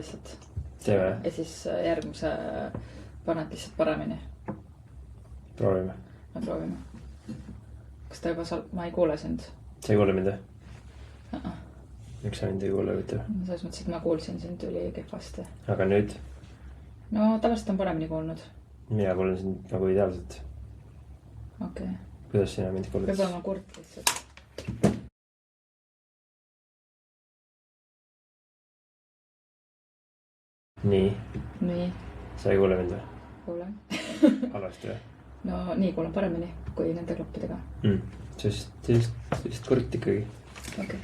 lihtsalt. Teeme. Ja siis järgmise paned lihtsalt paremini. Proovime. Me proovime. Kas ta juba ma ei kuule sind? Sa ei kuule mind või? Miks sa mind ei kuule võtta? Selles mõttes, et ma kuulsin sind üli kehvasti. Aga nüüd? No tavaliselt on paremini kuulnud. Mina kuulen sind nagu ideaalselt. Okei. Kuidas sina mind kuuled? Peab olema kurt lihtsalt. Nii. Sa ei kuule mind või? Kuulen. Halvasti või? No nii kuulen paremini kui nende kloppidega. Sellist kurt ikkagi. Okei.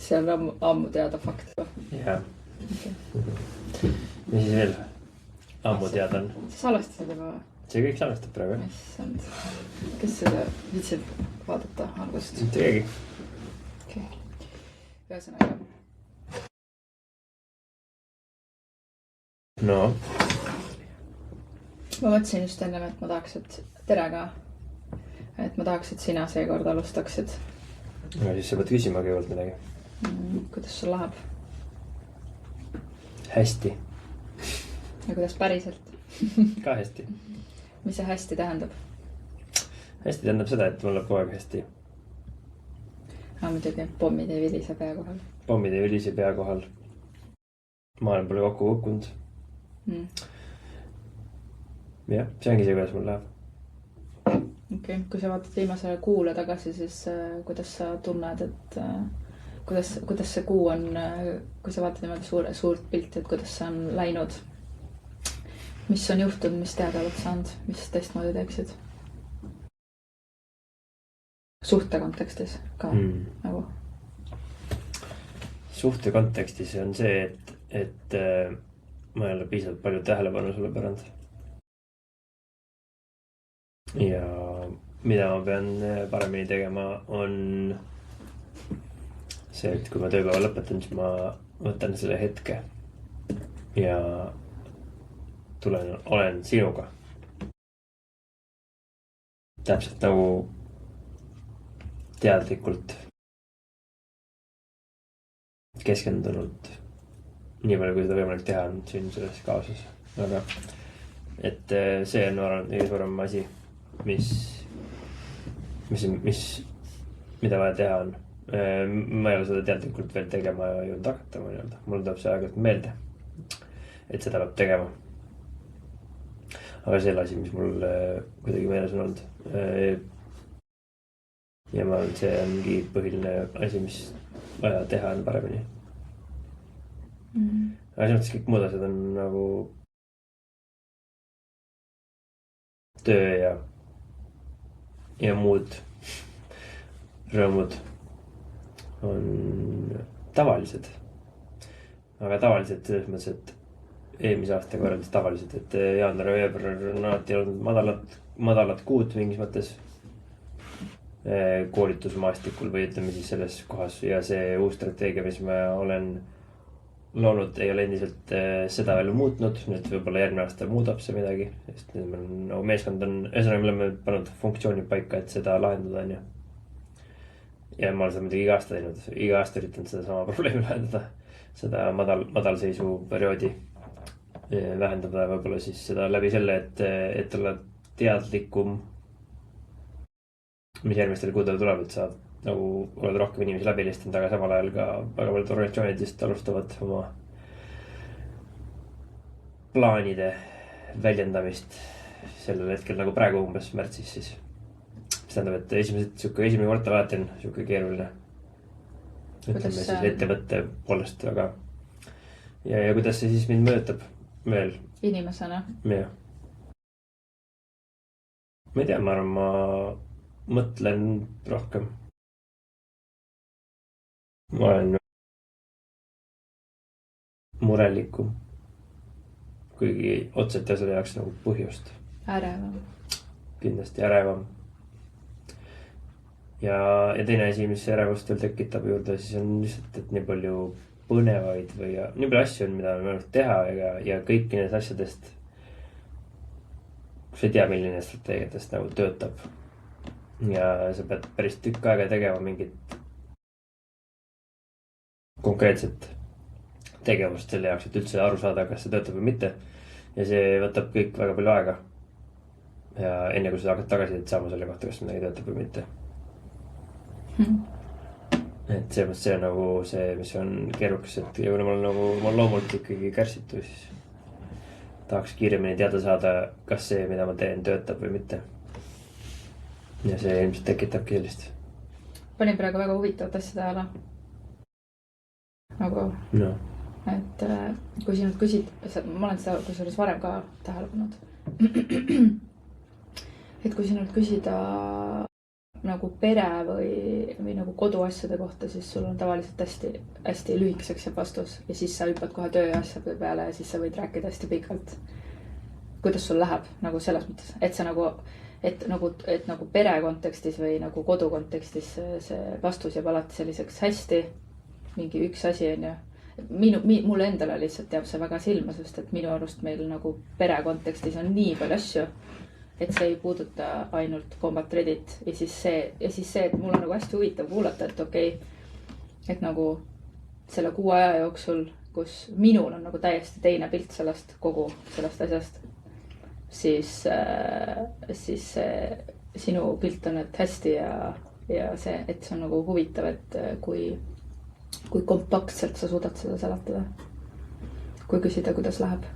See on ammu teada fakt või? Jaa. Mis siis veel ammu teada on? Sa salvestasid juba või? See kõik salvestab praegu. Issand. Kes seda viitsib vaadata algust? Mitte keegi. Okei. Ühesõnaga. No. Ma mõtlesin just ennem, et ma tahaks, et tere ka. Et ma tahaks, et sina seekord alustaksid. No siis sa pead küsima kõigepealt midagi. Kuidas sul läheb? Hästi. Ja kuidas päriselt? Ka hästi. Mis see hästi tähendab? Hästi tähendab seda, et mul läheb kogu aeg hästi. Muidugi, pommid ei vilise pea kohal. Pommid ei vilise pea kohal. Maailm pole kokku kukkunud. Jah, see ongi see, kuidas mul läheb. Okei. Kui sa vaatad viimasele kuule tagasi, siis kuidas sa tunned, et kuidas see kuu on, kui sa vaatad niimoodi suurt pilti, et kuidas see on läinud? Mis on juhtunud, mis teada oled saanud, mis teistmoodi teeksid? Suhte kontekstis ka nagu? Suhte kontekstis on see, et ma ei ole piisavalt palju tähelepanu sulle päranud. Ja mida ma pean paremini tegema on see, et kui ma tööpäeva lõpetan, siis ma võtan selle hetke ja olen sinuga. Täpselt nagu teadlikult keskendunult nii palju, kui seda võimalik teha on siin selles kaoses. Aga et see on kõige suurem asi, mida vaja teha on. Ma ei ole seda teadlikult veel tegema jõudnud hakata. Mul tuleb see aeg meelde, et seda peab tegema. Aga selle asi, mis mul kuidagi meeles on olnud. Ja ma arvan, see ongi põhiline asi, mis vaja teha on paremini. Aga selles mõttes kõik muud asjad on nagu töö ja muud rõõmud on tavalised. Aga tavalised selles mõttes, et eelmise aasta võrreldes tavalised, et jaanuar ja veebruar on alati olnud madalad kuud mingis mõttes koolitusmaastikul või ütleme siis selles kohas. Ja see uus strateegia, mis ma olen loonud, ei ole endiselt seda veel muutnud. Nüüd võib-olla järgmine aasta muudab see midagi. Sest nagu meeskond on, ühesõnaga me oleme pannud funktsiooni paika, et seda lahendada on ju. Ja ma olen seda muidugi iga aasta teinud. Iga aasta üritanud seda sama probleemi lahendada. Seda madalseisu perioodi vähendada võib-olla siis seda läbi selle, et olla teadlikum, mis järgmistel kuudel tuleb, et sa nagu oled rohkem inimesi läbi listanud, aga samal ajal ka väga paljud organisatsioonidest alustavad oma plaanide väljendamist sellel hetkel nagu praegu umbes märtsis siis. Mis tähendab, et esimene kvartal alati on siuke keeruline. Ütleme siis ettevõtte poolest, aga ja kuidas see siis mind mõjutab veel? Inimesena? Jah. Ma ei tea, ma arvan, ma mõtlen rohkem. Ma olen murelikum, kuigi otseselt ja selle jaoks nagu põhjust. Ärevam. Kindlasti ärevam. Ja teine asi, mis ärevust veel tekitab juurde, siis on lihtsalt, et nii palju põnevaid või nii palju asju on, mida on võimalik teha ja kõiki nendest asjadest, kus ei tea, milline strateegiatest nagu töötab. Ja sa pead päris tükk aega tegema mingit konkreetset tegevust selle jaoks, et üldse aru saada, kas see töötab või mitte. Ja see võtab kõik väga palju aega. Ja enne kui sa hakkad tagasisidet saama selle kohta, kas midagi töötab või mitte. Et see on nagu see, mis on keerukas, et kuna ma olen loomult ikkagi kärsitu, siis tahaks kiiremini teada saada, kas see, mida ma teen, töötab või mitte. Ja see ilmselt tekitabki sellist. Panin praegu väga huvitavat asja tähele. Nagu, no. Et kui sinult küsid, ma olen seda kusjuures varem ka tähele pannud. Et kui sinult küsida nagu pere või nagu koduasjade kohta, siis sul on tavaliselt hästi lühikeseks jääb vastus. Ja siis sa hüppad kohe tööasjade peale ja siis sa võid rääkida hästi pikalt. Kuidas sul läheb nagu selles mõttes, et sa nagu pere kontekstis või nagu kodu kontekstis see vastus jääb alati selliseks hästi. Mingi üks asi on ju. Mulle endale lihtsalt jääb see väga silma, sest et minu arust meil nagu pere kontekstis on nii palju asju, et see ei puuduta ainult Combat Reddit ja siis see, et mul on nagu hästi huvitav kuulata, et okei, et nagu selle 6 aja jooksul, kus minul on nagu täiesti teine pilt kogu sellest asjast, siis sinu pilt on, et hästi ja see, et see on nagu huvitav, et kui kompaktselt sa suudad seda seletada. Kui küsida, kuidas läheb.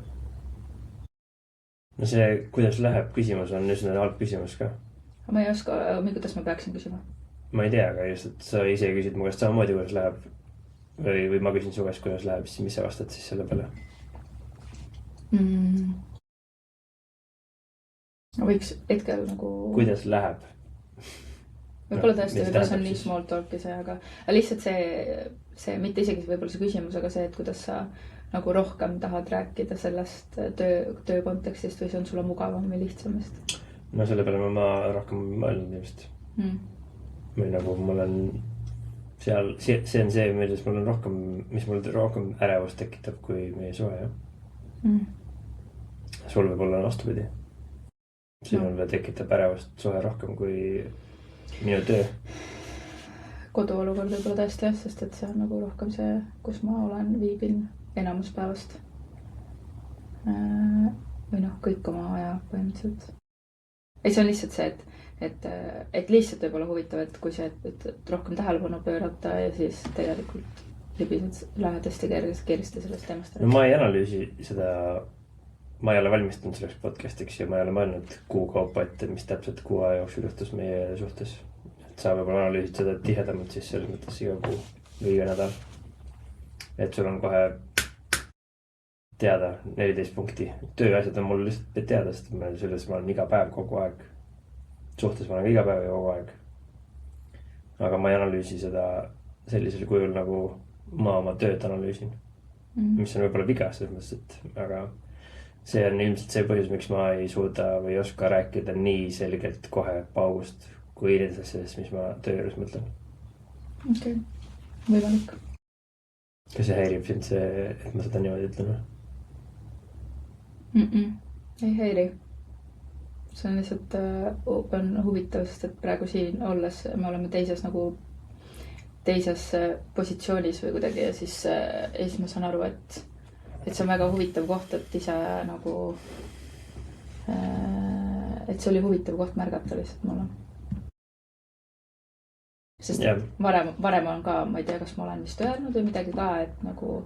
No see, kuidas läheb küsimus on üsna halb küsimus ka. Ma ei oska, kuidas ma peaksin küsima? Ma ei tea, aga just, et sa ise küsid mu käest samamoodi, kuidas läheb. Või ma küsin su käest, kuidas läheb, siis mis sa vastad siis selle peale? Võiks hetkel nagu... Kuidas läheb? Võib-olla tõesti, võib-olla see on nii small talk ja see, aga lihtsalt see, mitte isegi võib-olla see küsimus, aga see, et kuidas sa nagu rohkem tahad rääkida sellest töö kontekstist või see on sulle mugavam või lihtsamast? No selle peale ma rohkem mõelnud ilmselt. Või nagu mul on seal, see on see, mis mul rohkem ärevust tekitab kui meie suhe, jah. Sul võib olla vastupidi. Sinule tekitab ärevust suhe rohkem kui minu töö. Koduolukord võib-olla tõesti jah, sest et see on nagu rohkem see, kus ma viibin enamus päevast. Või kõik oma aja põhimõtteliselt. Ei, see on lihtsalt see, et lihtsalt võib olla huvitav, et kui see, et rohkem tähelepanu pöörata ja siis tegelikult libised lähed hästi kergesti sellest teemast. No ma ei analüüsi seda, ma ei ole valmistunud selleks podcastiks ja ma ei ole mõelnud kuu kaupa, et mis täpselt 6 aja jooksul juhtus meie suhtes. Et sa võib-olla analüüsid seda tihedamalt siis selles mõttes iga kuu või iga nädal. Et sul on kohe teada 14 punkti. Tööasjad on mul lihtsalt teada, sest selles ma olen iga päev kogu aeg. Suhtes ma olen iga päev ja kogu aeg. Aga ma ei analüüsi seda sellisel kujul, nagu ma oma tööd analüüsin. Mis on võib-olla viga selles mõttes, et aga see on ilmselt see põhjus, miks ma ei suuda või ei oska rääkida nii selgelt kohe paugust kui nendest asjadest, mis ma töö juures mõtlen. Okei, võimalik. Kas see häirib sind see, et ma seda niimoodi ütlen? Ei häiri. See on lihtsalt huvitav, sest et praegu siin olles me oleme teises positsioonis või kuidagi ja siis ma saan aru, et see on väga huvitav koht, et ise nagu, et see oli huvitav koht märgata lihtsalt mulle. Sest varem on ka, ma ei tea, kas ma olen vist öelnud või midagi ka, et nagu,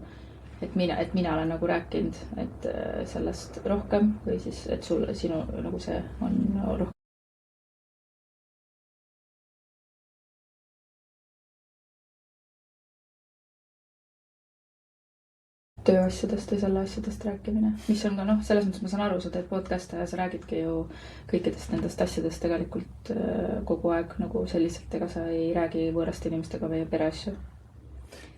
et mina olen nagu rääkinud, et sellest rohkem või siis, et sinu nagu see on rohkem. Tööasjadest või selle asjadest rääkimine, mis on ka selles mõttes ma saan aru, sa teed podcast'e ja sa räägidki ju kõikidest nendest asjadest tegelikult kogu aeg nagu selliselt, ega sa ei räägi võõraste inimestega või pereasju.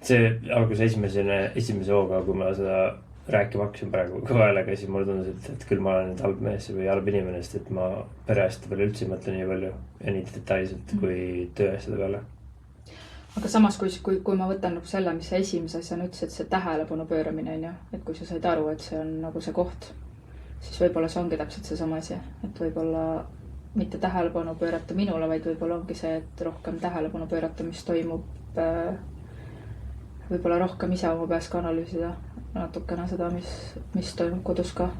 See algus esimese hooga, kui ma seda rääkima hakkasin praegu kõva häälega, siis mulle tundus, et küll ma olen halb mees või halb inimene, sest et ma pereasjade peale üldse ei mõtle nii palju ja nii detailselt kui tööasjade peale. Aga samas, kui ma võtan nagu selle, mis see esimese asjana ütles, et see tähelepanu pööramine on ju, et kui sa said aru, et see on nagu see koht, siis võib-olla see ongi täpselt see sama asi, et võib-olla mitte tähelepanu pöörata minule, vaid võib-olla ongi see, et rohkem tähelepanu pöörata, mis toimub võib-olla rohkem ise oma peas ka analüüsida natukene seda, mis toimub kodus ka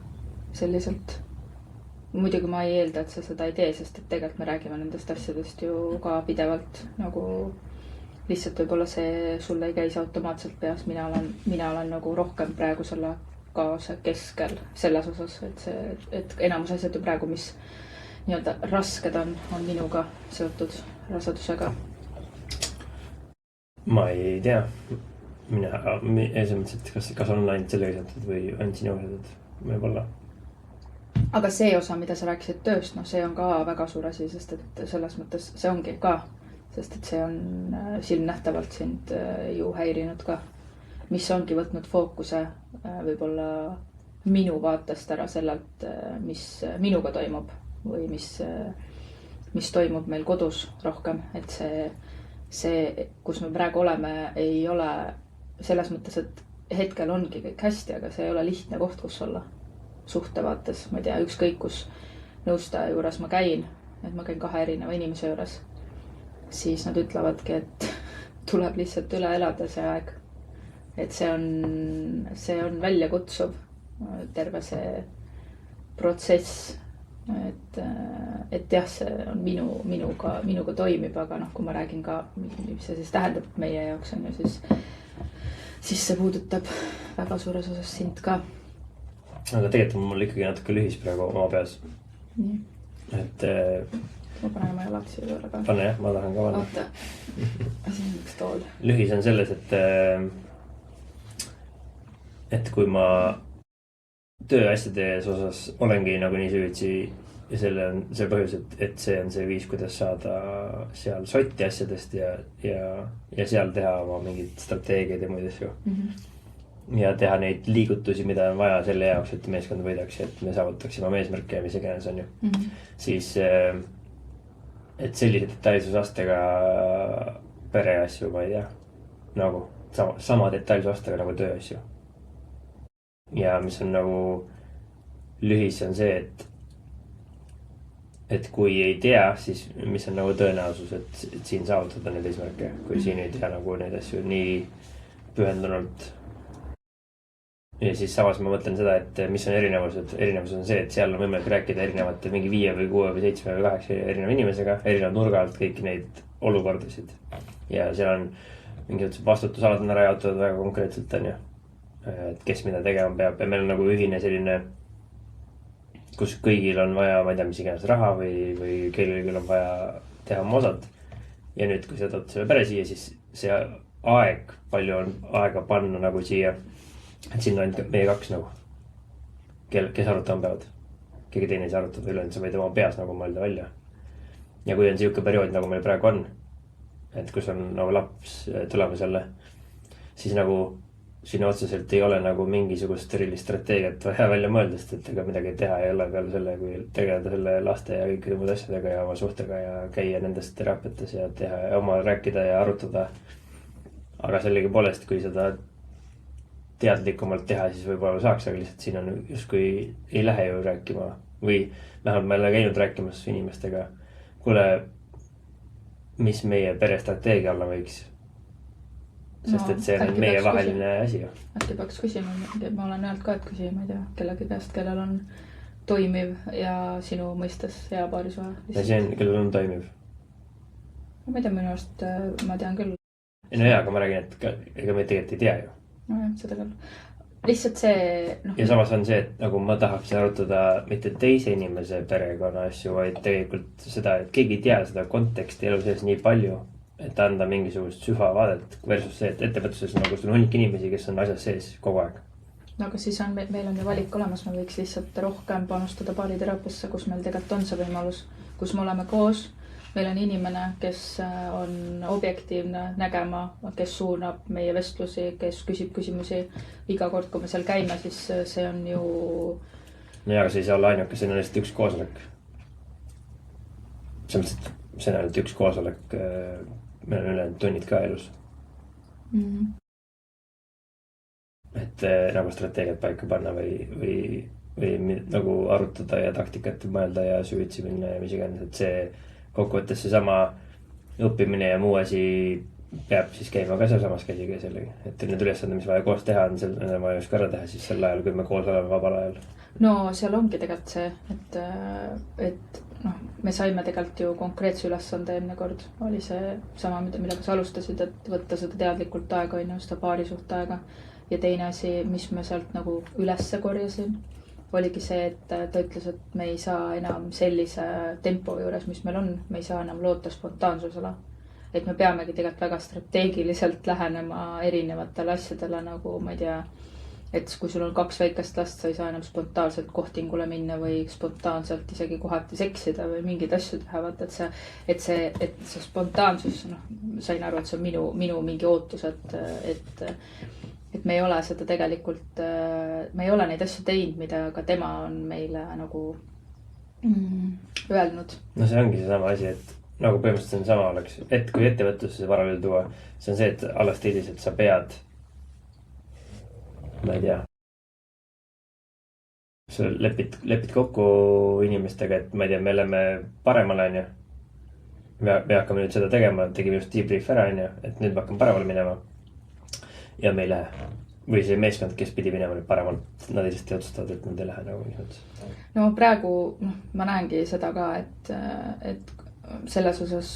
selliselt. Muidugi ma ei eelda, et sa seda ei tee, sest et tegelikult me räägime nendest asjadest ju ka pidevalt, nagu lihtsalt võib-olla see sulle ei käi see automaatselt peas. Mina olen nagu rohkem praegu selle kaose keskel selles osas, et enamus asjad ju praegu, mis nii-öelda rasked on minuga seotud rasedusega. Ma ei tea. Mina selles mõttes, et kas on ainult sellega seotud või ainult sinu seotud, võib-olla. Aga see osa, mida sa rääkisid tööst, see on ka väga suur asi, sest et selles mõttes see ongi ka, sest et see on silmnähtavalt sind ju häirinud ka, mis ongi võtnud fookuse võib-olla minu vaatest ära sellelt, mis minuga toimub või mis toimub meil kodus rohkem, et see, kus me praegu oleme, ei ole selles mõttes, et hetkel ongi kõik hästi, aga see ei ole lihtne koht, kus olla suhte vaates. Ma ei tea, ükskõik kus nõustaja juures ma käin, et ma käin 2 erineva inimese juures, siis nad ütlevadki, et tuleb lihtsalt üle elada see aeg. Et see on väljakutsuv, terve see protsess. Et jah, see on minuga toimib, aga kui ma räägin ka, mis see siis tähendab meie jaoks on ju, siis see puudutab väga suures osas sind ka. Aga tegelikult on mul ikkagi natuke lühis praegu oma peas. Nii. Et ma panen oma jalad siia juurde ka. Pane jah, ma tahan ka panna. Oota, siin on üks tool. Lühis on selles, et kui ma tööasjades osas olengi nagu nii süvitsi ja selle on see põhjus, et see on see viis, kuidas saada seal sotti asjadest ja seal teha oma mingid strateegiad ja muid asju. Ja teha neid liigutusi, mida on vaja selle jaoks, et meeskond võidaks ja et me saavutaksime oma eesmärke ja mis iganes on ju. Siis, et sellise detailsusastega pereasju, ma ei tea, nagu sama detailsusastega nagu tööasju. Ja mis on nagu lühis on see, et kui ei tea, siis mis on nagu tõenäosus, et siin saavutada neid eesmärke, kui siin ei tea nagu neid asju nii pühendunult. Ja siis samas ma mõtlen seda, et mis on erinevused. Erinevus on see, et seal on võimalik rääkida erinevate mingi 5 või 6 või 7 või 8 erineva inimesega, erineva nurga alt kõiki neid olukordasid. Ja seal on mingi vastutusalad on ära jaotatud väga konkreetselt on ju. Et kes mida tegema peab ja meil on nagu ühine selline, kus kõigil on vaja, ma ei tea, mis iganes raha või kellelgi on vaja teha oma osad. Ja nüüd, kui sa tood selle pere siia, siis see aeg, palju on aega panna nagu siia, et siin on ainult meie 2 nagu, kes arutama peavad. Keegi teine ei saa arutada üle, sa võid oma peas nagu mõelda välja. Ja kui on siuke periood, nagu meil praegu on, et kus on nagu laps tulemas jälle, siis nagu siin otseselt ei ole nagu mingisugust erilist strateegiat vaja välja mõelda, sest et ega midagi teha ei ole peale selle, kui tegeleda selle laste ja kõikide muude asjadega ja oma suhtega ja käia nendest teraapiates ja teha ja oma rääkida ja arutada. Aga sellegi poolest, kui seda teadlikumalt teha, siis võib-olla saaks, aga lihtsalt siin on justkui ei lähe ju rääkima või vähemalt ma ei ole käinud rääkimas inimestega. Kuule, mis meie pere strateegia alla võiks? Sest et see on meie vaheline asi ju. Äkki peaks küsima, ma olen öelnud ka, et küsi, ma ei tea, kellegi käest, kellel on toimiv ja sinu mõistes hea paarisuhe. Ja see on, kellel on toimiv? Ma ei tea, minu arust ma tean küll. No jaa, aga ma räägin, et ega me tegelikult ei tea ju. No jah, seda küll. Lihtsalt see... Ja samas on see, et nagu ma tahaks arutada mitte teise inimese perekonna asju, vaid tegelikult seda, et keegi ei tea seda konteksti elu sees nii palju, et anda mingisugust süvavaadet versus see, et ettevõtluses nagu sul on hunnik inimesi, kes on asjas sees kogu aeg. No aga siis on, meil on ju valik olemas, me võiks lihtsalt rohkem panustada baariteraapiasse, kus meil tegelikult on see võimalus, kus me oleme koos. Meil on inimene, kes on objektiivne nägema, kes suunab meie vestlusi, kes küsib küsimusi iga kord, kui me seal käime, siis see on ju... No jaa, aga see ei saa olla ainuke, see on lihtsalt üks koosolek. See on ainult üks koosolek, meil on ülejäänud tunnid ka elus. Et nagu strateegiat paika panna või nagu arutada ja taktikat mõelda ja süvitsi minna ja mis iganes, et see kokkuvõttes see sama õppimine ja muu asi peab siis käima ka sealsamas käsikäes jällegi. Et need ülesanded, mis vaja koos teha on, selle vaja just ka ära teha siis sel ajal, kui me koos oleme vabal ajal. No seal ongi tegelikult see, et noh, me saime tegelikult ju konkreetse ülesande enne kord. Oli see sama, millega sa alustasid, et võtta seda teadlikult aega, on ju, seda paarisuht aega. Ja teine asi, mis me sealt nagu ülesse korjasin, oligi see, et ta ütles, et me ei saa enam sellise tempo juures, mis meil on, me ei saa enam loota spontaansusele. Et me peamegi tegelikult väga strateegiliselt lähenema erinevatele asjadele, nagu ma ei tea, et kui sul on 2 väikest last, sa ei saa enam spontaanselt kohtingule minna või spontaanselt isegi kohati seksida või mingeid asju teha. Vaata, et see spontaansus, noh, sain aru, et see on minu mingi ootus, et me ei ole seda tegelikult, me ei ole neid asju teinud, mida ka tema on meile nagu öelnud. No see ongi seesama asi, et nagu põhimõtteliselt on sama oleks, et kui ettevõtlusse paralleeli tuua, see on see, et alles stiilis, et sa pead, ma ei tea, sa lepid kokku inimestega, et ma ei tea, me oleme paremale, on ju. Me hakkame nüüd seda tegema, tegime just debrief ära, on ju, et nüüd me hakkame paremale minema. Ja me ei lähe. Või see meeskond, kes pidi minema nüüd paremalt, nad lihtsalt ei otsustavad, et nad ei lähe nagu nii. No praegu ma näengi seda ka, et selles osas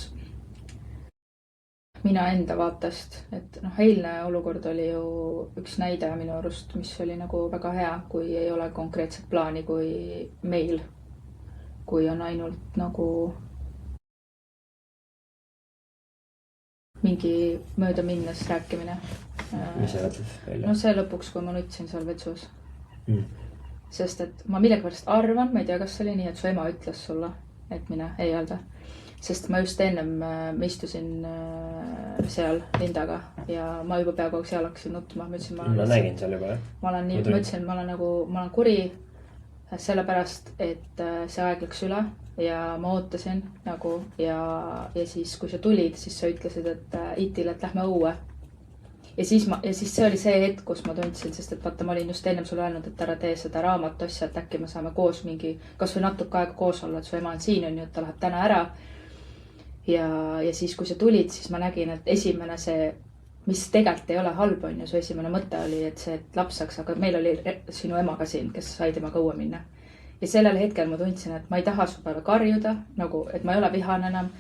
mina enda vaatest, et eilne olukord oli ju üks näide minu arust, mis oli nagu väga hea, kui ei ole konkreetset plaani kui meil, kui on ainult nagu mingi mööda minnes rääkimine. Mis sa võtad välja? No see lõpuks, kui ma nutsin seal vetsus. Sest et ma millegipärast arvan, ma ei tea, kas see oli nii, et su ema ütles sulle, et mine ei öelda. Sest ma just ennem istusin seal Lindaga ja ma juba peaaegu seal hakkasin nutma. Ma nägin seal juba, jah. Ma mõtlesin, ma olen kuri sellepärast, et see aeg läks üle ja ma ootasin nagu ja siis, kui sa tulid, siis sa ütlesid, et Itil, et lähme õue. Ja siis see oli see hetk, kus ma tundsin, sest et vaata, ma olin just ennem sulle öelnud, et ära tee seda raamatu asja, et äkki me saame koos mingi, kas või natuke aega koos olla, et su ema on siin, on ju, et ta läheb täna ära. Ja siis, kui sa tulid, siis ma nägin, et esimene see, mis tegelikult ei ole halb, on ju, su esimene mõte oli, et see, et laps saaks, aga meil oli sinu ema ka siin, kes sai temaga õue minna. Ja sellel hetkel ma tundsin, et ma ei taha su peale karjuda, nagu, et ma ei ole vihane enam.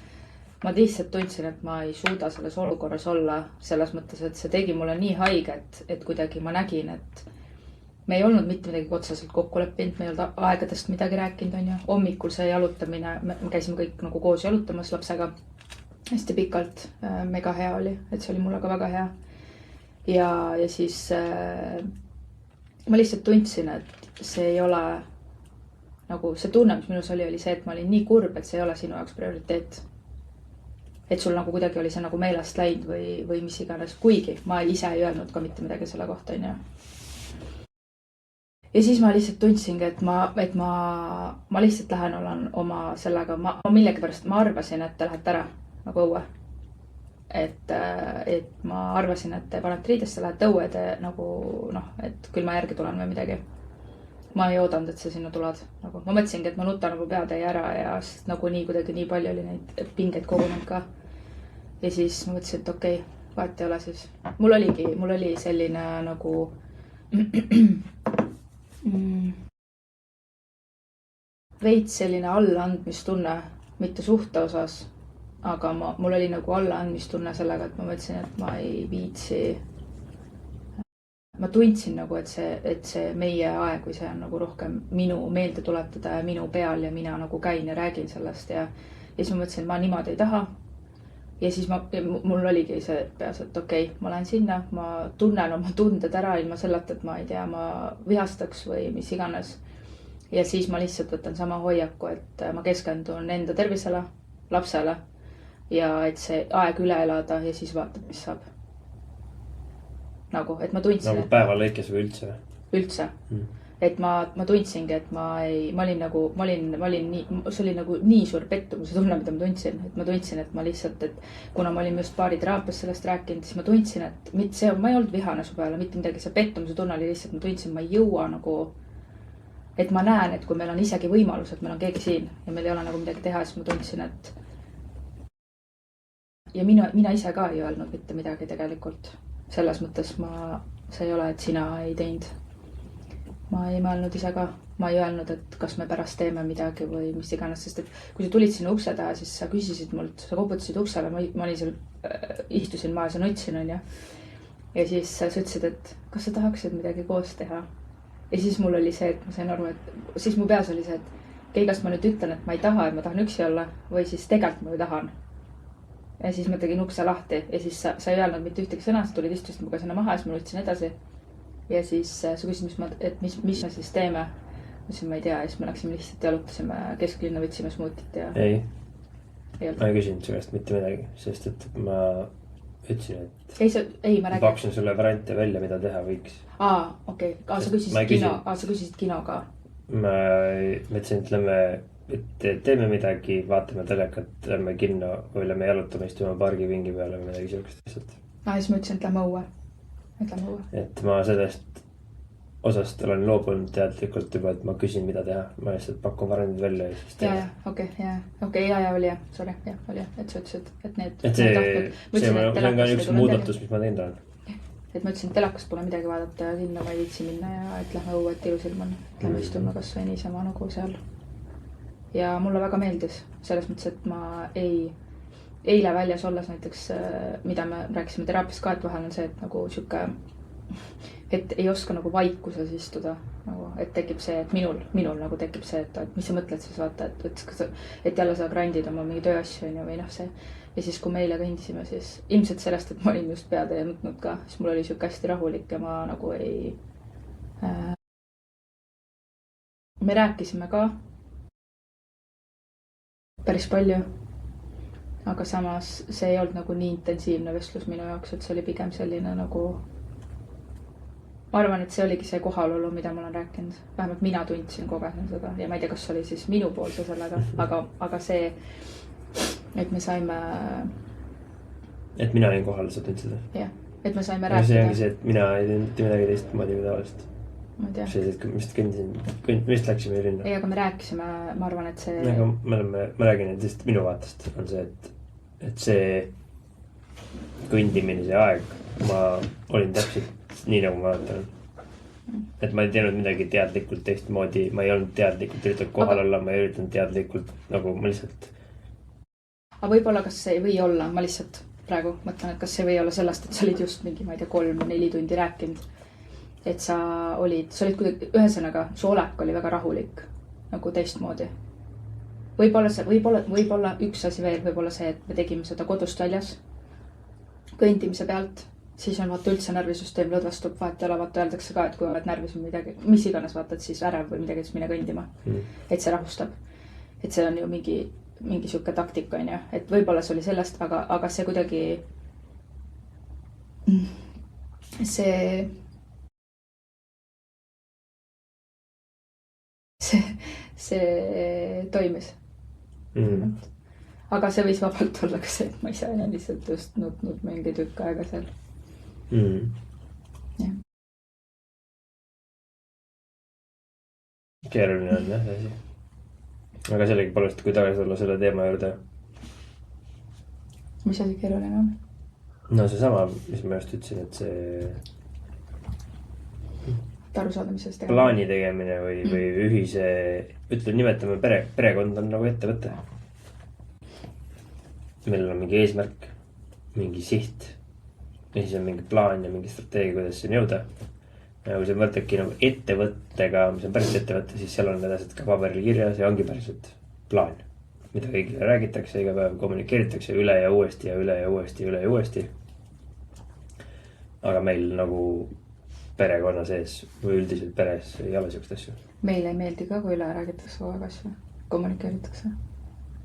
Ma lihtsalt tundsin, et ma ei suuda selles olukorras olla selles mõttes, et see tegi mulle nii haiget, et kuidagi ma nägin, et me ei olnud mitte midagi otseselt kokku leppinud, me ei olnud aegadest midagi rääkinud, on ju. Hommikul see jalutamine, me käisime kõik nagu koos jalutamas lapsega hästi pikalt, mega hea oli, et see oli mulle ka väga hea. Ja siis ma lihtsalt tundsin, et see ei ole nagu see tunne, mis minus oli see, et ma olin nii kurb, et see ei ole sinu jaoks prioriteet. Et sul nagu kuidagi oli see nagu meelest läinud või mis iganes, kuigi ma ise ei öelnud ka mitte midagi selle kohta, on ju. Ja siis ma lihtsalt tundsingi, et ma lihtsalt lähen olen oma sellega, ma millegipärast ma arvasin, et te lähete ära nagu õue. Et ma arvasin, et te panete riidesse, lähete õue, te nagu et küll ma järgi tulen või midagi. Ma ei oodanud, et sa sinna tuled. Nagu, ma mõtlesingi, et ma nutan nagu peatäie ära ja sest nagu nii kuidagi nii palju oli neid pingeid kogunud ka. Ja siis ma mõtlesin, et okei, vahet ei ole siis. Mul oli selline nagu veits selline allaandmistunne, mitte suhte osas, aga mul oli nagu allaandmistunne sellega, et ma mõtlesin, et ma ei viitsi. Ma tundsin nagu, et see meie aeg või see on nagu rohkem minu meelde tuletada ja minu peal ja mina nagu käin ja räägin sellest ja siis ma mõtlesin, et ma niimoodi ei taha. Ja siis mul oligi see peas, et okei, ma lähen sinna, ma tunnen oma tunded ära ilma sellelt, et ma ei tea, ma vihastaks või mis iganes. Ja siis ma lihtsalt võtan sama hoiaku, et ma keskendun enda tervisele, lapsele ja et see aeg üle elada ja siis vaatab, mis saab. Nagu, et ma tundsin, nagu päeva lõikes või üldse? Üldse. Et ma tundsingi, et ma olin nii, see oli nagu nii suur pettumuse tunne, mida ma tundsin. Et ma tundsin, et ma lihtsalt, et kuna ma olin just paari teraapias sellest rääkinud, siis ma tundsin, et ma ei olnud vihane su peale, mitte midagi, see pettumuse tunne oli lihtsalt, ma tundsin, ma ei jõua nagu, et ma näen, et kui meil on isegi võimalus, et meil on keegi siin ja meil ei ole nagu midagi teha, siis ma tundsin, et ja mina ise ka ei öelnud mitte midagi tegelikult. Selles mõttes see ei ole, et sina ei teinud. Ma ei mõelnud ise ka. Ma ei öelnud, et kas me pärast teeme midagi või mis iganes, sest et kui sa tulid sinna ukse taha, siis sa küsisid mult, sa koputasid uksele, ma olin seal, istusin maas ja nutsin, on ju. Ja siis sa ütlesid, et kas sa tahaksid midagi koos teha. Ja siis mul oli see, et ma sain aru, et siis mu peas oli see, et kas ma nüüd ütlen, et ma ei taha, et ma tahan üksi olla või siis tegelikult ma ju tahan. Ja siis ma tegin ukse lahti ja siis sa ei öelnud mitte ühtegi sõna, sa tulid istusid muga sinna maha ja siis ma nutsin edasi. Ja siis sa küsisid, mis me siis teeme. Ma ütlesin, ma ei tea, ja siis me läksime lihtsalt jalutasime kesklinna, võtsime smuutit ja... Ei, ma ei küsinud sellest mitte midagi, sest et ma ütlesin, et ma paksin sulle variante välja, mida teha võiks. Okei. Sa küsisid kino ka. Ma ütlesin, et teeme midagi, vaatame telekat, lähme kinno või lähme jalutama, istume pargivingi peale või midagi sellist lihtsalt. Siis ma ütlesin, et lähme õue. Et ma sellest osast olen loobunud teadlikult juba, et ma küsin, mida teha. Ma lihtsalt pakun varandid välja ja siis teha. Okei, oli jah. Sorry, oli jah. Et sa ütlesid, et need... See on ka üks muudatus, mis ma teinud olen. Et ma ütlesin, et telakast pole midagi vaadata ja kinno ma ei viitsi minna ja et lähme õue, et ilusilm on. Lähme istume kas või niisama nagu seal. Ja mulle väga meeldis. Selles mõttes, et ma eile väljas olles näiteks, mida me rääkisime teraapias ka, et vahel on see, et nagu siuke... Et ei oska nagu vaikuses istuda, nagu, et tekib see, et minul nagu tekib see, et mis sa mõtled siis vaata, et jälle sa grandid oma mingi tööasju või noh see. Ja siis, kui meile kõndisime, siis ilmselt sellest, et ma olin just pead ja nutnud ka, siis mul oli siuke hästi rahulik ja ma nagu ei... Me rääkisime ka päris palju, aga samas see ei olnud nagu nii intensiivne vestlus minu jaoks, et see oli pigem selline nagu... Ma arvan, et see oligi see kohalolu, mida ma olen rääkinud. Vähemalt mina tundsin, kogesin seda. Ja ma ei tea, kas oli siis minu poolse sellega. Aga see, et me saime... Et mina olin kohal, sa tundsid seda? Jah, et me saime rääkida. See ongi see, et mina ei teinud mitte midagi teistmoodi kui tavaliselt. Ma ei tea. See, et me vist läksime linna. Ei, aga me rääkisime, ma arvan, et see... Aga ma räägin, et lihtsalt minu vaatest on see, et see kõndimine, see aeg, ma olin täpselt nii nagu ma vaatan. Et ma ei teinud midagi teadlikult teistmoodi, ma ei olnud teadlikult üritanud kohal olla, ma ei üritanud teadlikult, nagu ma lihtsalt... Aga võib-olla kas see ei või olla, ma lihtsalt praegu mõtlen, et kas see ei või olla sellest, et sa olid just mingi, ma ei tea, 3-4 tundi rääkinud. Et sa olid kuidagi, ühesõnaga, su olek oli väga rahulik, nagu teistmoodi. Võib-olla üks asi veel, võib-olla see, et me tegime seda kodust väljas, kõndimise pealt. Siis on vaata üldse närvisüsteem lõdvastub, vaata öeldakse ka, et kui oled närvis või midagi, mis iganes vaatad, siis ärev või midagi, siis mine kõndima. Et see rahustab. Et see on ju mingi siuke taktika, on ju. Et võib-olla see oli sellest, aga see kuidagi... See toimis. Aga see võis vabalt olla ka see, et ma ise olen lihtsalt just nutnud mingi tükk aega seal. Ja. Keeruline on jah see asi. Aga sellegi palust, kui tagasi olla selle teema juurde. Mis asi keeruline on? No see sama, mis ma just ütlesin, et see... Arusaadamisest plaani tegemine või ühise... Nimetame perekond on nagu ettevõte. Meil on mingi eesmärk, mingi siht. Ja siis on mingi plaan ja mingi strateegia, kuidas siin jõuda. Ja kui sa mõtledki nagu ettevõttega, mis on päris ettevõtte, siis seal on need asjad ka paberil kirjas ja ongi päriselt plaan. Mida kõigile räägitakse, iga päev kommunikeeritakse üle ja uuesti ja üle ja uuesti ja üle ja uuesti. Aga meil nagu perekonna sees või üldiselt peres ei ole sellist asju. Meile ei meeldi ka, kui üle räägitakse kogu aeg asju. Kommunikeeritakse.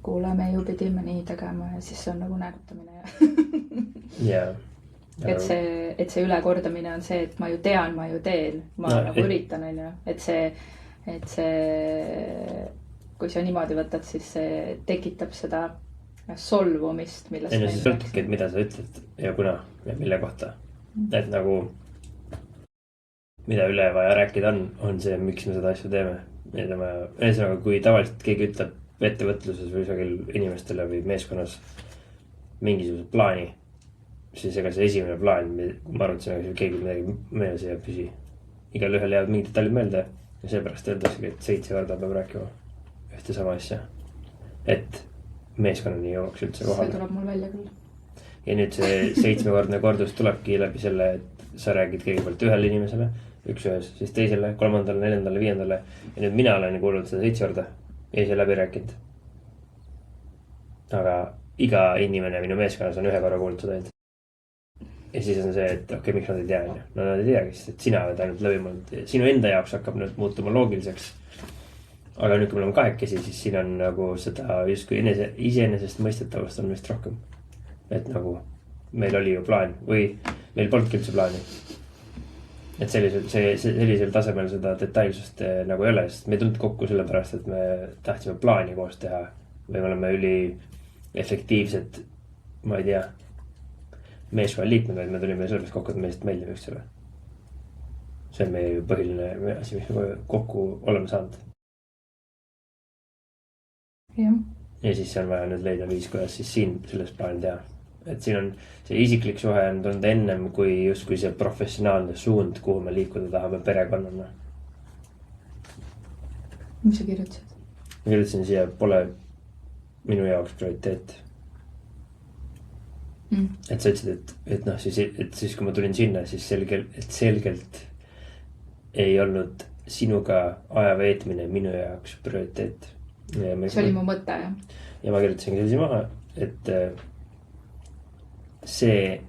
Kuule, me ju pidime nii tegema ja siis see on nagu nägutamine ja... Et see ülekordamine on see, et ma ju tean, ma ju teen, ma nagu üritan, on ju. Et see, kui sa niimoodi võtad, siis see tekitab seda solvumist, millest... Ei no siis sõltubki, et mida sa ütled ja kuna ja mille kohta. Et nagu, mida üle vaja rääkida on see, miks me seda asju teeme. Ühesõnaga, kui tavaliselt keegi ütleb ettevõtluses või isegi inimestele või meeskonnas, mingisuguse plaani, siis ega see esimene plaan, kui me arutasime, ega keegi midagi meeles ei püsi. Igal ühel jäävad mingid detailid meelde ja seepärast öeldaksegi, et 7 korda peab rääkima ühte sama asja. Et meeskonnani jõuaks üldse kohale. See tuleb mul välja küll. Ja nüüd see 7-kordne kordus tulebki läbi selle, et sa räägid kõigepealt ühele inimesele, üks ühes, siis teisele, 3., 4., 5. Ja nüüd mina olen kuulnud seda 7 korda ja ise läbi rääkinud. Aga iga inimene minu meeskonnas on 1 korra kuulnud seda ainult. Ja siis on see, et okei, miks nad ei tea, no nad ei teagi, sest et sina oled ainult läbi mõelnud. Sinu enda jaoks hakkab nüüd muutuma loogiliseks. Aga nüüd, kui me oleme 2 siis siin on nagu seda justkui iseenesest mõistetavast on vist rohkem. Et nagu meil oli ju plaan või meil polnudki üldse plaani. Et sellisel tasemel seda detailsust nagu ei ole, sest me ei tulnud kokku sellepärast, et me tahtsime plaani koos teha. Või me oleme üli efektiivsed, ma ei tea, meeskonna liikmed, vaid me tulime sellepärast kokku, et me lihtsalt meeldime üksteisele. See on meie põhiline asi, mis me kokku oleme saanud. Ja siis on vaja nüüd leida viis, kuidas siis siin selles plaani teha. Et siin on see isiklik suhe on tulnud ennem kui justkui see professionaalne suund, kuhu me liikuda tahame perekonnana. Mis sa kirjutasid? Ma kirjutasin siia, pole minu jaoks prioriteet. Et sa ütlesid, et noh, siis kui ma tulin sinna, siis selgelt ei olnud sinuga aja veetmine minu jaoks prioriteet. See oli mu mõte, jah. Ja ma kirjutasin sellise maha, et see,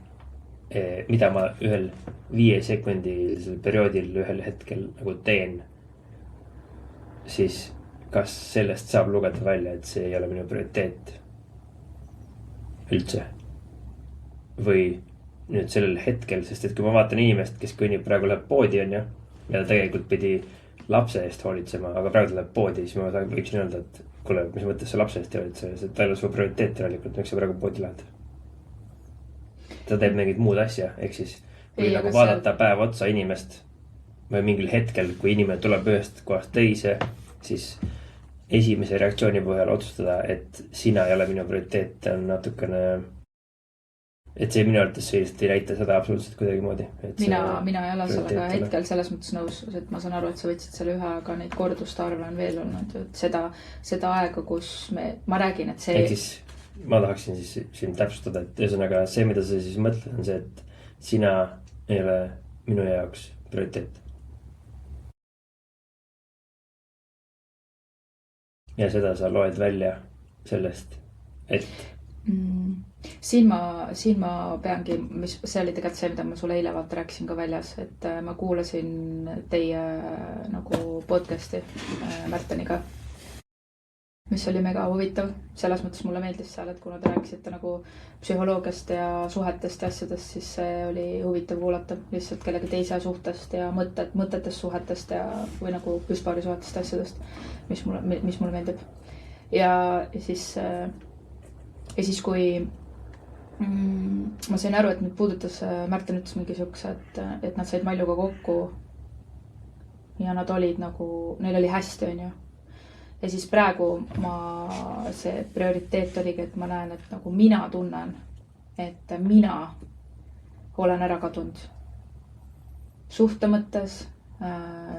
mida ma ühel 5-sekundisel perioodil ühel hetkel nagu teen, siis kas sellest saab lugeda välja, et see ei ole minu prioriteet üldse. Või nüüd sellel hetkel, sest et kui ma vaatan inimest, kes kõnnib praegu läheb poodi on ju, ja ta tegelikult pidi lapse eest hoolitsema, aga praegu ta läheb poodi, siis ma võiksin öelda, et kuule, mis mõttes sa lapse eest hoolitse, see ta ei ole su prioriteet järelikult, miks sa praegu poodi lähed. Ta teeb mingit muud asja, ehk siis kui nagu vaadata päev otsa inimest või mingil hetkel, kui inimene tuleb ühest kohast teise, siis esimese reaktsiooni põhjal otsustada, et sina ei ole minu prioriteet, on natukene, et see minu arvates sellist ei näita seda absoluutselt kuidagi moodi. Mina ei ole sellega hetkel selles mõttes nõus, et ma saan aru, et sa võtsid selle ühe, aga neid korduste arve on veel olnud, et seda aega, kus ma räägin, et see... Ehk siis ma tahaksin siis siin täpsustada, et ühesõnaga see, mida sa siis mõtled, on see, et sina ei ole minu jaoks prioriteet. Ja seda sa loed välja sellest, et... Siin ma peangi, see oli tegelikult see, mida ma sulle eile vaata rääkisin ka väljas, et ma kuulasin teie nagu podcasti Märteniga, mis oli mega huvitav. Selles mõttes mulle meeldis seal, et kuna te rääkisite nagu psühholoogiast ja suhetest ja asjadest, siis see oli huvitav kuulata lihtsalt kellegi teise suhtest ja mõtetest suhetest ja, või nagu püstpaari suhetest ja asjadest, mis mulle meeldib. Ja siis kui ma sain aru, et nüüd puudutas, Märten ütles mingi siukse, et nad said Maljuga kokku ja nad olid nagu, neil oli hästi, on ju. Ja siis praegu see prioriteet oligi, et ma näen, et nagu mina tunnen, et mina olen ära kadunud suhte mõttes,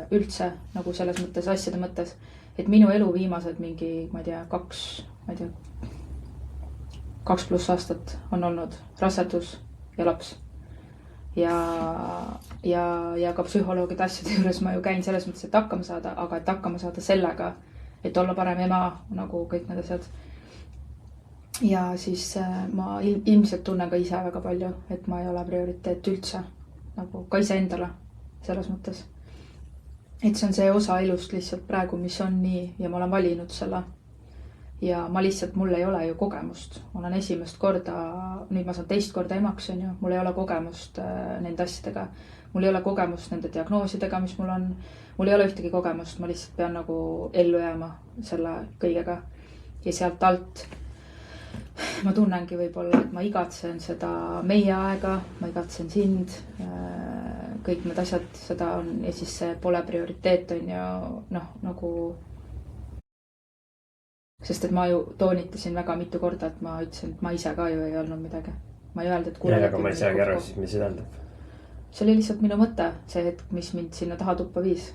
üldse nagu selles mõttes, asjade mõttes, et minu elu viimased mingi, ma ei tea, 2+ aastat on olnud rasedus ja laps. Ja ka psühholoogide asjade juures ma ju käin selles mõttes, et hakkama saada, aga et hakkama saada sellega, et olla parem ema, nagu kõik need asjad. Ja siis ma ilmselt tunnen ka ise väga palju, et ma ei ole prioriteet üldse, nagu ka ise endale selles mõttes. Et see on see osa elust lihtsalt praegu, mis on nii ja ma olen valinud selle. Ja ma lihtsalt, mul ei ole ju kogemust. Ma olen esimest korda, nüüd ma saan 2 korda emaks, on ju. Mul ei ole kogemust nende asjadega. Mul ei ole kogemust nende diagnoosidega, mis mul on. Mul ei ole ühtegi kogemust, ma lihtsalt pean nagu ellu jääma selle kõigega. Ja sealt alt ma tunnengi võib-olla, et ma igatsen seda meie aega, ma igatsen sind, kõik need asjad, seda on, ja siis see pole prioriteet, on ju, noh, nagu Sest et ma ju toonitasin väga mitu korda, et ma ütlesin, et ma ise ka ju ei olnud midagi. Ma ei öelnud, et kuule. Aga ma ei saagi aru, siis mis see tähendab. See oli lihtsalt minu mõte, see hetk, mis mind sinna taha tuppa viis.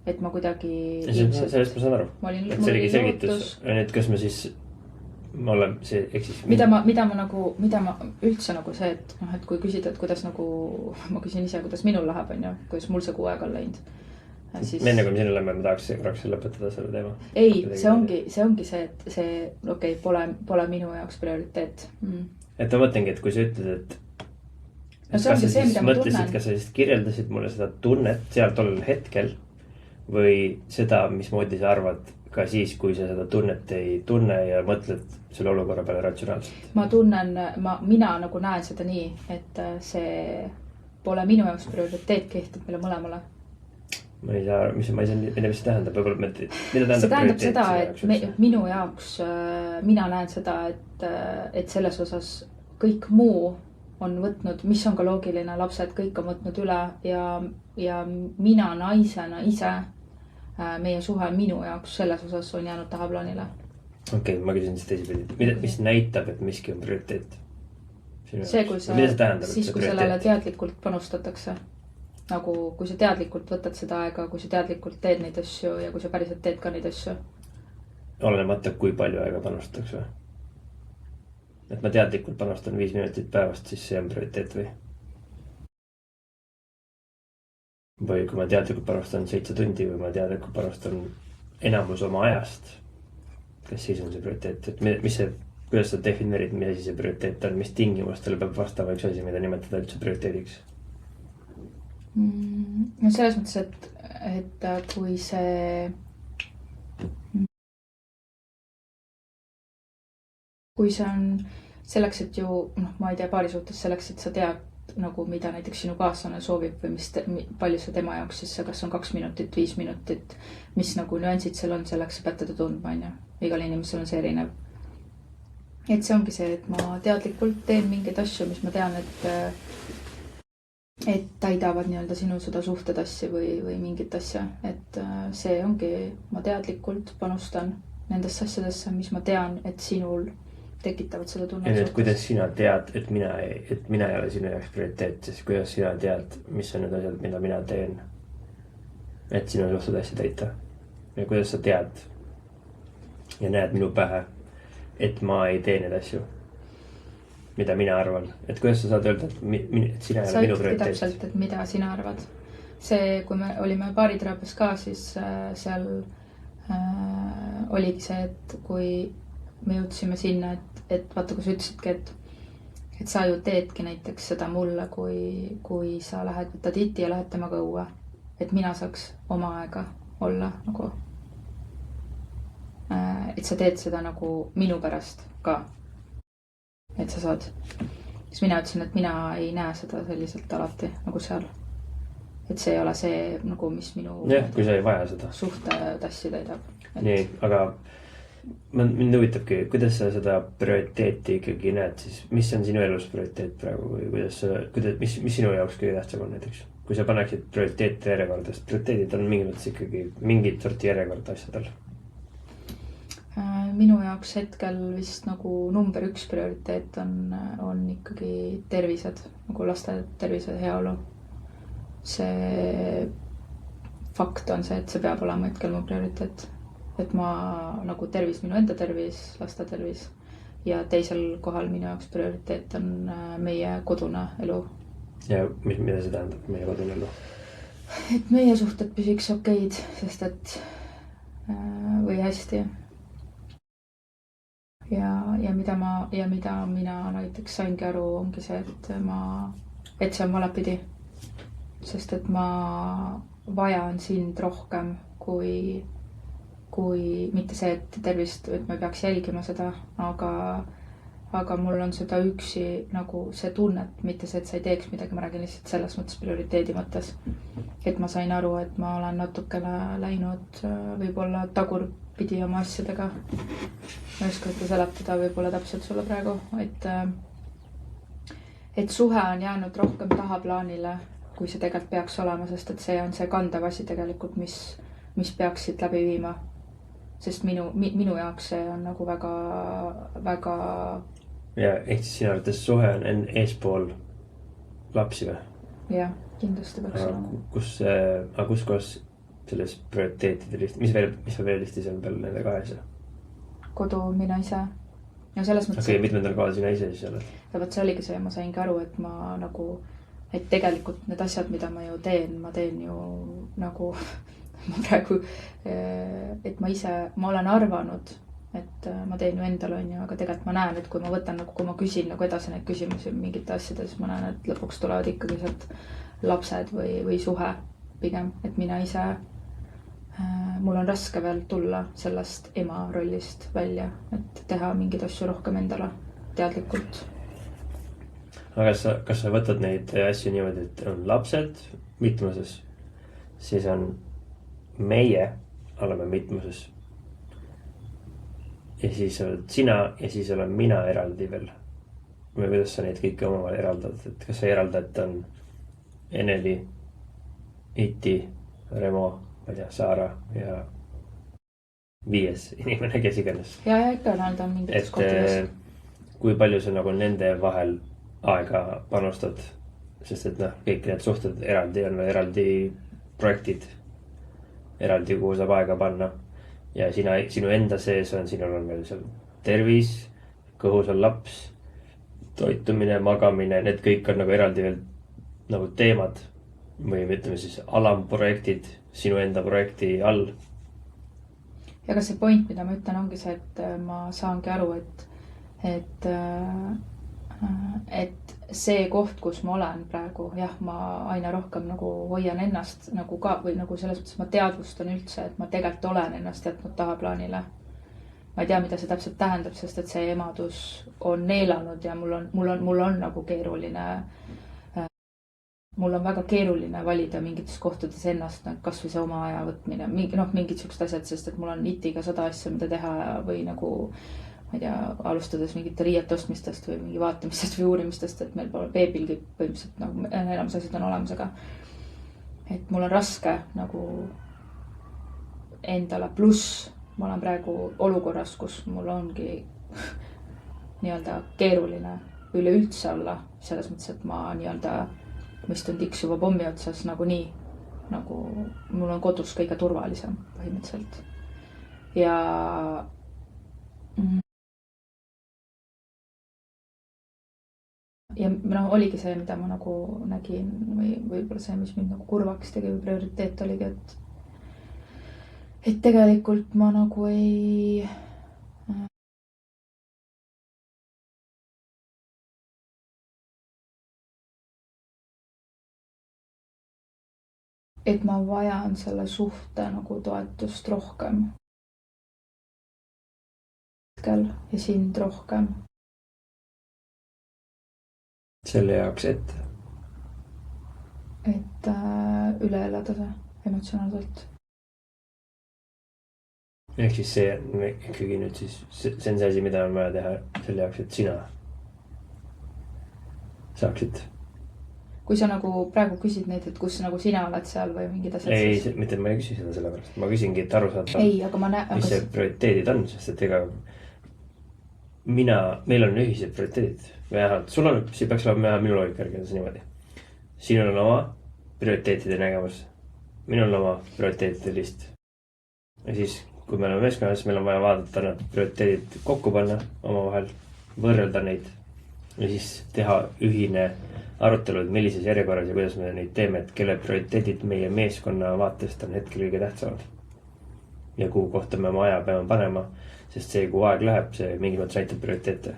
Et ma kuidagi... Sellest ma saan aru. Et see oligi selgitus. Et kas me siis... see eksis... Mida ma üldse nagu see, et kui küsida, et kuidas nagu... Ma küsin ise, kuidas minul läheb, on ju, kuidas mul see 6 aega on läinud. Siis... Menne kui me sinna lähme, ma tahaks korraks lõpetada selle teema. Ei, see ongi see, et see, okei, pole minu jaoks prioriteet. Et ma mõtlengi, et kui sa ütled, et... No see ongi see, mida ma tunnen. Kas sa siis kirjeldasid mulle seda tunnet seal tollel hetkel või seda, mismoodi sa arvad ka siis, kui sa seda tunnet ei tunne ja mõtled selle olukorra peale ratsionaalselt? Ma tunnen, mina nagu näen seda nii, et see pole minu jaoks prioriteet, kehtib meile mõlemale. Ma ei saa, mis see tähendab? Mida tähendab see tähendab seda, et minu jaoks, mina näen seda, et selles osas kõik muu on võtnud, mis on ka loogiline, lapsed kõik on võtnud üle ja mina naisena ise, meie suhe minu jaoks selles osas on jäänud tahaplaanile. Okei, ma küsin siis teisipidi. Mis näitab, et miski on prioriteet? See, kui sellele teadlikult panustatakse. Nagu, kui sa teadlikult võtad seda aega, kui sa teadlikult teed neid asju ja kui sa päriselt teed ka neid asju. Olenemata, kui palju aega panustatakse või? Et ma teadlikult panustan 5 minutit päevast, siis see on prioriteet või? Või kui ma teadlikult panustan 7 tundi või ma teadlikult panustan enamus oma ajast, kas siis on see prioriteet? Et kuidas sa defineerid, mis asi see prioriteet on, mis tingimustele peab vastama üks asi, mida nimetada üldse prioriteediks? No selles mõttes, et kui see... Kui see on selleks, et ju, ma ei tea, paari suhtes selleks, et sa tead nagu, mida näiteks sinu kaaslane soovib või palju sa tema jaoks siis, kas on 2 minutit, 5 minutit, mis nagu nüansid seal on, selleks sa pead teda tundma, on ju. Igal inimesel on see erinev. Et see ongi see, et ma teadlikult teen mingeid asju, mis ma tean, et täidavad nii-öelda sinu seda suhted asja või mingit asja. Et see ongi, ma teadlikult panustan nendesse asjadesse, mis ma tean, et sinul tekitavad selle tunne. Et kuidas sina tead, et mina ei ole sinu jaoks prioriteet, siis kuidas sina tead, mis on need asjad, mida mina teen, et sinu suhted asja täita. Ja kuidas sa tead ja näed minu pähe, et ma ei tee neid asju, mida mina arvan. Et kuidas sa saad öelda, et sina ei ole minu prioriteet? Sa ütled täpselt, et mida sina arvad. See, kui me olime baariteraapias ka, siis seal oligi see, et kui me jõudsime sinna, et vaata, kui sa ütlesidki, et sa ju teedki näiteks seda mulle, kui sa võtad iti ja lähed temaga õue. Et mina saaks oma aega olla nagu. Et sa teed seda nagu minu pärast ka. Et sa saad. Siis mina ütlesin, et mina ei näe seda selliselt alati nagu seal. Et see ei ole see, nagu, mis minu kui sa ei vaja seda suhte tassi täidab. Nii, aga mind huvitabki, kuidas sa seda prioriteeti ikkagi näed siis, mis on sinu elus prioriteet praegu või mis sinu jaoks kõige tähtsam on näiteks? Kui sa paneksid prioriteete järjekordast, prioriteedid on mingid mõttes ikkagi mingid sorti järjekorda asjadel. Minu jaoks hetkel vist nagu number 1 prioriteet on ikkagi tervised, nagu laste tervise heaolu. See fakt on see, et see peab olema hetkel mu prioriteet. Et ma nagu tervis, minu enda tervis, laste tervis ja teisel kohal minu jaoks prioriteet on meie kodune elu. Ja mida see tähendab, meie kodune elu? Et meie suhted püsiks okeid, sest et või hästi. Ja mida mina näiteks saingi aru, ongi see, et see on valepidi. Sest et ma vajan sind rohkem kui mitte see, et tervist, et ma peaks jälgima seda, aga mul on seda üksi nagu see tunnet, mitte see, et sa ei teeks midagi, ma räägin lihtsalt selles mõttes prioriteedi mõttes. Et ma sain aru, et ma olen natukene läinud võib-olla tagurpidi oma asjadega. Ma ei oska seletada võib-olla täpselt sulle praegu, et suhe on jäänud rohkem tahaplaanile, kui see tegelikult peaks olema, sest et see on see kandav asi tegelikult, mis peaksid läbi viima. sest minu jaoks see on nagu väga, väga. ja ehk siis sinu arvates suhe on eespool lapsi või? Jah, kindlasti peaks olema. Kus kohas selles prioriteetide list, mis veel listis on peal nende kahes? Kodu, mina ise. Ja selles mõttes. Okei, mitmendal kohal sina ise siis oled? Ja võt see oligi see, ma saingi aru, et ma nagu, et tegelikult need asjad, mida ma ju teen, ju nagu ma praegu, et ma olen arvanud, et ma teen ju endal on ju, aga tegelikult ma näen, et kui ma võtan nagu, kui ma küsin nagu edasi neid küsimusi mingite asjades, ma näen, et lõpuks tulevad ikkagi sealt lapsed või suhe pigem, et mina ise, mul on raske veel tulla sellest ema rollist välja, et teha mingeid asju rohkem endale teadlikult. Aga kas sa võtad neid asju niimoodi, et on lapsed mitmuses, siis on meie oleme mitmuses ja siis oled sina ja siis olen mina eraldi veel? Või kuidas sa neid kõike omavahel eraldad, et kas sa eraldad, et on Eneli, Iti, Remo, ma ei tea, Saara ja 5. inimene, kes iganes. Ja ikka eraldan mingites kohtades. Kui palju sa nagu nende vahel aega panustad, sest et kõik need suhted eraldi on eraldi projektid, eraldi kuhu saab aega panna ja sinu enda sees on, sinul on veel seal tervis, kõhus on laps, toitumine, magamine, need kõik on nagu eraldi veel nagu teemad või ütleme siis alamprojektid sinu enda projekti all. Ja kas see point, mida ma ütlen, ongi see, et ma saangi aru, et see koht, kus ma olen praegu, jah, ma aina rohkem nagu hoian ennast nagu ka, või nagu selles mõttes ma teadvustan üldse, et ma tegelikult olen ennast jätnud tahaplaanile. Ma ei tea, mida see täpselt tähendab, sest et see emadus on neelanud ja mul on nagu keeruline, mul on väga keeruline valida mingites kohtades ennast, kas või see oma aja võtmine, mingid siuksed asjad, sest et mul on Itiga 100 asja, mida teha või nagu ma ei tea, alustades mingite riiete ostmistest või mingi vaatamistest või uurimistest, et meil pole beebilgi põhimõtteliselt nagu enamus asjad on olemas, aga et mul on raske nagu endale, pluss ma olen praegu olukorras, kus mul ongi nii-öelda keeruline üleüldse olla, selles mõttes, et ma nii-öelda istun tiksuva pommi otsas nagunii, nagu mul on kodus kõige turvalisem põhimõtteliselt ja oligi see, mida ma nagu nägin või võib-olla see, mis mind nagu kurvaks tegi või prioriteet oligi, et tegelikult ma nagu et ma vajan selle suhte nagu toetust rohkem ja sind rohkem. Selle jaoks, et üle elada see emotsionaalselt. Ehk siis see ikkagi nüüd siis, see on see asi, mida on vaja teha selle jaoks, et sina saaksid. Kui sa nagu praegu küsid neid, et kus nagu sina oled seal või mingid asjad. Ei, mitte ma ei küsi seda selle pärast. Ma küsingi, et aru saada, mis see prioriteedid on, sest et ega meil on ühised prioriteedid. Vähemalt sul on, see peaks olema minu loogika järgi niimoodi. Sinul on oma prioriteetide nägemus. Minul on oma prioriteetide list. Ja siis, kui me oleme meeskonnas, meil on vaja vaadata need prioriteedid kokku panna omavahel, võrrelda neid ja siis teha ühine arutelu, et millises järjekorras ja kuidas me neid teeme, et kelle prioriteedid meie meeskonna vaatest on hetkel kõige tähtsamad. Ja kuhu kohta me oma aja peame panema, sest see, kuhu aeg läheb, see mingi mõttes näitab prioriteete.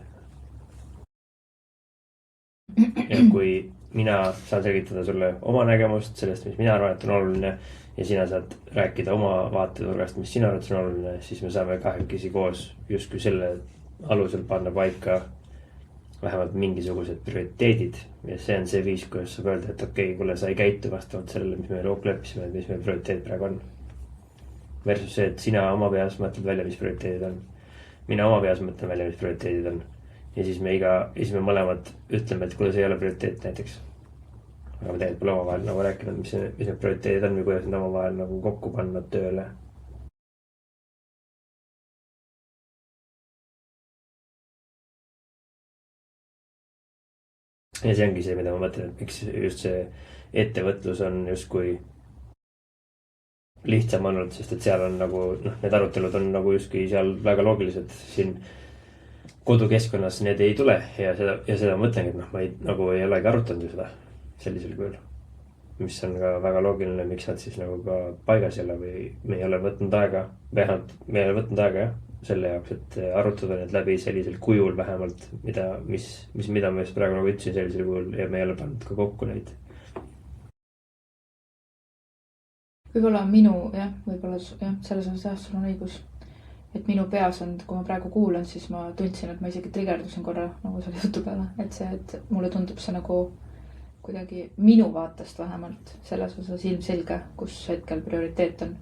Ja kui mina saan selgitada sulle oma nägemust sellest, mis mina arvan, et on oluline ja sina saad rääkida oma vaateturgast, mis sina arvad, on oluline, siis me saame kahekesi koos justkui selle alusel panna paika vähemalt mingisugused prioriteedid ja see on see viis, kuidas saab öelda, et okei, kuule, sa ei käitu vastavalt sellele, mis me kokku leppisime, mis meie prioriteet praegu on. Versus see, et sina oma peas mõtled välja, mis prioriteedid on. Mina oma peas mõtlen välja, mis prioriteedid on. Ja siis me mõlemad ütleme, et kuule, see ei ole prioriteet näiteks. Aga me tegelikult pole omavahel nagu rääkinud, mis need prioriteedid on või kuidas need omavahel nagu kokku panna tööle. ja see ongi see, mida ma mõtlen, et miks just see ettevõtlus on justkui lihtsam olnud, sest et seal on nagu need arutelud on nagu justkui seal väga loogilised. Siin kodukeskkonnas need ei tule ja seda ma mõtlengi, et ma nagu ei olegi arutanud ju seda sellisel kujul, mis on ka väga loogiline, miks nad siis nagu ka paigas ei ole või me ei ole võtnud aega, vähemalt me ei ole võtnud aega jah, selle jaoks, et arutada need läbi sellisel kujul vähemalt, mida ma just praegu nagu ütlesin sellisel kujul ja me ei ole pannud ka kokku neid. Võib-olla selles osas jah, sul on õigus. Et minu peas on, kui ma praegu kuulan, siis ma tundsin, et ma isegi trigerdusin korra nagu selle jutu peale. Et mulle tundub see nagu kuidagi minu vaatest vähemalt selles osas ilmselge, kus hetkel prioriteet on.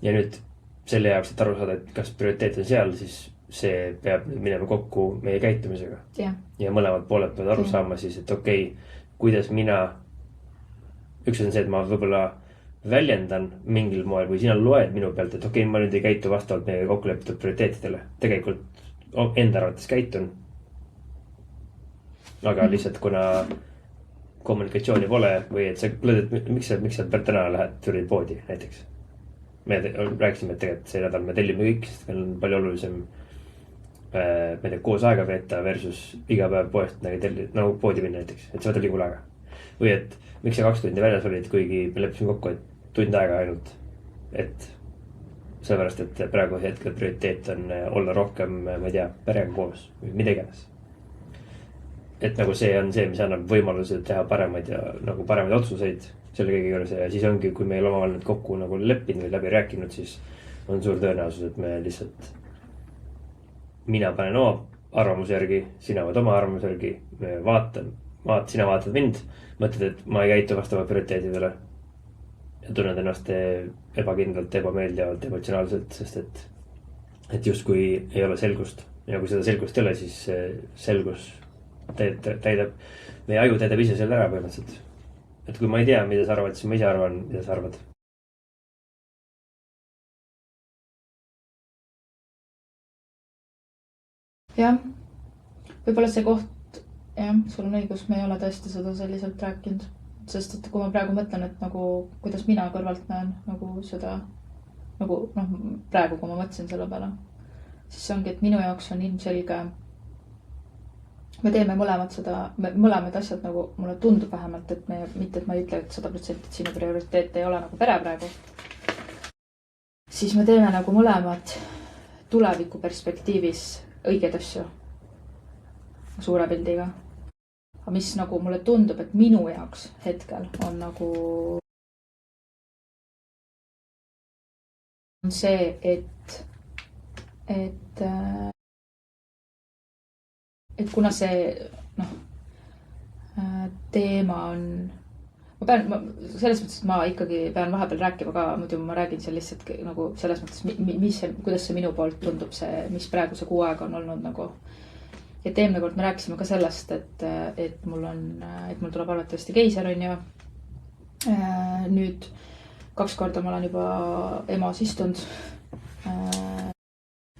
Ja nüüd selle jaoks, et aru saada, et kas prioriteet on seal, siis see peab minema kokku meie käitumisega. Ja mõlemad pooled peavad aru saama siis, et okei, kuidas üks on see, et ma võib-olla väljendan mingil moel või sina loed minu pealt, et okei, ma nüüd ei käitu vastavalt meie kokkulepitud prioriteetidele. Tegelikult enda arvates käitun. Aga lihtsalt kuna kommunikatsiooni pole või et sa mõtled, et miks sa täna lähed Türi poodi näiteks. Me rääkisime, et tegelikult see nädal me tellime kõik, sest meil on palju olulisem koos aega veeta versus iga päev poest nagu poodi minna näiteks, et see võtab liigu aega. Või et miks sa 2 tundi väljas olid, kuigi me leppisime kokku, et tund aega ainult. Et sellepärast, et praegu hetkel prioriteet on olla rohkem, ma ei tea, perega koos või mida iganes. Et nagu see on see, mis annab võimaluse teha paremaid otsuseid selle kõige juures ja siis ongi, kui meil omavahel nüüd kokku nagu leppinud või läbi rääkinud, siis on suur tõenäosus, et me lihtsalt mina panen oma arvamuse järgi, sina võid oma arvamuse järgi, sina vaatad mind, mõtled, et ma ei käitu vastavalt prioriteetidele ja tunned ennast ebakindlalt, ebameeldivalt, emotsionaalselt, sest et justkui ei ole selgust ja kui seda selgust ei ole, siis selgus täidab, meie aju täidab ise selle ära põhimõtteliselt. Et kui ma ei tea, mida sa arvad, siis ma ise arvan, mida sa arvad. Jah, võib-olla see koht, jah, sul on õigus, me ei ole tõesti seda selliselt rääkinud. Sest et kui ma praegu mõtlen, et nagu, kuidas mina kõrvalt näen nagu seda, nagu praegu, kui ma mõtlesin selle peale, siis see ongi, et minu jaoks on ilmselge, me teeme mõlemad asjad nagu mulle tundub vähemalt, et mitte, et ma ei ütle, et 100%, et sinu prioriteet ei ole nagu pere praegu. Siis me teeme nagu mõlemad tuleviku perspektiivis õigeid asju suure pildiga. Aga mis nagu mulle tundub, et minu jaoks hetkel on nagu on see, et kuna see teema on, selles mõttes, et ma ikkagi pean vahepeal rääkima ka, muidu ma räägin seal lihtsalt nagu selles mõttes, kuidas see minu poolt tundub see, mis praegu see 6 aega on olnud nagu. Et eelmine kord me rääkisime ka sellest, et mul tuleb arvatavasti keiser on ju. Nüüd 2 korda ma olen juba EMO-s istunud.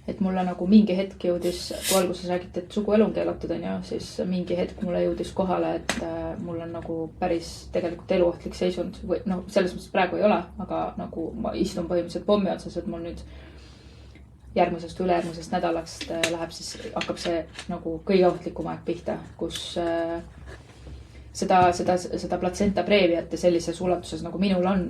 Et mulle nagu mingi hetk jõudis, kui alguses räägiti, et suguelu on keelatud on ju, siis mingi hetk mulle jõudis kohale, et mul on nagu päris tegelikult eluohtlik seisund või selles mõttes praegu ei ole, aga nagu ma istun põhimõtteliselt pommi otsas, et mul nüüd järgmisest või ülejärgmisest nädalast hakkab see nagu kõige ohtlikum aeg pihta, kus seda platsenta preeviat ja sellises ulatuses nagu minul on,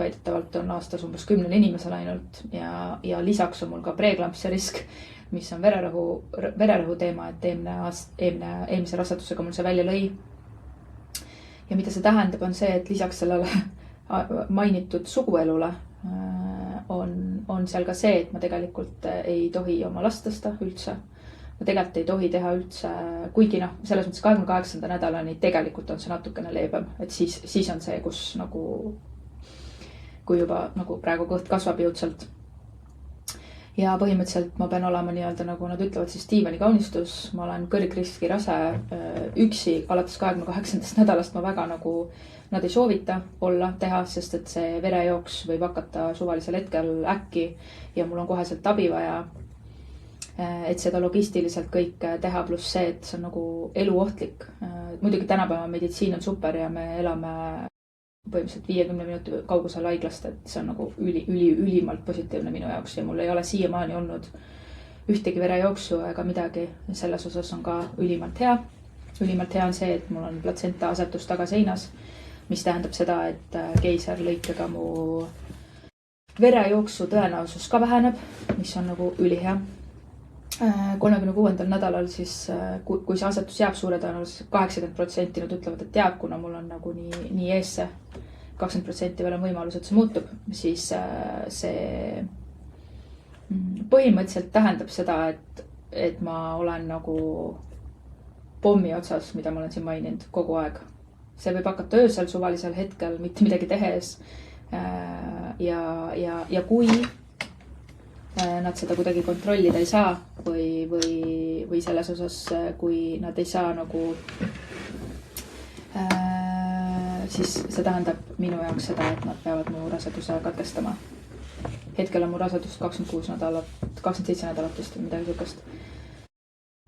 väidetavalt on aastas umbes 10 inimesel ainult ja lisaks on mul ka preeklampsia risk, mis on vererõhu teema, et eelmise rasedusega mul see välja lõi. Ja mida see tähendab on see, et lisaks sellele mainitud suguelule on seal ka see, et ma tegelikult ei tohi oma last tõsta üldse. Ma tegelikult ei tohi teha üldse, kuigi selles mõttes 28. nädalani tegelikult on see natukene leebem, et siis on see, kus nagu, kui juba nagu praegu kõht kasvab jõudsalt. Ja põhimõtteliselt ma pean olema nii-öelda, nagu nad ütlevad, siis diivani kaunistus. Ma olen kõrgriski rase üksi alates 28. nädalast ma väga nagu nad ei soovita teha, sest et see verejooks võib hakata suvalisel hetkel äkki ja mul on koheselt abi vaja. et seda logistiliselt kõik teha, pluss see, et see on nagu eluohtlik. Muidugi tänapäeva meditsiin on super ja me elame põhimõtteliselt 50 minuti kaugusel haiglast, et see on nagu ülimalt positiivne minu jaoks ja mul ei ole siiamaani olnud ühtegi verejooksu ega midagi. Selles osas on ka ülimalt hea. Ülimalt hea on see, et mul on platsenta asetus tagaseinas, mis tähendab seda, et keisarlõikega mu verejooksu tõenäosus ka väheneb, mis on nagu ülihea. 36. nädalal siis, kui see asetus jääb suure tõenäosus 80%, nad ütlevad, et jääb, kuna mul on nagu nii eesse 20% veel on võimalus, et see muutub, siis see põhimõtteliselt tähendab seda, et ma olen nagu pommi otsas, mida ma olen siin maininud kogu aeg. See võib hakata öösel suvalisel hetkel, mitte midagi tehes. Ja kui nad seda kuidagi kontrollida ei saa või selles osas, kui nad ei saa nagu, siis see tähendab minu jaoks seda, et nad peavad mu raseduse katkestama. Hetkel on mu rasedus 26 nädalat, 27 nädalat vist või midagi sukast.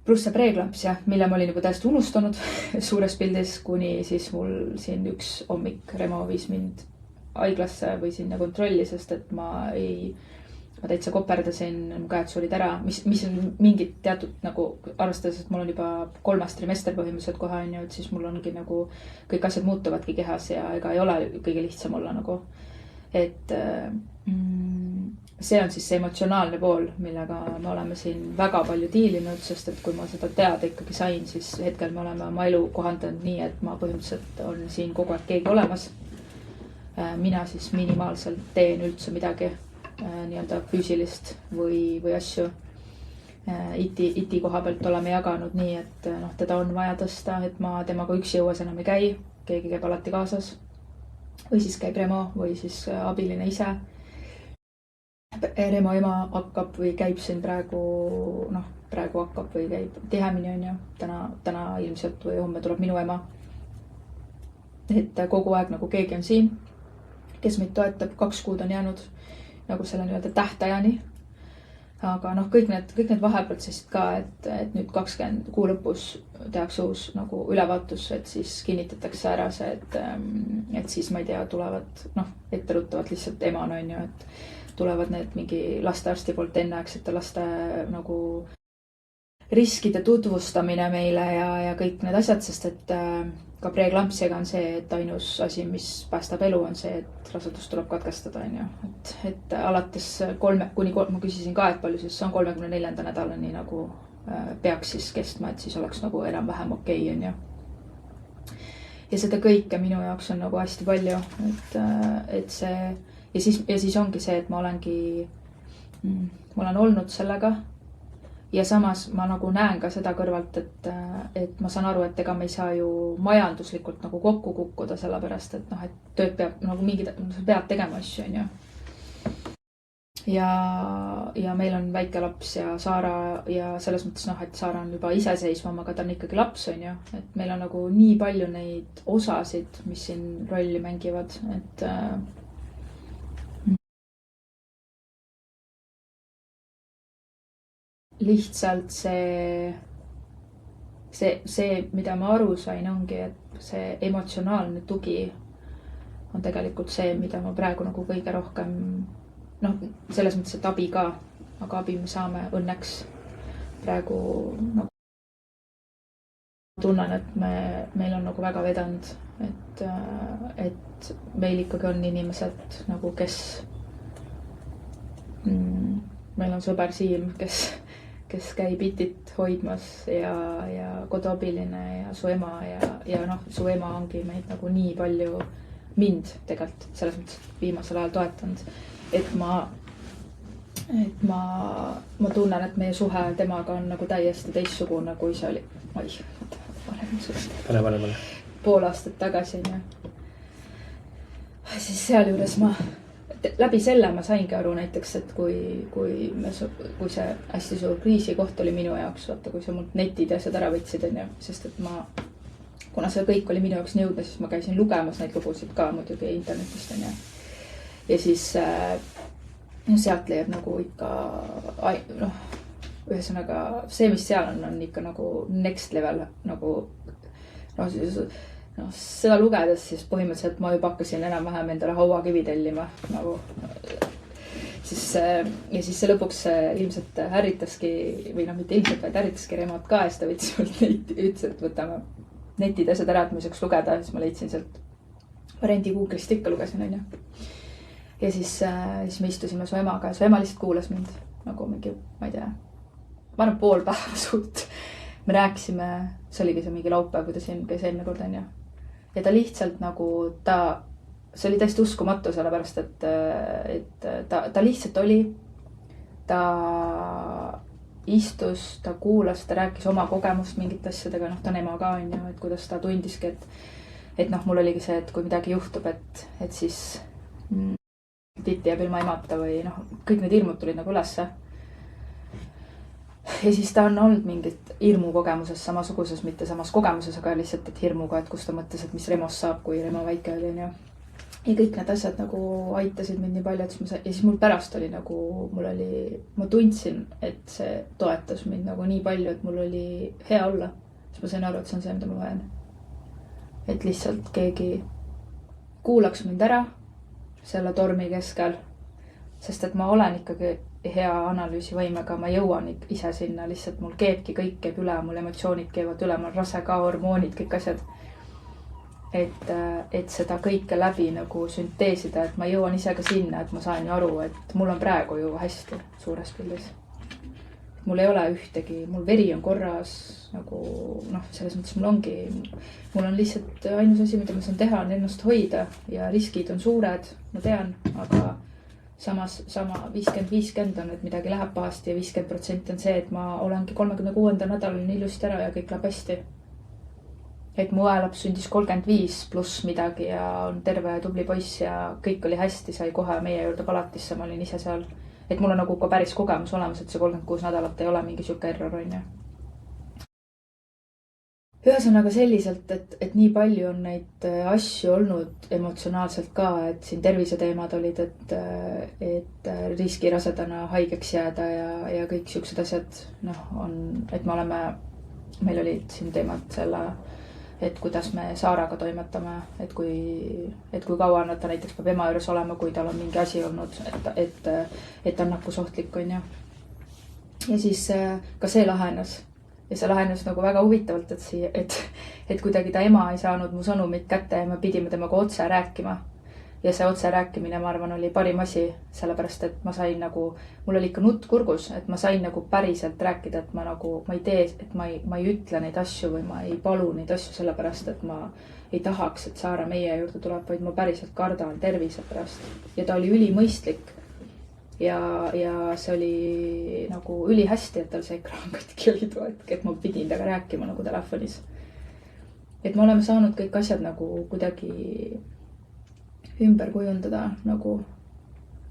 Pluss see preeklampsia, mille ma olin juba täiesti unustanud suures pildis, kuni siis mul siin üks hommik Remo viis mind haiglasse või sinna kontrolli, sest et ma täitsa koperdasin, mu käed sulid ära, mis on mingid teatud nagu arvestades, et mul on juba 3. trimester põhimõtteliselt kohe on ju, et siis mul ongi nagu kõik asjad muutuvadki kehas ja ega ei ole kõige lihtsam olla nagu, et see on siis see emotsionaalne pool, millega me oleme siin väga palju diilinud, sest et kui ma seda teada ikkagi sain, siis hetkel me oleme oma elu kohandanud nii, et ma põhimõtteliselt on siin kogu aeg keegi olemas. Mina siis minimaalselt teen üldse midagi nii-öelda füüsilist või asju. Iti koha pealt oleme jaganud nii, et teda on vaja tõsta, et ma temaga üksi õues enam ei käi, keegi käib alati kaasas. Või siis käib Remo või siis abiline ise. Remo ema hakkab või käib siin praegu hakkab või käib tihemini on ju. Täna ilmselt või homme tuleb minu ema. Et kogu aeg nagu keegi on siin, kes meid toetab, 2 kuud on jäänud nagu selle nii-öelda tähtajani. Aga kõik need vaheprotsessid ka, et nüüd 20 kuu lõpus tehakse uus nagu ülevaatus, et siis kinnitatakse ära see, et siis ma ei tea, tulevad, etteruttavad lihtsalt emana on ju, et tulevad need mingi lastearsti poolt enneaegsete laste nagu riskide tutvustamine meile ja kõik need asjad, sest et ka preeklampsiaga on see, et ainus asi, mis päästab elu, on see, et rasedus tuleb katkestada, on ju. Et alates ma küsisin ka, et palju siis on 34. nädalani nagu peaks siis kestma, et siis oleks nagu enam-vähem okei, on ju. Ja seda kõike minu jaoks on nagu hästi palju, et see, ja siis ongi see, et ma olen olnud sellega. Ja samas ma nagu näen ka seda kõrvalt, et ma saan aru, et ega me ei saa ju majanduslikult nagu kokku kukkuda, sellepärast, et et tööd peab nagu sa pead tegema asju, on ju. Ja meil on väike laps ja Saara ja selles mõttes, et Saara on juba iseseisvam, aga ta on ikkagi laps, on ju. Et meil on nagu nii palju neid osasid, mis siin rolli mängivad, et lihtsalt see, mida ma aru sain, ongi, et see emotsionaalne tugi on tegelikult see, mida ma praegu nagu kõige rohkem, selles mõttes, et abi ka, aga abi me saame õnneks praegu tunnen, et meil on nagu väga vedanud, et meil ikkagi on inimesed nagu, kes meil on sõber Siim, kes käib itit hoidmas ja koduabiline ja su ema ja su ema ongi meid nagu nii palju mind tegelikult selles mõttes viimasel ajal toetanud, et ma tunnen, et meie suhe temaga on nagu täiesti teistsugune, kui see oli, pane. Pool aastat tagasi, on ju. Siis seal juures läbi selle ma saingi aru näiteks, et kui see hästi suur kriisikoht oli minu jaoks, vaata, kui sa mult netid ja asjad ära võtsid, on ju, sest et kuna see kõik oli minu jaoks nõudne, siis ma käisin lugemas neid lugusid ka muidugi internetist, on ju. Ja siis sealt leiab nagu ikka ühesõnaga see, mis seal on ikka nagu next level nagu seda lugedes siis põhimõtteliselt ma juba hakkasin enam-vähem endale hauakivi tellima nagu siis ja siis see lõpuks ilmselt ärritaski või noh, mitte ilmselt, vaid ärritaski Remot ka ja siis ta võttis mult ütles, et võtame netid asjad ära, et ma saaks lugeda ja siis ma leidsin sealt variandi Google'ist ikka lugesin, onju. Ja siis me istusime su emaga ja su ema lihtsalt kuulas mind nagu mingi, ma ei tea, ma arvan pool päeva suht. Me rääkisime, see oligi see mingi laupäev, kui ta siin käis eelmine kord, onju. Ja ta lihtsalt nagu, see oli täiesti uskumatu, sellepärast, et ta lihtsalt oli, ta istus, ta kuulas, ta rääkis oma kogemust mingite asjadega, noh, ta on ema ka, onju, et kuidas ta tundiski, et noh, mul oligi see, et kui midagi juhtub, et siis titi jääb ilma emata või noh, kõik need hirmud tulid nagu ülesse. Ja siis ta on olnud mingit hirmu kogemuses samasuguses, mitte samas kogemuses, aga lihtsalt, et hirmuga, et kus ta mõtles, et mis Remost saab, kui Remo väike oli, onju. Ja kõik need asjad nagu aitasid mind nii palju, et ja siis mul pärast oli nagu, ma tundsin, et see toetas mind nagu nii palju, et mul oli hea olla. Siis ma sain aru, et see on see, mida ma vajan. Et lihtsalt keegi kuulaks mind ära selle tormi keskel, sest et ma olen ikkagi hea analüüsivõimega, ma jõuan ise sinna, lihtsalt mul keebki, kõik keeb üle, mul emotsioonid keevad üle, mul rase ka, hormoonid, kõik asjad. Et seda kõike läbi nagu sünteesida, et ma jõuan ise ka sinna, et ma saan ju aru, et mul on praegu ju hästi suures pildis. Mul ei ole ühtegi, mul veri on korras, nagu noh, selles mõttes mul on lihtsalt ainus asi, mida ma saan teha, on ennast hoida ja riskid on suured, ma tean, aga samas sama 50-50 on, et midagi läheb pahasti ja 50% on see, et ma olengi 36. nädalal ilusti ära ja kõik läheb hästi. Et mu õelaps sündis 35 pluss midagi ja on terve ja tubli poiss ja kõik oli hästi, sai kohe meie juurde palatisse, ma olin ise seal. Et mul on nagu ka päris kogemus olemas, et see 36 nädalat ei ole mingi siuke error, onju. Ühesõnaga selliselt, et nii palju on neid asju olnud emotsionaalselt ka, et siin terviseteemad olid, et riskirasedana haigeks jääda ja kõik siuksed asjad, noh, on, et meil olid siin teemad selle, et kuidas me Saaraga toimetame, et kui kaua ta näiteks peab ema juures olema, kui tal on mingi asi olnud, et on nakkusohtlik, onju. Ja siis ka see lahenes. Ja see lahenes nagu väga huvitavalt, et kuidagi ta ema ei saanud mu sõnumit kätte ja me pidime temaga otse rääkima. Ja see otse rääkimine, ma arvan, oli parim asi, sellepärast, et ma sain nagu, mul oli ikka nutt kurgus, et ma sain nagu päriselt rääkida, et ma ei tee, et ma ei ütle neid asju või ma ei palu neid asju sellepärast, et ma ei tahaks, et Saara meie juurde tuleb, vaid ma päriselt kardan tervise pärast. Ja ta oli ülimõistlik. Ja see oli nagu ülihästi, et tal see ekraan katki oli too hetk, et ma pidin taga rääkima nagu telefonis. Et me oleme saanud kõik asjad nagu kuidagi ümber kujundada nagu,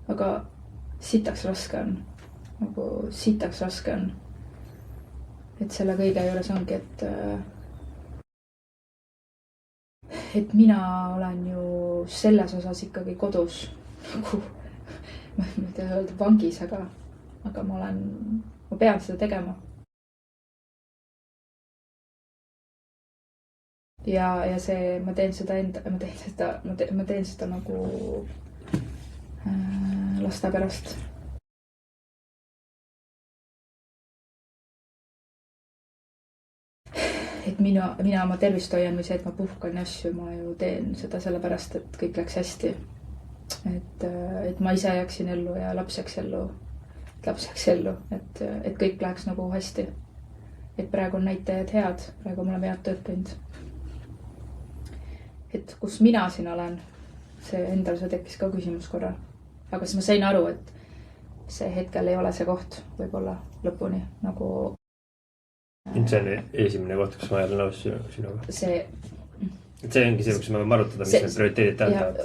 aga sitaks raske on. Nagu sitaks raske on. Et selle kõige juures ongi, et mina olen ju selles osas ikkagi kodus nagu ma ei tea öelda vangis, aga ma pean seda tegema. Ja see, ma teen seda nagu laste pärast. Et mina oma tervist hoian või see, et ma puhkan ja asju, ma ju teen seda sellepärast, et kõik läks hästi. Et ma ise jääksin ellu ja laps jääks ellu, et kõik läheks nagu hästi. Et praegu on näitajad head, praegu me oleme head tööd teinud. Et kus mina siin olen, see endal see tekkis ka küsimus korra. Aga siis ma sain aru, et see hetkel ei ole see koht võib-olla lõpuni nagu. See on esimene koht, kus ma ei ole nõus sinuga. See ongi see, kus me võime arutada, mis need prioriteedid tähendavad.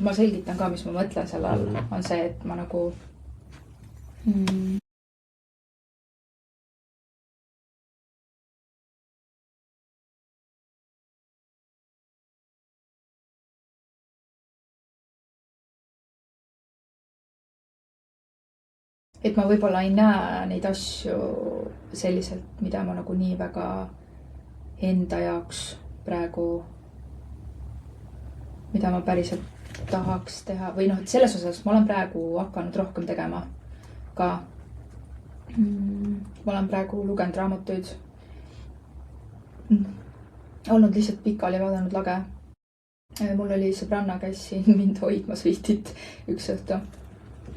Ma selgitan ka, mis ma mõtlen selle all. On see, et ma nagu et ma võib-olla ei näe neid asju selliselt, mida ma nagu nii väga enda jaoks praegu, mida ma päriselt tahaks teha või noh, et selles osas ma olen praegu hakanud rohkem tegema ka. Ma olen praegu lugenud raamatuid, olnud lihtsalt pikali vaadanud lage. Mul oli sõbranna, käis siin mind hoidmas Viitit üks õhtu.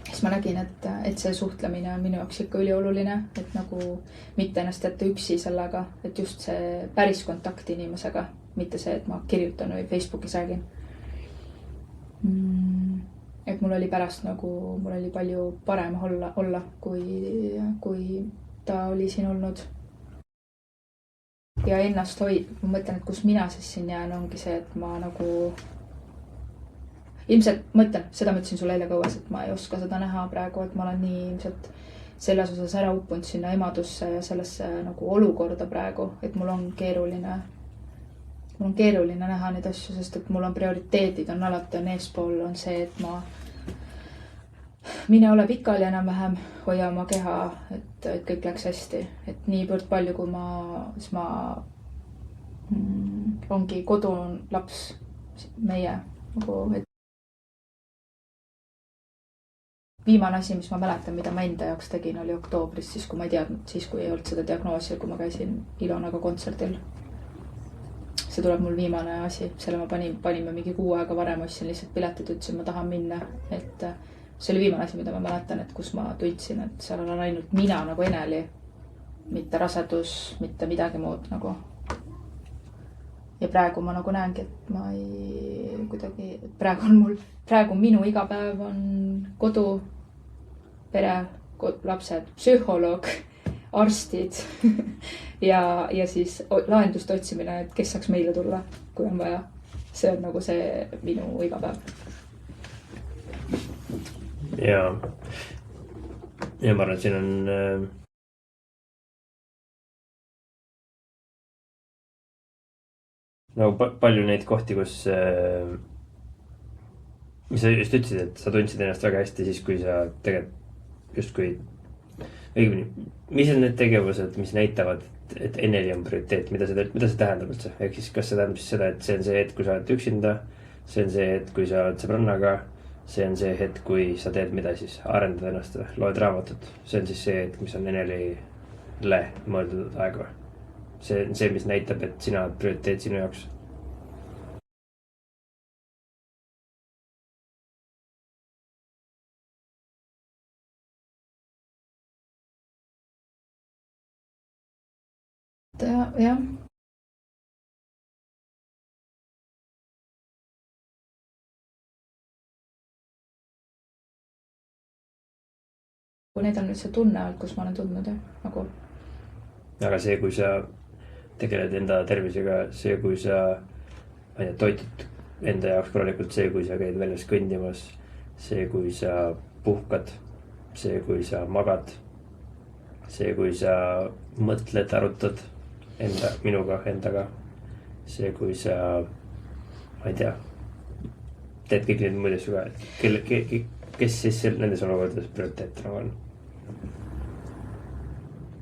Siis ma nägin, et see suhtlemine on minu jaoks ikka ülioluline, et nagu mitte ennast jätta üksi sellega, et just see päris kontakt inimesega, mitte see, et ma kirjutan või Facebookis räägin. Et mul oli pärast nagu, mul oli palju parem olla kui ta oli siin olnud. Ja ennast ma mõtlen, et kus mina siis siin jään, ongi see, et ma nagu ilmselt mõtlen, seda mõtlesin sulle eile kõues, et ma ei oska seda näha praegu, et ma olen nii ilmselt selles osas ära uppunud sinna emadusse ja sellesse nagu olukorda praegu, et mul on keeruline näha neid asju, sest et mul on prioriteedid on alati on eespool, on see, et ma mine ole pikali enam-vähem, hoia oma keha, et kõik läks hästi, et niivõrd palju, kui siis ma ongi kodulaps meie nagu, et viimane asi, mis ma mäletan, mida ma enda jaoks tegin, oli oktoobris, siis kui ma ei teadnud, siis kui ei olnud seda diagnoosi, kui ma käisin Ilonaga kontserdil. See tuleb mul viimane asi, selle ma panime mingi 6 aega varem, ostsin lihtsalt piletid, ütlesin, ma tahan minna, et see oli viimane asi, mida ma mäletan, et kus ma tundsin, et seal on ainult mina nagu Eneli, mitte rasedus, mitte midagi muud nagu. Ja praegu ma nagu näengi, et ma ei kuidagi, praegu minu igapäev on kodu, pere, lapsed, psühholoog, arstid ja siis lahenduste otsimine, et kes saaks meile tulla, kui on vaja. See on nagu see minu igapäev. Ja ma arvan, et siin on nagu palju neid kohti, kus mis sa just ütlesid, et sa tundsid ennast väga hästi siis, kui sa tegelikult justkui õigemini, mis on need tegevused, mis näitavad, et Eneli on prioriteet, mida see tähendab üldse? Ehk siis kas see tähendab siis seda, et see on see hetk, kui sa oled üksinda, see on see hetk, kui sa oled sõbrannaga, see on see hetk, kui sa teed mida siis, arendad ennast, loed raamatut. See on siis see hetk, mis on Enelile mõeldud aeg või? See on see, mis näitab, et sina oled prioriteet sinu jaoks. Jah. Need on nüüd see tunne olnud, kus ma olen tundnud nagu. Aga see, kui sa tegeled enda tervisega, see, kui sa toitud enda jaoks korralikult, see, kui sa käid väljas kõndimas, see, kui sa puhkad, see, kui sa magad, see, kui sa mõtled, arutad endaga, see, kui sa, ma ei tea, teed kõik need muid asju ka, kes siis nendes olukordades prioriteet nagu on?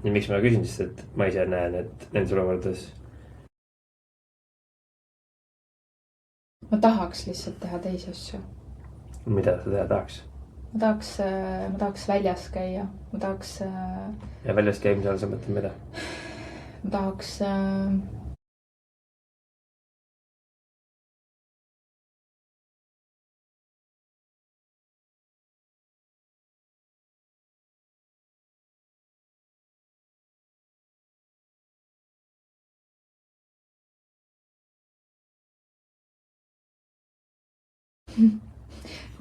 Ja miks ma küsin, sest et ma ise näen, et nendes olukordades ma tahaks lihtsalt teha teisi asju. Mida sa teha tahaks? Ma tahaks väljas käia, ma tahaks ja väljas käimise all sa mõtled mida? Ma tahaks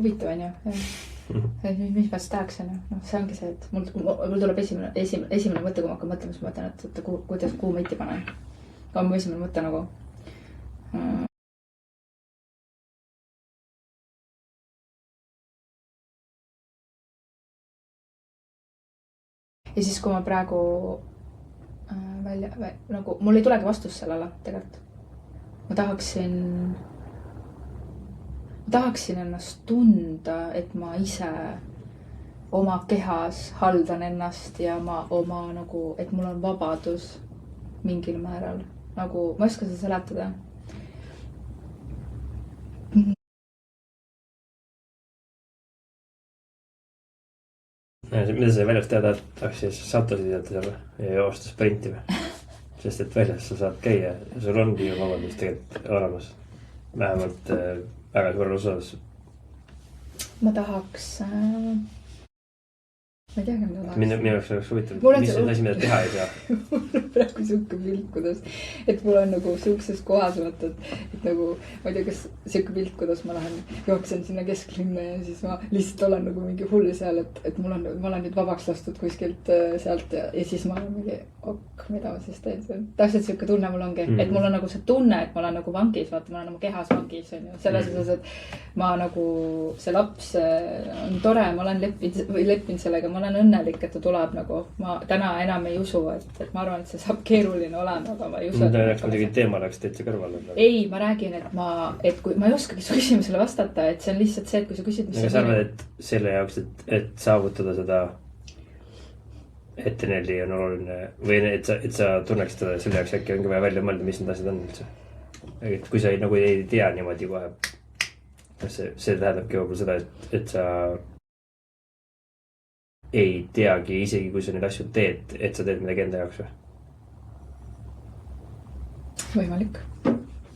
huvitav on ju. Mis ma siis tahaks on ju. No, see ongi see, et mul tuleb esimene mõte, kui ma hakkan mõtlema, siis ma mõtlen, et kuhu ma iti panen. Aga mu esimene mõte nagu ja siis, kui ma praegu nagu mul ei tulegi vastus sellele tegelikult. Ma tahaksin ennast tunda, et ma ise oma kehas haldan ennast ja ma oma nagu, et mul on vabadus mingil määral. Nagu, ma ei oska seda seletada. Mida sa väljast teada, et siis sattusid jätta seal ja joosta sprinti või? Sest et väljas sa saad käia ja sul ongi ju vabadus tegelikult olemas. Vähemalt väga suurel osas. Ma tahaks... ma ei teagi, mida tahaks. Minu jaoks oleks huvitav, mis on asi, mida teha ei saa. Mul on praegu siuke pilt, kuidas, et mul on nagu siukses kohas, vaata, et nagu, ma ei tea, kas siuke pilt, kuidas ma lähen, jooksen sinna kesklinna ja siis ma lihtsalt olen nagu mingi hull seal, et ma olen nüüd vabaks lastud kuskilt sealt ja siis ma olen mingi, mida ma siis teen. Täpselt siuke tunne mul ongi, et mul on nagu see tunne, et ma olen nagu vangis, vaata, ma olen oma kehas vangis, on ju. Selles osas, et ma nagu, see laps on tore, ma olen leppinud sellega, ma olen õnnelik, et ta tuleb nagu, ma täna enam ei usu, et ma arvan, et see saab keeruline olema, aga ma ei usu. Kuidagi teema läks täitsa kõrvale. Ei, ma räägin, et kui ma ei oskagi su küsimusele vastata, et see on lihtsalt see, et kui sa küsid, mis sa arvad, et selle jaoks, et saavutada seda, et NL-i on oluline või et sa tunneks teda selle jaoks äkki ongi vaja välja mõelda, mis need asjad on üldse. Et kui sa nagu ei tea niimoodi kohe, see tähendabki võib-olla seda, et sa ei teagi isegi, kui sa neid asju teed, et sa teed midagi enda jaoks või? Võimalik.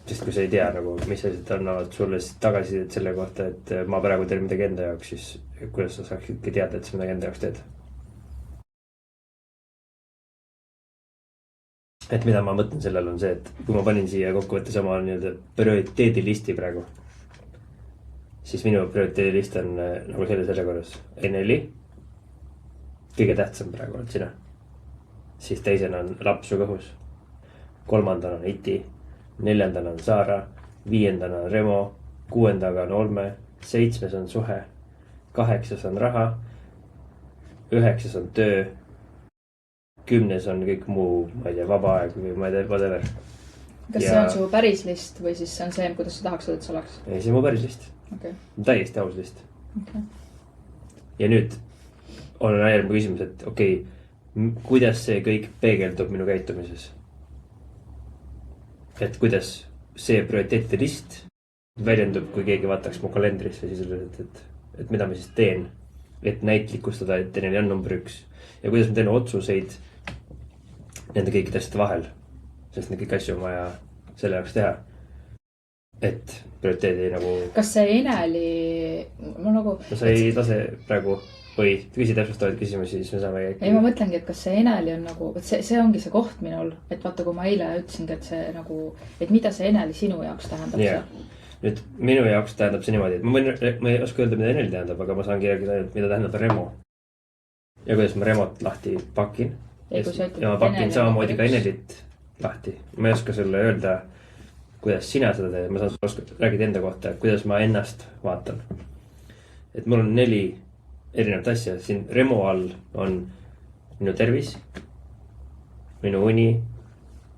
Sest kui sa ei tea nagu, mis asjad annavad sulle tagasisidet selle kohta, et ma praegu teen midagi enda jaoks, siis kuidas sa saaksidki teada, et sa midagi enda jaoks teed? Et mida ma mõtlen sellel on see, et kui ma panin siia kokkuvõttes oma nii-öelda prioriteedilisti praegu, siis minu prioriteedilist on nagu selles järjekorras NL-i. Kõige tähtsam praegu oled sina. Siis teisena on laps su kõhus. Kolmandana on Iti. Neljandana on Saara. Viiendana on Remo. Kuuendaga on Olme. 7 on suhe. 8 on raha. 9 on töö. 10 on kõik muu, ma ei tea, vaba aeg või ma ei tea, whatever. Kas see on su päris list või siis see on see, kuidas sa tahaks, et see oleks? Ei, see on mu päris list. Okay. Täiesti aus list. Okay. Ja nüüd on järgmine küsimus, et okei, kuidas see kõik peegeldub minu käitumises? Et kuidas see prioriteetide list väljendub, kui keegi vaataks mu kalendrisse sisuliselt, et mida ma siis teen, et näitlikustada, et neil on number 1 ja kuidas ma teen otsuseid nende kõikide asjade vahel, sest neid kõik asju on vaja selle jaoks teha, et prioriteedi nagu... Kas see Eneli... Ma nagu... No sa ei lase praegu... Või küsi täpsustavaid küsimusi, siis me saame äkki... Ei, ma mõtlengi, et kas see Eneli on nagu... Et see ongi see koht minul. Et vaata, kui ma eile ütlesingi, et see nagu... Et mida see Eneli sinu jaoks tähendab yeah. See? Nüüd minu jaoks tähendab see niimoodi, et ma ei oska öelda, mida Eneli tähendab, aga ma saan kirjagi, mida tähendab Remo. Ja kuidas ma Remot lahti pakin. Ja ma pakin samamoodi ka Enelit lahti. Ma ei oska sulle öelda, kuidas sina seda teed. Ma saan räägida enda kohta, kuidas ma ennast vaatan. Et mul on 4 erinevat asja. Siin Remo all on minu tervis, minu uni,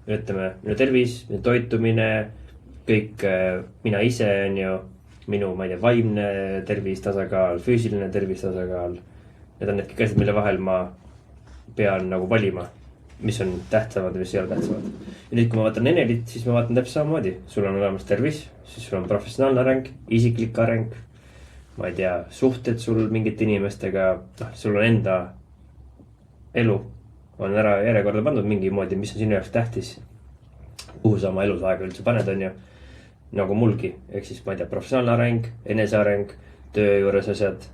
ütleme, minu tervis, minu toitumine, kõik mina ise on ju, minu, ma ei tea, vaimne tervis, tasakaal, füüsiline tervis, tasakaal. Need on need kõik asjad, mille vahel ma pean nagu valima, mis on tähtsamad ja mis ei ole tähtsamad. Ja nüüd, kui ma vaatan Enelit, siis ma vaatan täpselt samamoodi. Sul on olemas tervis, siis sul on professionaalne areng, isiklik areng. Ma ei tea, suhted sul mingite inimestega, sul on enda elu, on ära järjekorda pandud mingi moodi, mis on sinu jaoks tähtis. Kuhu sa oma elus aega üldse paned, on ju, nagu mulgi. Ehk siis, ma ei tea, professionaalne areng, eneseareng, töö juures asjad,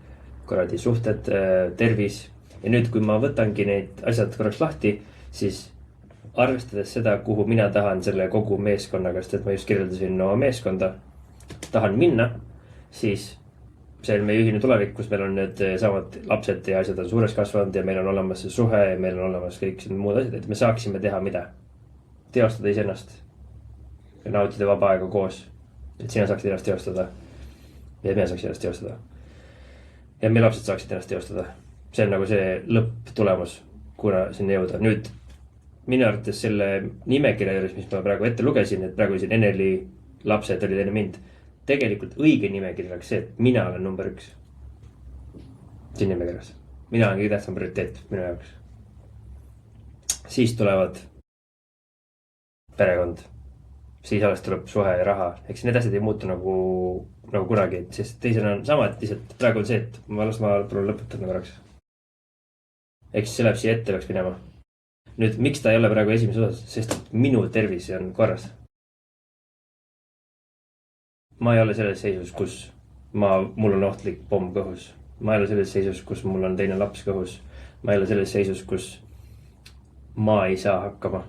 korradi suhted, tervis. Ja nüüd, kui ma võtangi neid asjad korraks lahti, siis arvestades seda, kuhu mina tahan selle kogu meeskonnaga, sest et ma just kirjeldasin oma meeskonda, tahan minna, siis see on meie ühine tulevik, kus meil on need samad lapsed ja asjad on suures kasvanud ja meil on olemas see suhe ja meil on olemas kõik muud asjad, et me saaksime teha mida? Teostada iseennast ja nautida vaba aega koos, et sina saaksid ennast teostada ja me saaksid ennast teostada ja meie lapsed saaksid ennast teostada. See on nagu see lõpptulemus, kuna sinna jõuda. Nüüd minu arvates selle nimekirja juures, mis ma praegu ette lugesin, et praegu siin Eneli lapsed olid enne mind, tegelikult õige nimekiri oleks see, et mina olen number 1 siin nimekirjas. mina olen kõige tähtsam prioriteet minu jaoks. Siis tulevad perekond. Siis alles tuleb suhe ja raha. Eks need asjad ei muutu nagu kunagi. Sest teisena on sama, et lihtsalt praegu on see, et ma lõpetan korraks. Eks see läheb siia ette peaks minema. Nüüd, miks ta ei ole praegu esimeses osas? Sest minu tervis on korras. Ma ei ole selles seisus, kus mul on ohtlik pomm kõhus. Ma ei ole selles seisus, kus mul on teine laps kõhus. Ma ei ole selles seisus, kus ma ei saa hakkama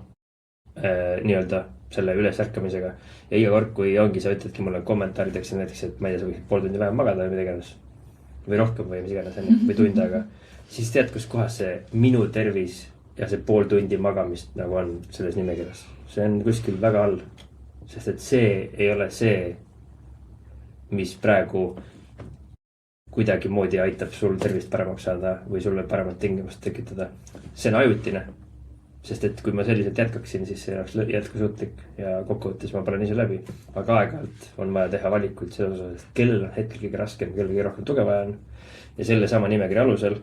nii-öelda selle ülesärkamisega. Ja iga kord, kui ongi, sa ütledki mulle kommentaarideks näiteks, et ma ei tea, sa võiksid pool tundi vähem magada või midagi iganes. Või rohkem või mis iganes, või tund aega. Siis tead, kus kohas see minu tervis ja see pool tundi magamist nagu on selles nimekirjas. See on kuskil väga all. Sest et see ei ole see, mis praegu kuidagi moodi aitab sul tervist paremaks saada või sulle paremat tingimust tekitada. See on ajutine. Sest et kui ma selliselt jätkaksin, siis see oleks jätkusuutlik ja kokkuvõttes ma panen ise läbi. Aga aeg-ajalt on vaja teha valikuid selles osas, et kellel on hetkel kõige raskem, kellel kõige rohkem tuge vaja on. Ja selle sama nimekirja alusel,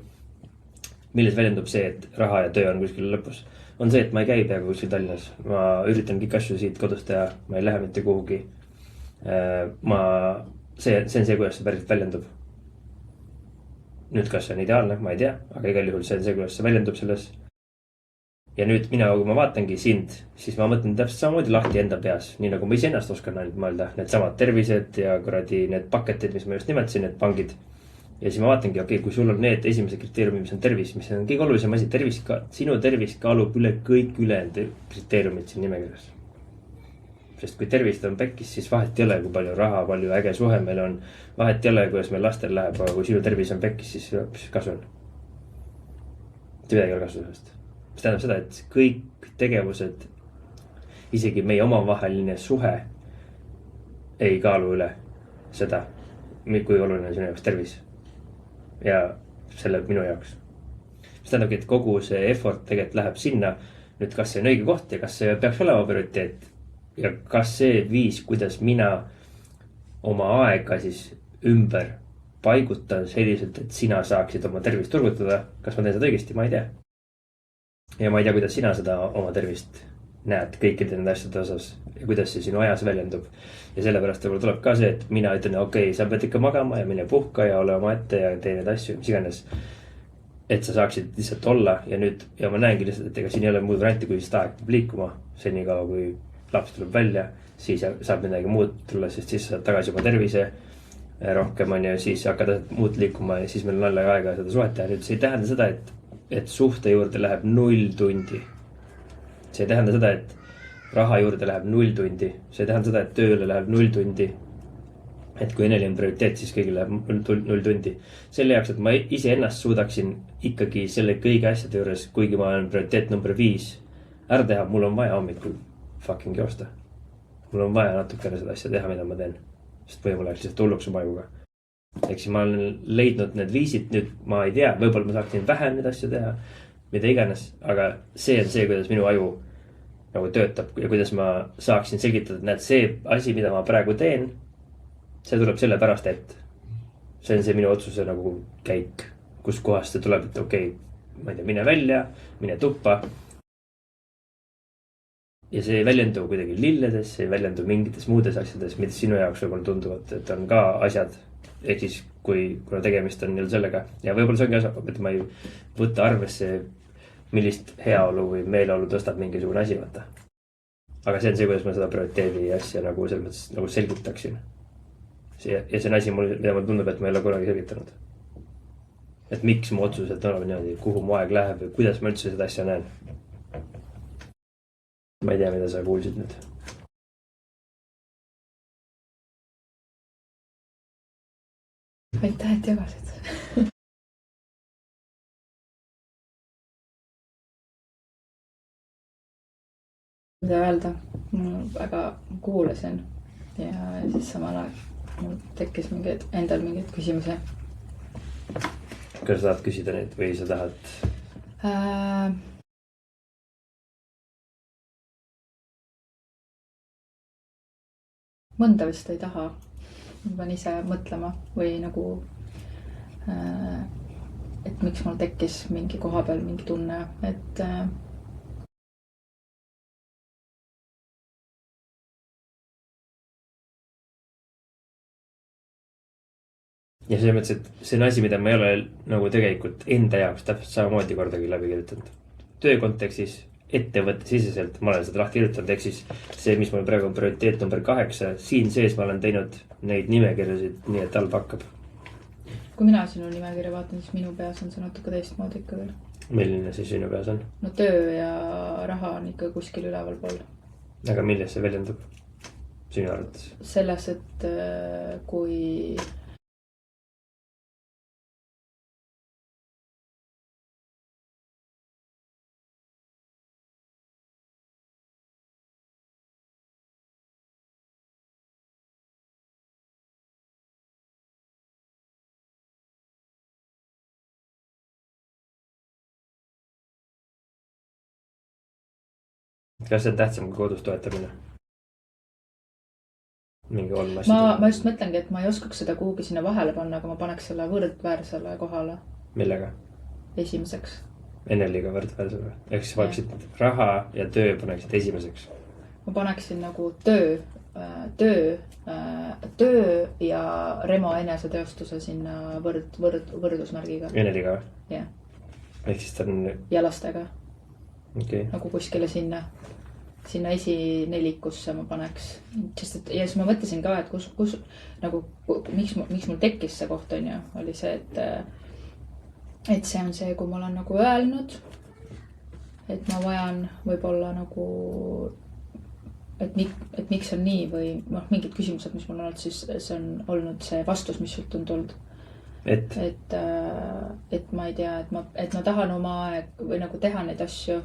milles väljendub see, et raha ja töö on kuskil lõpus, on see, et ma ei käi peaaegu kuskil Tallinnas. Ma üritan kõik asju siit kodust teha, ma ei lähe mitte kuhugi. See on see, kuidas see päriselt väljendub. Nüüd, kas see on ideaalne, ma ei tea, aga igal juhul see on see, kuidas see väljendub selles. Ja nüüd mina, kui ma vaatangi sind, siis ma mõtlen täpselt samamoodi lahti enda peas, nii nagu ma ise ennast oskan ainult mõelda. Need samad tervised ja kuradi need paketid, mis ma just nimetasin, need pangid. Ja siis ma vaatangi, okei, kui sul on need esimese kriteeriumi, mis on tervis, mis on kõige olulisem asi, sinu tervis kaalub üle kõik ülejäänud kriteeriumid siin nimekirjas. Sest kui tervist on pekkis, siis vahet ei ole, kui palju raha, palju äge suhe meil on. Vahet ei ole, kuidas meil lastel läheb, aga kui sinu tervis on pekkis, siis kasu on. Mitte midagi ei ole kasu sellest. Mis tähendab seda, et kõik tegevused, isegi meie omavaheline suhe ei kaalu üle seda, kui oluline on sinu jaoks tervis. Ja selle minu jaoks. Mis tähendabki, et kogu see effort tegelikult läheb sinna. Nüüd, kas see on õige koht ja kas see peaks olema prioriteet? Ja kas see viis, kuidas mina oma aega siis ümber paigutan selliselt, et sina saaksid oma tervist turgutada? Kas ma teen seda õigesti? Ma ei tea. Ja ma ei tea, kuidas sina seda oma tervist näed kõikide nende asjade osas ja kuidas see sinu ajas väljendub. Ja sellepärast võib-olla tuleb ka see, et mina ütlen, okei, sa pead ikka magama ja mine puhka ja ole oma ette ja tee need asju, mis iganes. Et sa saaksid lihtsalt olla ja nüüd, ja ma näengi lihtsalt, et ega siin ei ole muud varianti, kui siis aeg peab liikuma senikaua, kui laps tuleb välja, siis saab midagi muud tulla, sest siis saad tagasi oma tervise rohkem on ja siis hakkad muud liikuma ja siis meil on alla aega seda suhet teha. Nüüd see ei tähenda seda, et suhte juurde läheb 0 tundi. See ei tähenda seda, et raha juurde läheb 0 tundi. See ei tähenda seda, et tööle läheb 0 tundi. Et kui Eneli on prioriteet, siis kõigil läheb 0 tundi. Selle jaoks, et ma ise ennast suudaksin ikkagi selle kõige asjade juures, kuigi ma olen prioriteet number 5 ära teha, mul on vaja hommikul fucking joosta. Mul on vaja natukene seda asja teha, mida ma teen. Sest või mul läheks lihtsalt hulluks oma ajuga. Eks ma olen leidnud need viisid, nüüd ma ei tea, võib-olla ma saaksin vähem neid asju teha, mida iganes, aga see on see, kuidas minu aju nagu töötab ja kuidas ma saaksin selgitada, et näed, see asi, mida ma praegu teen, see tuleb selle pärast, et see on see minu otsuse nagu käik, kus kohast see tuleb, et okei, ma ei tea, mine välja, mine tuppa. Ja see ei väljendu kuidagi lilledes, see ei väljendu mingites muudes asjades, mida sinu jaoks võib-olla tunduvad, et on ka asjad. Ehk siis, kuna tegemist on sellega ja võib-olla see ongi asja, et ma ei võtta arvesse, millist heaolu või meeleolu tõstab mingisugune asi, vaata. Aga see on see, kuidas ma seda prioriteedi asja nagu selles mõttes nagu selgitaksin. Ja see on asi, mida ma tundub, et ma ei ole kunagi selgitanud. Et miks mu otsused on niimoodi, kuhu mu aeg läheb või kuidas ma üldse seda asja näen. Ma ei tea, mida sa kuulsid nüüd. Aitäh, et jagasid. Mida öelda, ma väga kuulasin ja siis samal ajal mul tekkis endal mingeid küsimusi. Kas sa tahad küsida neid või sa tahad? Mõnda vist ei taha. Ma pean ise mõtlema või nagu et miks mul tekkis mingi koha peal mingi tunne, et ja selles mõttes, et see on asi, mida ma ei ole nagu tegelikult enda jaoks täpselt samamoodi kordagi läbi kirjutanud. Töö kontekstis, ettevõttesiseselt ma olen seda lahti kirjutanud, ehk siis see, mis mul praegu on prioriteet number 8, siin sees ma olen teinud neid nimekirjasid nii, et halb hakkab. kui mina sinu nimekirja vaatan, siis minu peas on see natuke teistmoodi ikka veel. Milline see sinu peas on? No töö ja raha on ikka kuskil üleval pool. Aga milles see väljendub sinu arvates? Selles, et kui kas see on tähtsam kui kodus toetamine? Mingi kolm asja. ma just mõtlengi, et ma ei oskaks seda kuhugi sinna vahele panna, aga ma paneks selle võrdväärsele kohale. Millega? Esimeseks. Enneliga võrdväärsele. Ehk siis paneksid raha ja töö paneksid esimeseks. Ma paneksin nagu töö ja Remo eneseteostuse sinna võrdusmärgiga. Enneliga või? Jah. Ehk siis ta on... Ja lastega. Okay. Nagu kuskile sinna esinelikusse ma paneks. Sest et, ja siis ma mõtlesin ka, et kus nagu, miks mul tekkis see koht on ju, oli see, et see on see, kui ma olen nagu öelnud, et ma vajan võib-olla nagu, et miks on nii või mingid küsimused, mis mul on olnud, siis see on olnud see vastus, mis sult on tulnud. Et ma ei tea, et ma tahan oma aeg või nagu teha neid asju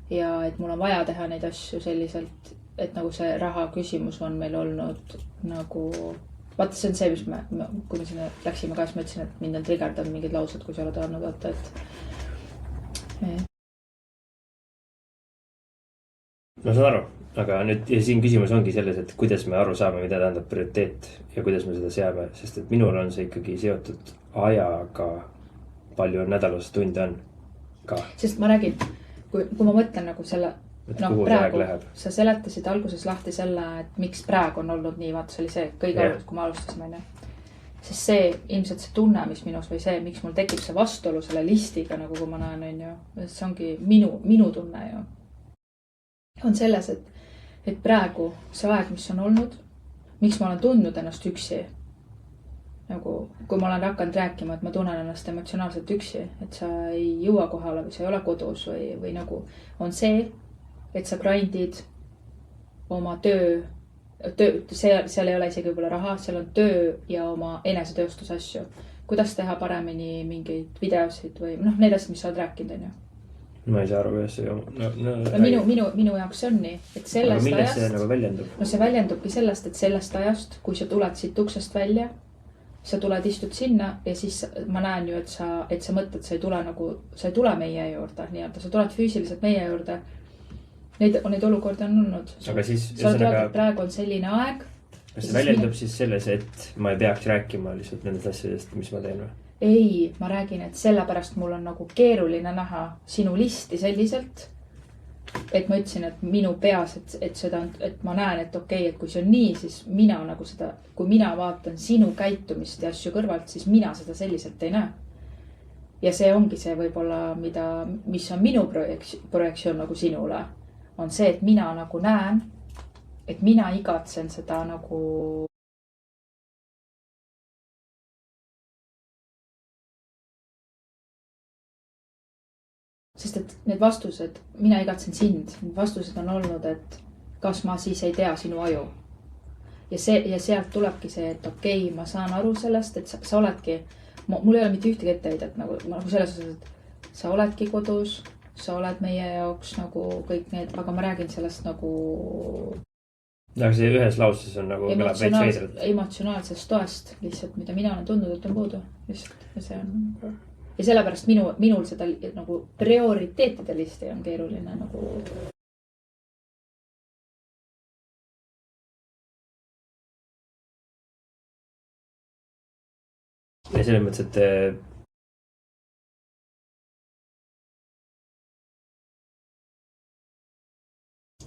ja et mul on vaja teha neid asju selliselt, et nagu see raha küsimus on meil olnud nagu, vaata see on see, mis kui me sinna läksime ka, siis ma ütlesin, et mind on trigerdanud mingid laused, kui sa oled öelnud, vaata, et. Ma saan aru, aga nüüd ja siin küsimus ongi selles, et kuidas me aru saame, mida tähendab prioriteet ja kuidas me seda seame, sest et minul on see ikkagi seotud ajaga, palju nädalas tunde on ka. Sest ma räägin, kui ma mõtlen nagu selle, praegu sa seletasid alguses lahti selle, et miks praegu on olnud nii, vaata see oli see kõige algus, kui ma alustasime, sest see ilmselt see tunne, mis minus või see, miks mul tekib see vastuolu selle listiga, nagu kui ma näen, on ju, see ongi minu tunne ju, on selles, et praegu see aeg, mis on olnud, miks ma olen tundnud ennast üksi, nagu kui ma olen hakanud rääkima, et ma tunnen ennast emotsionaalselt üksi, et sa ei jõua kohale või sa ei ole kodus või nagu on see, et sa grindid oma töö, seal ei ole isegi võib-olla raha, seal on töö ja oma eneseteostuse asju. Kuidas teha paremini mingeid videosid või need asjad, mis sa oled rääkinud, on ju? Ma ei saa aru, kuidas see minu jaoks see on nii, et sellest ajast see nagu väljendub? No see väljendubki sellest, et sellest ajast, kui sa tuled siit uksest välja, sa tuled, istud sinna ja siis ma näen ju, et sa mõtled, sa ei tule meie juurde nii-öelda, sa tuled füüsiliselt meie juurde. Neid olukordi on olnud. Aga siis... Sa oled teada, et praegu on selline aeg. Kas see väljendub siis selles, et ma ei peaks rääkima lihtsalt nendest asjadest, mis ma teen või? Ei, ma räägin, et sellepärast mul on nagu keeruline näha sinu listi selliselt, et ma ütlesin, et minu peas, et ma näen, et okei, et kui see on nii, siis mina nagu seda, kui mina vaatan sinu käitumist ja asju kõrvalt, siis mina seda selliselt ei näe. Ja see ongi see võib-olla, mis on minu projektsioon nagu sinule, on see, et mina nagu näen, et mina igatsen seda nagu sest et need vastused, mina igatsen sind, need vastused on olnud, et kas ma siis ei tea sinu aju. Ja sealt tulebki see, et okei, ma saan aru sellest, et sa oledki, mul ei ole mitte ühtegi etteheidet nagu selles osas, et sa oledki kodus, sa oled meie jaoks nagu kõik need, aga ma räägin sellest nagu aga see ühes lauses on nagu emotsionaalsest toest lihtsalt, mida mina olen tundnud, et on puudu lihtsalt ja see on ja sellepärast minul seda nagu prioriteetide listi on keeruline nagu. Ja selles mõttes, et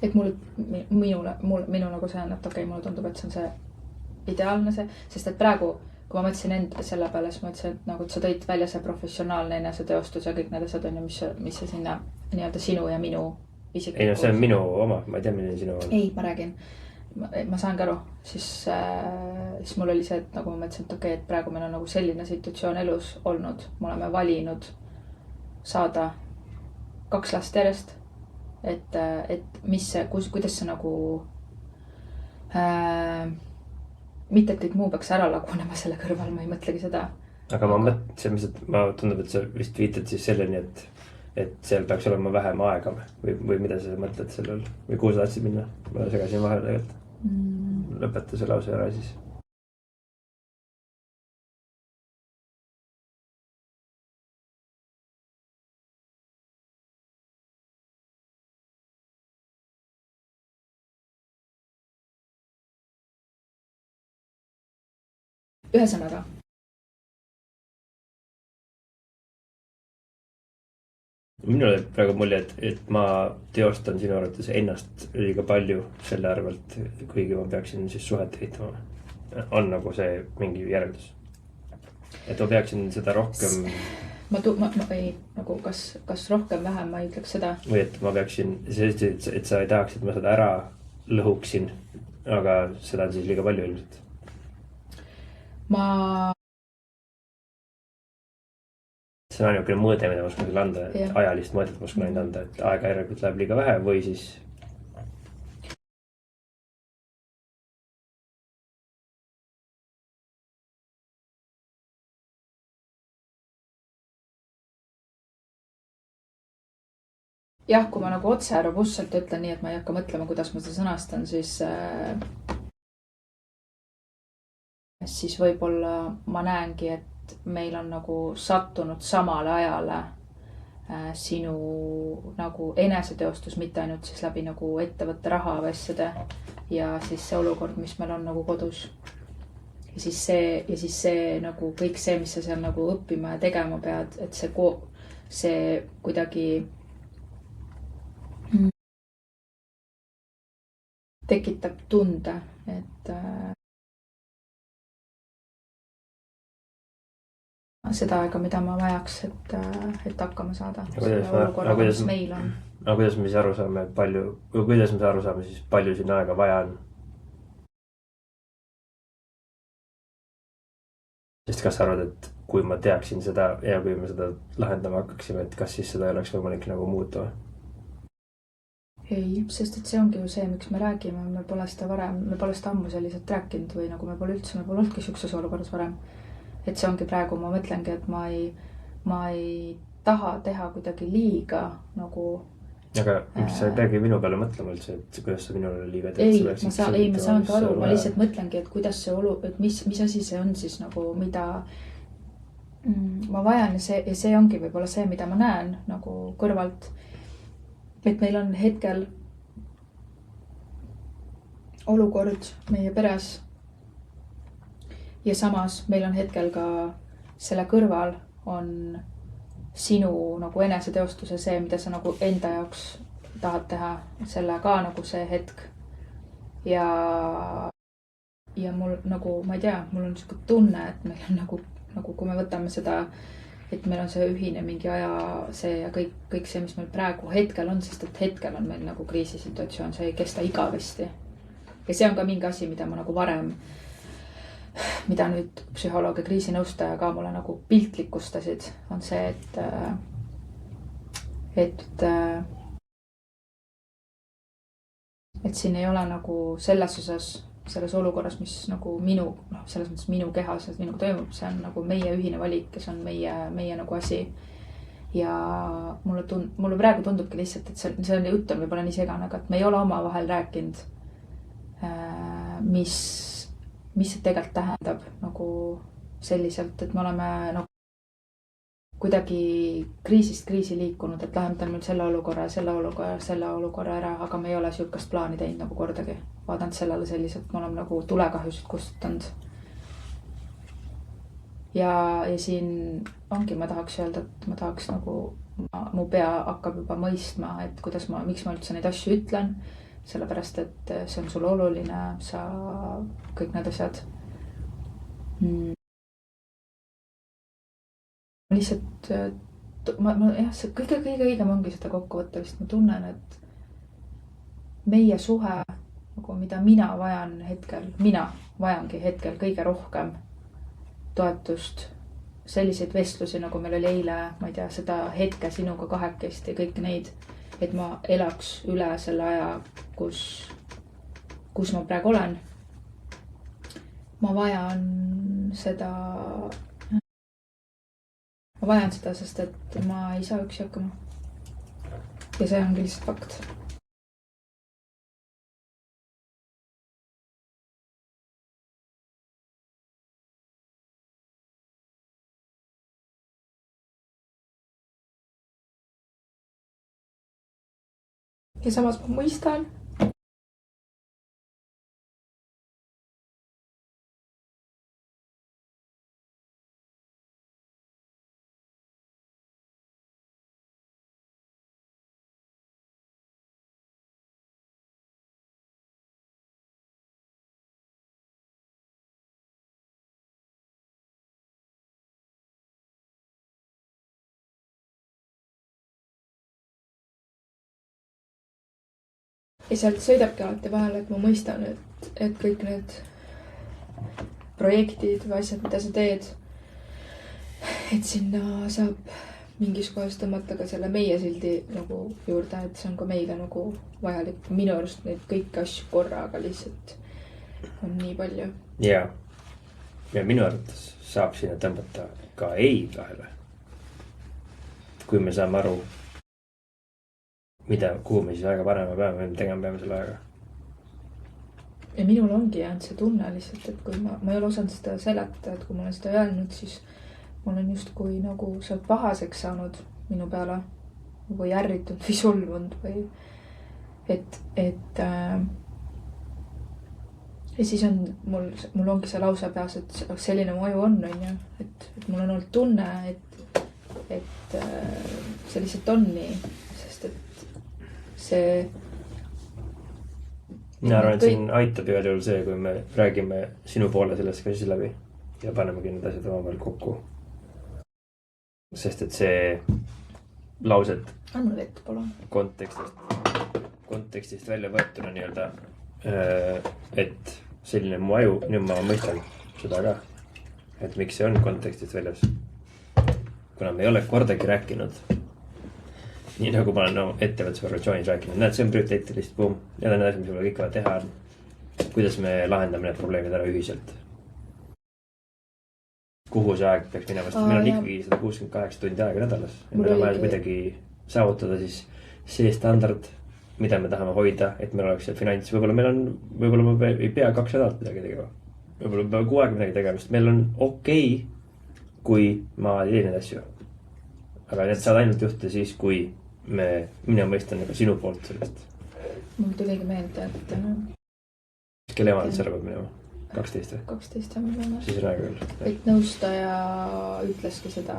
et minu nagu see on, et okei, mulle tundub, et see on see ideaalne see, sest et praegu, kui ma mõtlesin enda selle peale, siis ma mõtlesin, et nagu, et sa tõid välja see professionaalne eneseteostus ja kõik need asjad on ju, mis see sinna nii-öelda sinu ja minu isikliku. ei no see on minu oma, ma ei tea, milline sinu on. ei, ma räägin, ma saangi aru, siis mul oli see, et nagu ma mõtlesin, et okei, et praegu meil on nagu selline situatsioon elus olnud, me oleme valinud saada 2 last järjest, et mis see, kuidas see nagu mitte, et kõik muu peaks ära lagunema selle kõrval, ma ei mõtlegi seda. aga ma tundub, et sa vist viitad siis selleni, et seal peaks olema vähem aega või mida sa mõtled sellel või kuhu sa tahtsid minna? Ma segasin vahele tegelikult. Lõpeta see lause ära siis. Ühesõnaga. Minule praegu mulje, et ma teostan sinu arvates ennast liiga palju selle arvelt, kuigi ma peaksin siis suhet ehitama. On nagu see mingi järeldus? Et ma peaksin seda rohkem... Ma ei, nagu kas rohkem vähem, ma ei ütleks seda. Või et ma peaksin, et sa ei tahaks, et ma seda ära lõhuksin, aga seda on siis liiga palju ilmselt. See on ainukene mõõde, mida ma oskan sulle anda, et ajalist mõõdet ma oskan ainult anda, et aega järelikult läheb liiga vähe või siis... Jah, kui ma nagu otse robustselt ütlen nii, et ma ei hakka mõtlema, kuidas ma seda sõnastan, siis võib-olla ma näengi, et meil on nagu sattunud samale ajale sinu nagu eneseteostus, mitte ainult siis läbi nagu ettevõtte raha või asjade ja siis see olukord, mis meil on nagu kodus. Ja siis see nagu kõik see, mis sa seal nagu õppima ja tegema pead, et see kuidagi tekitab tunde, et seda aega, mida ma vajaks, et hakkama saada. Kuidas me siis aru saame, siis palju siin aega vaja on? Sest kas sa arvad, et kui ma teaksin seda ja kui me seda lahendama hakkaksime, et kas siis seda ei oleks võimalik nagu muuta? Ei, sest et see ongi ju see, miks me räägime, me pole seda ammu selliselt rääkinud või nagu me pole olnudki siukses olukorras varem. Et see ongi praegu, ma mõtlengi, et ma ei taha teha kuidagi liiga nagu... Aga sa ei peagi minu peale mõtlema üldse, et kuidas sa minule liiga teed? Ei, ma saangi aru, ma lihtsalt mõtlengi, et kuidas see et mis asi see on siis nagu, mida ma vajan ja see ongi võib-olla see, mida ma näen nagu kõrvalt. Et meil on hetkel olukord meie peres ja samas meil on hetkel ka selle kõrval on sinu nagu eneseteostuse see, mida sa nagu enda jaoks tahad teha, selle ka nagu see hetk. Ja mul nagu, ma ei tea, mul on niisugune tunne, et meil on nagu kui me võtame seda, et meil on see ühine mingi aja see ja kõik see, mis meil praegu hetkel on, sest et hetkel on meil nagu kriisisituatsioon, see ei kesta igavesti. Ja see on ka mingi asi, mida ma nagu varem, mida nüüd psühholoog ja kriisinõustaja ka mulle nagu piltlikustasid, on see, et siin ei ole nagu selles olukorras, mis nagu selles mõttes minu kehas minuga toimub, see on nagu meie ühine valik, kes on meie nagu asi. Ja mulle praegu tundubki lihtsalt, et see jutt on võib-olla nii segane, aga et me ei ole oma vahel rääkinud, mis see tegelikult tähendab nagu selliselt, et me oleme nagu kuidagi kriisist kriisi liikunud, et lahendame nüüd selle olukorra ära, aga me ei ole siukest plaani teinud nagu kordagi. Vaadanud sellele selliselt, me oleme nagu tulekahjusid kustutanud. Ja siin ongi, ma tahaks öelda, et ma tahaks nagu, mu pea hakkab juba mõistma, et miks ma üldse neid asju ütlen, sellepärast et see on sulle oluline, sa kõik need asjad. Lihtsalt jah, see kõige õigem ongi seda kokku võtta, vist ma tunnen, et meie suhe, nagu mida mina vajangi hetkel kõige rohkem toetust, selliseid vestlusi, nagu meil oli eile, ma ei tea, seda hetke sinuga kahekesti, kõiki neid, et ma elaks üle selle aja, kus ma praegu olen. Ma vajan seda, sest et ma ei saa üksi hakkama. Ja see ongi lihtsalt fakt. Ja samas ma mõistan. Ja sealt sõidabki alati vahele, et ma mõistan, et kõik need projektid või asjad, mida sa teed, et sinna saab mingis kohas tõmmata ka selle meie sildi nagu juurde, et see on ka meile nagu vajalik. Minu arust neid kõiki asju korraga lihtsalt on nii palju. Ja minu arvates saab sinna tõmbata ka ei vahele. Kui me saame aru, kuhu me siis aega panema peame, peame selle aega. Ja minul ongi jäänud see tunne lihtsalt, et kui ma ei ole osanud seda seletada, et kui ma olen seda öelnud, siis ma olen just kui nagu sa oled pahaseks saanud minu peale või ärritunud või solvunud või ja siis on mul ongi see lause peas, et selline mu aju on ju, et mul on olnud tunne, et see lihtsalt on nii, sest et see mina arvan, et siin aitab igal juhul see, kui me räägime sinu poole sellest ka siis läbi ja panemegi need asjad omavahel kokku. Sest et see lauset anna vett, palun. Kontekstist välja võetuna nii-öelda, et selline mu aju, nüüd ma mõistan seda ka, et miks see on kontekstist väljas. Kuna me ei ole kordagi rääkinud, nii nagu ma olen ettevõtlusorganisatsioonis rääkinud, näed, see on prioriteet lihtsalt boom. Need on asjad, mis võib kõik vaja teha. Kuidas me lahendame need probleemid ära ühiselt? Kuhu see aeg peaks minema, sest meil on ikkagi 168 tundi aega nädalas. Meil on vaja kuidagi saavutada siis see standard, mida me tahame hoida, et meil oleks see finants. Võib-olla me ei pea 2 nädalat midagi tegema. Võib-olla me peame kogu aeg midagi tegema, sest meil on okei, kui ma teen neid asju. Aga need saad ainult juhtuda siis, kui mina mõistan nagu sinu poolt sellest. Mul tuligi meelde, et kelle emad sa arvad minema? 12 või? 12 on minema. Siis räägi küll. Et nõustaja ütleski seda,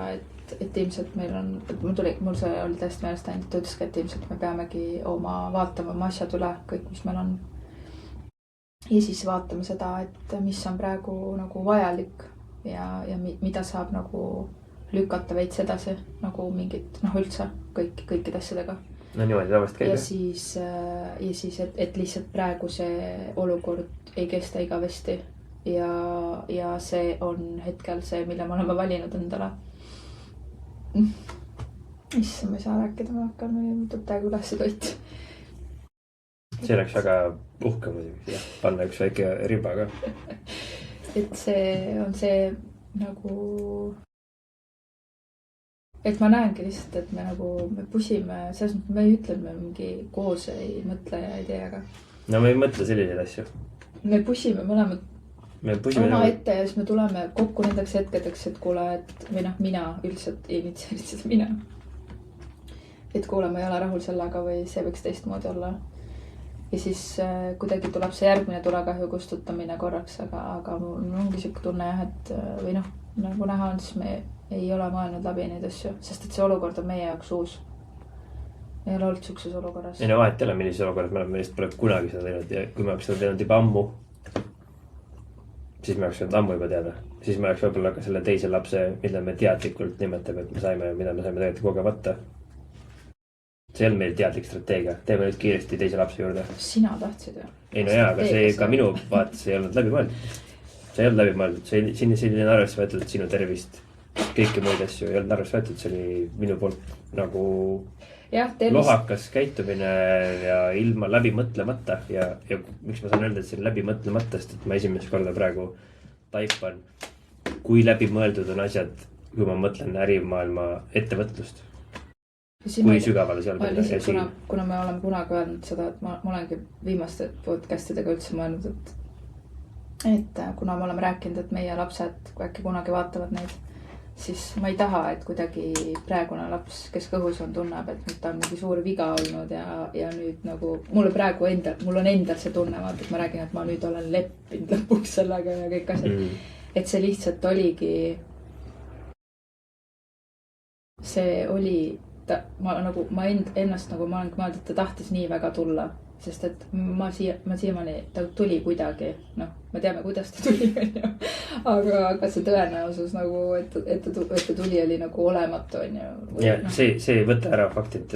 et ilmselt meil on, mul see oli täiesti meelest ainult, ta ütleski, et ilmselt me peamegi vaatama oma asjad üle, kõik, mis meil on. Ja siis vaatame seda, et mis on praegu nagu vajalik ja mida saab nagu lükata veits edasi, nagu mingit, üldse kõikide asjadega. No niimoodi tavast käib. Ja siis, et lihtsalt praegu see olukord ei kesta igavesti ja see on hetkel see, mille me oleme valinud endale. Issa, ma ei saa rääkida, ma hakkan võtab täiega üles toit. See oleks väga uhke muidugi, jah, panna üks väike riba ka. Et see on see nagu... Et ma näengi lihtsalt, et me pusime, selles mõttes me ei ütle, et me mingi koos ei mõtle ja ei tee, aga... No me ei mõtle selliseid asju. Me pusime mõlemad oma ette ja siis me tuleme kokku nendeks hetkedeks, et kuule, või mina üldiselt initsieerid seda mina. Et kuule, ma ei ole rahul sellega või see võiks teistmoodi olla. Ja siis kuidagi tuleb see järgmine tulekahju kustutamine korraks, aga mul ongi siuke tunne, et või nagu näha on, siis me ei ole mõelnud läbi neid asju, sest et see olukord on meie jaoks uus. ei ole olnud siukses olukorras. ei no vahet ei ole, millises olukorras me oleme, millest pole kunagi seda teinud ja kui me oleks seda teinud juba ammu, siis me oleks saanud ammu juba teada. Siis me oleks võib-olla ka selle teise lapse, mida me teadlikult nimetame, et me saime, mida me saime tegelikult kogemata. See on meil teadlik strateegia. Teeme nüüd kiiresti teise lapse juurde. Sina tahtsid ju? Ei no jaa, aga see ka minu vaates ei olnud läbimõeldud. See ei olnud läbimõeldud. See selline arvesse võetud sinu tervist. Kõiki muid asju ei olnud arvesse võetud. See oli minu poolt nagu lohakas käitumine ja ilma läbi mõtlemata. Ja miks ma saan öelda, et see on läbi mõtlemata, sest et ma esimest korda praegu taipan, kui läbimõeldud on asjad, kui ma mõtlen ärimaailma ettevõtlust. Kui sügavale seal minna. Kuna me oleme kunagi öelnud seda, et ma olengi viimaste podcastidega üldse mõelnud, et kuna me oleme rääkinud, et meie lapsed äkki kunagi vaatavad neid, siis ma ei taha, et kuidagi praegune laps, kes kõhus on, tunneb, et nüüd ta on mingi suur viga olnud ja nüüd nagu mul on endal see tunne, et ma räägin, et ma nüüd olen leppinud lõpuks sellega ja kõik asjad. Et see lihtsalt oligi, see oli ma ennast nagu ma olen mõelnud, et ta tahtis nii väga tulla, sest et ma siiamaani ta tuli kuidagi, me teame, kuidas ta tuli, aga see tõenäosus nagu, et ta tuli oli nagu olematu, on ju. Ja see ei võta ära fakti, et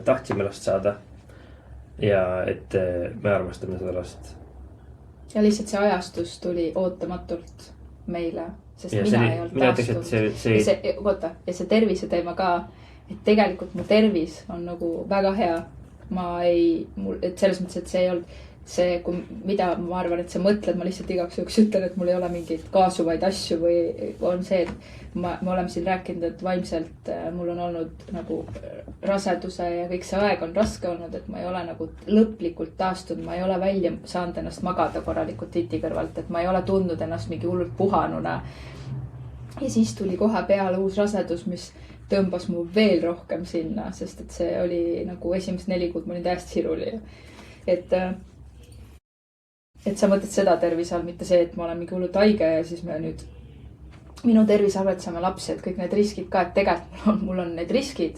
tahtsime last saada ja et me armastame seda last. Ja lihtsalt see ajastus tuli ootamatult meile. Sest mina ei olnud taastunud. Ja see tervise teema ka, et tegelikult mu tervis on nagu väga hea. Et selles mõttes, et see ei olnud see, mida ma arvan, et sa mõtled, ma lihtsalt igaks juhuks ütlen, et mul ei ole mingeid kaasuvaid asju või on see, et me oleme siin rääkinud, et vaimselt mul on olnud nagu raseduse ja kõik see aeg on raske olnud, et ma ei ole nagu lõplikult taastunud, ma ei ole välja saanud ennast magada korralikult titi kõrvalt, et ma ei ole tundnud ennast mingi hullult puhanuna. Ja siis tuli kohe peale uus rasedus, mis tõmbas mu veel rohkem sinna, sest et see oli nagu esimest 4 kuud, ma olin täiesti siruli. Et sa mõtled seda tervise all, mitte see, et ma olen mingi hullult haige ja siis me nüüd minu tervise arvelt saame lapsi, et kõik need riskid ka, et tegelikult mul on need riskid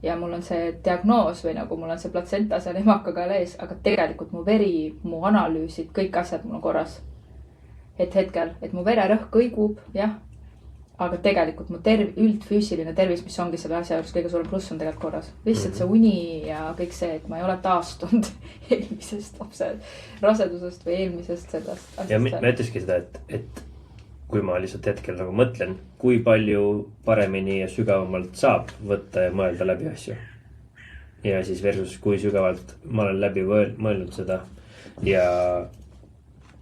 ja mul on see diagnoos või nagu mul on see platsenta seal emakaga ees, aga tegelikult mu veri, mu analüüsid, kõik asjad mul on korras. Et hetkel, et mu vererõhk kõigub, jah, aga tegelikult mu üldfüüsiline tervis, mis ongi selle asja juures kõige suurem pluss on tegelikult korras. Lihtsalt see uni ja kõik see, et ma ei ole taastunud eelmisest rasedusest või eelmisest sellest asjast. Ja ma ütleski seda, et kui ma lihtsalt hetkel nagu mõtlen, kui palju paremini ja sügavamalt saab võtta ja mõelda läbi asju. Ja siis versus kui sügavalt ma olen läbi mõelnud seda ja